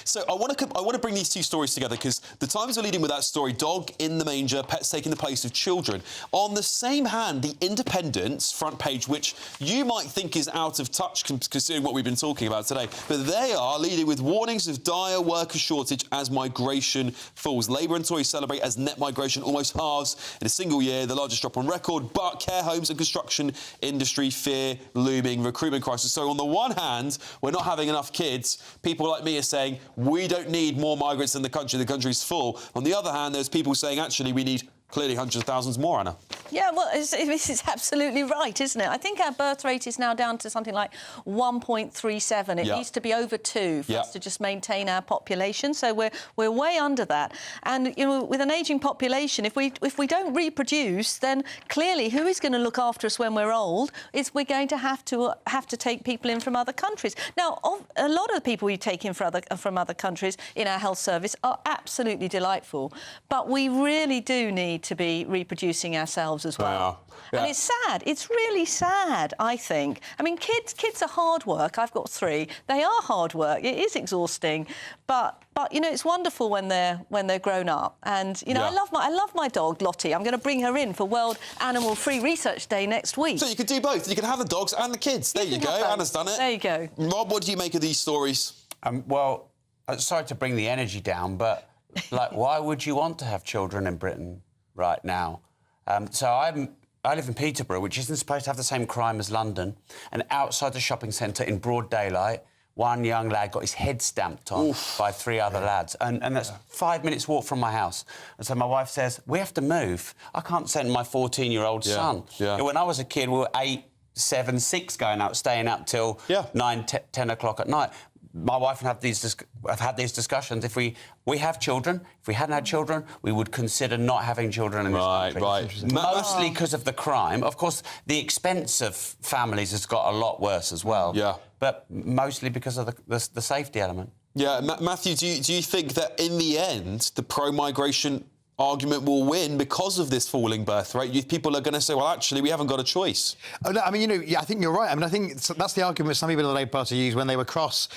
So I want to bring these two stories together, because the Times are leading with that story, dog in the manger, pets taking the place of children. On the same hand, the Independent's front page, which you might think is out of touch considering what we've been talking about today, but they are leading with warnings of dire worker shortage as migration falls. Labour and Tories celebrate as net migration almost halves in a single year, the largest drop on record, but care homes and construction industry fear looming recruitment crisis. So on the one hand, we're not having enough kids. People like me are saying, we don't need more migrants in the country's full. On the other hand, there's people saying, actually, we need clearly hundreds of thousands more, Anna. Yeah, well, this is absolutely right, isn't it? I think our birth rate is now down to something like 1.37. It needs to be over 2 for us to just maintain our population. So we're way under that. And with an ageing population, if we don't reproduce, then clearly who is going to look after us when we're old? We're going to have to take people in from other countries. Now, a lot of the people we take in from other countries in our health service are absolutely delightful, but we really do need to be reproducing ourselves as well. And it's sad. It's really sad, I think. I mean, kids are hard work. I've got 3. They are hard work. It is exhausting, but it's wonderful when they're grown up. And I love my dog Lottie. I'm going to bring her in for World Animal Free Research Day next week. So you could do both. You can have the dogs and the kids. There you go. Anna's done it. There you go. Rob, what do you make of these stories? Well, sorry to bring the energy down, but why would you want to have children in Britain right now? I live in Peterborough, which isn't supposed to have the same crime as London, and outside the shopping centre in broad daylight, one young lad got his head stamped on by 3 other lads, and that's 5 minutes walk from my house. And so my wife says, we have to move. I can't send my 14-year-old son. When I was a kid, we were 8, 7, 6 going out, staying out till 9, 10 o'clock at night. My wife and I have had these discussions. If we have children, if we hadn't had children, we would consider not having children in this country. Right. Mostly because of the crime. Of course, the expense of families has got a lot worse as well. Yeah. But mostly because of the safety element. Yeah, Matthew, do you think that in the end, the pro-migration argument will win because of this falling birth rate. People are going to say, well, actually, we haven't got a choice. Oh, no, I mean, I think you're right. I mean, I think that's the argument some people in the Labour Party used when they were cross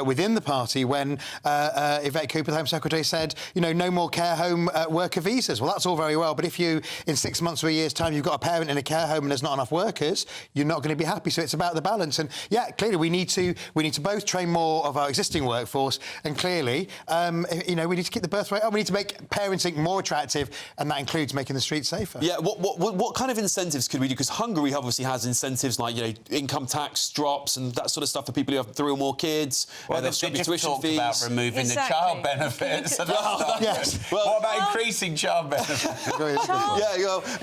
within the party when Yvette Cooper, the Home Secretary, said, no more care home worker visas. Well, that's all very well, but if you, in 6 months or a year's time, you've got a parent in a care home and there's not enough workers, you're not going to be happy. So it's about the balance. And, yeah, clearly we need to both train more of our existing workforce and clearly, we need to keep the birth rate up. We need to make parenting more attractive, and that includes making the streets safer. Yeah, what kind of incentives could we do? Because Hungary obviously has incentives like, income tax drops and that sort of stuff for people who have 3 or more kids. Well, they've just talked about removing the child benefits. What about increasing child benefits?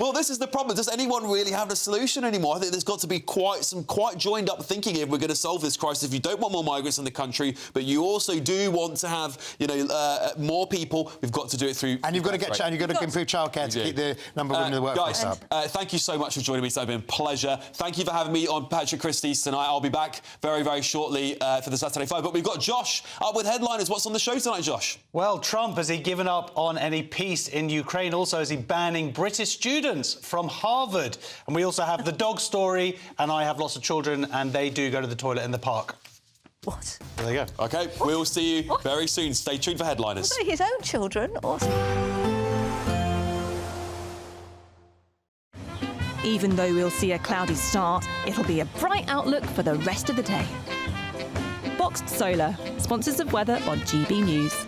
Well, this is the problem. Does anyone really have a solution anymore? I think there's got to be quite joined up thinking if we're going to solve this crisis. If you don't want more migrants in the country, but you also do want to have, more people, we've got to do it through... And you've got to you've got to improve childcare to keep the number of women in the workforce up. Thank you so much for joining me. It's been a pleasure. Thank you for having me on Patrick Christys tonight. I'll be back very, very shortly for the Saturday 5. But we've got Josh up with headliners. What's on the show tonight, Josh? Well, Trump, has he given up on any peace in Ukraine? Also, is he banning British students from Harvard? And we also have the dog story, and I have lots of children, and they do go to the toilet in the park. What? There you go. OK, we'll see you very soon. Stay tuned for headliners. Was it his own children? Or... Even though we'll see a cloudy start, it'll be a bright outlook for the rest of the day. Boxed Solar, sponsors of weather on GB News.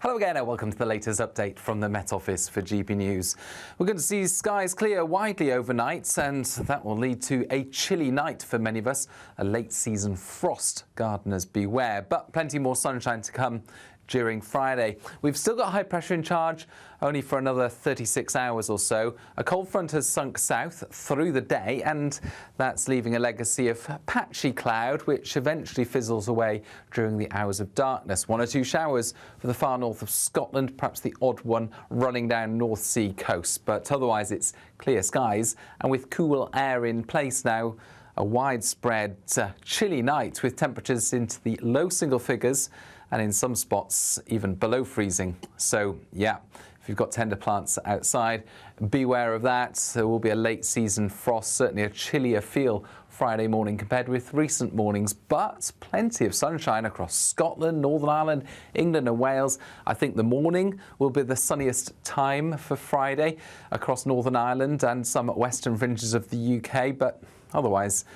Hello again and welcome to the latest update from the Met Office for GB News. We're going to see skies clear widely overnight and that will lead to a chilly night for many of us. A late season frost, gardeners beware, but plenty more sunshine to come during Friday. We've still got high pressure in charge only for another 36 hours or so. A cold front has sunk south through the day and that's leaving a legacy of patchy cloud which eventually fizzles away during the hours of darkness. 1 or 2 showers for the far north of Scotland, perhaps the odd one running down North Sea coast, but otherwise it's clear skies and with cool air in place now, a widespread chilly night with temperatures into the low single figures and in some spots even below freezing. So, yeah, if you've got tender plants outside, beware of that. There will be a late season frost, certainly a chillier feel Friday morning compared with recent mornings, but plenty of sunshine across Scotland, Northern Ireland, England and Wales. I think the morning will be the sunniest time for Friday across Northern Ireland and some western fringes of the UK, but otherwise,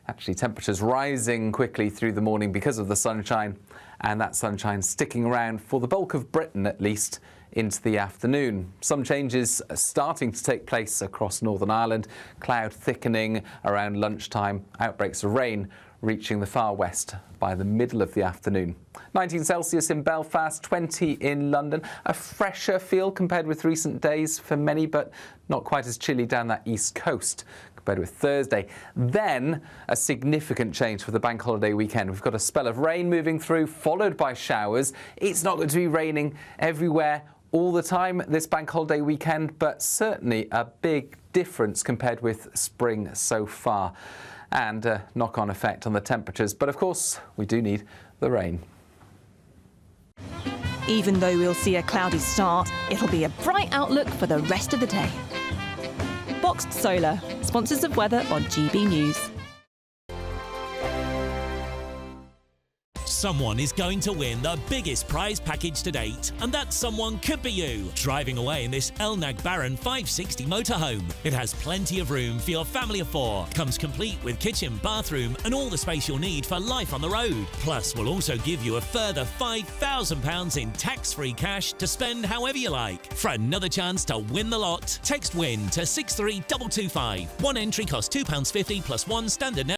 actually temperatures rising quickly through the morning because of the sunshine, and that sunshine sticking around for the bulk of Britain at least into the afternoon. Some changes are starting to take place across Northern Ireland, cloud thickening around lunchtime, outbreaks of rain reaching the far west by the middle of the afternoon. 19 Celsius in Belfast, 20 in London. A fresher feel compared with recent days for many, but not quite as chilly down that east coast compared with Thursday. Then a significant change for the bank holiday weekend. We've got a spell of rain moving through, followed by showers. It's not going to be raining everywhere all the time this bank holiday weekend, but certainly a big difference compared with spring so far, and a knock-on effect on the temperatures. But of course, we do need the rain. Even though we'll see a cloudy start, it'll be a bright outlook for the rest of the day. Boxed Solar, sponsors of weather on GB News. Someone is going to win the biggest prize package to date, and that someone could be you, driving away in this Elnag Baron 560 motorhome. It has plenty of room for your family of 4, comes complete with kitchen, bathroom and all the space you'll need for life on the road. Plus, we'll also give you a further £5,000 in tax-free cash to spend however you like. For another chance to win the lot, text WIN to 63225. One entry costs £2.50 plus one standard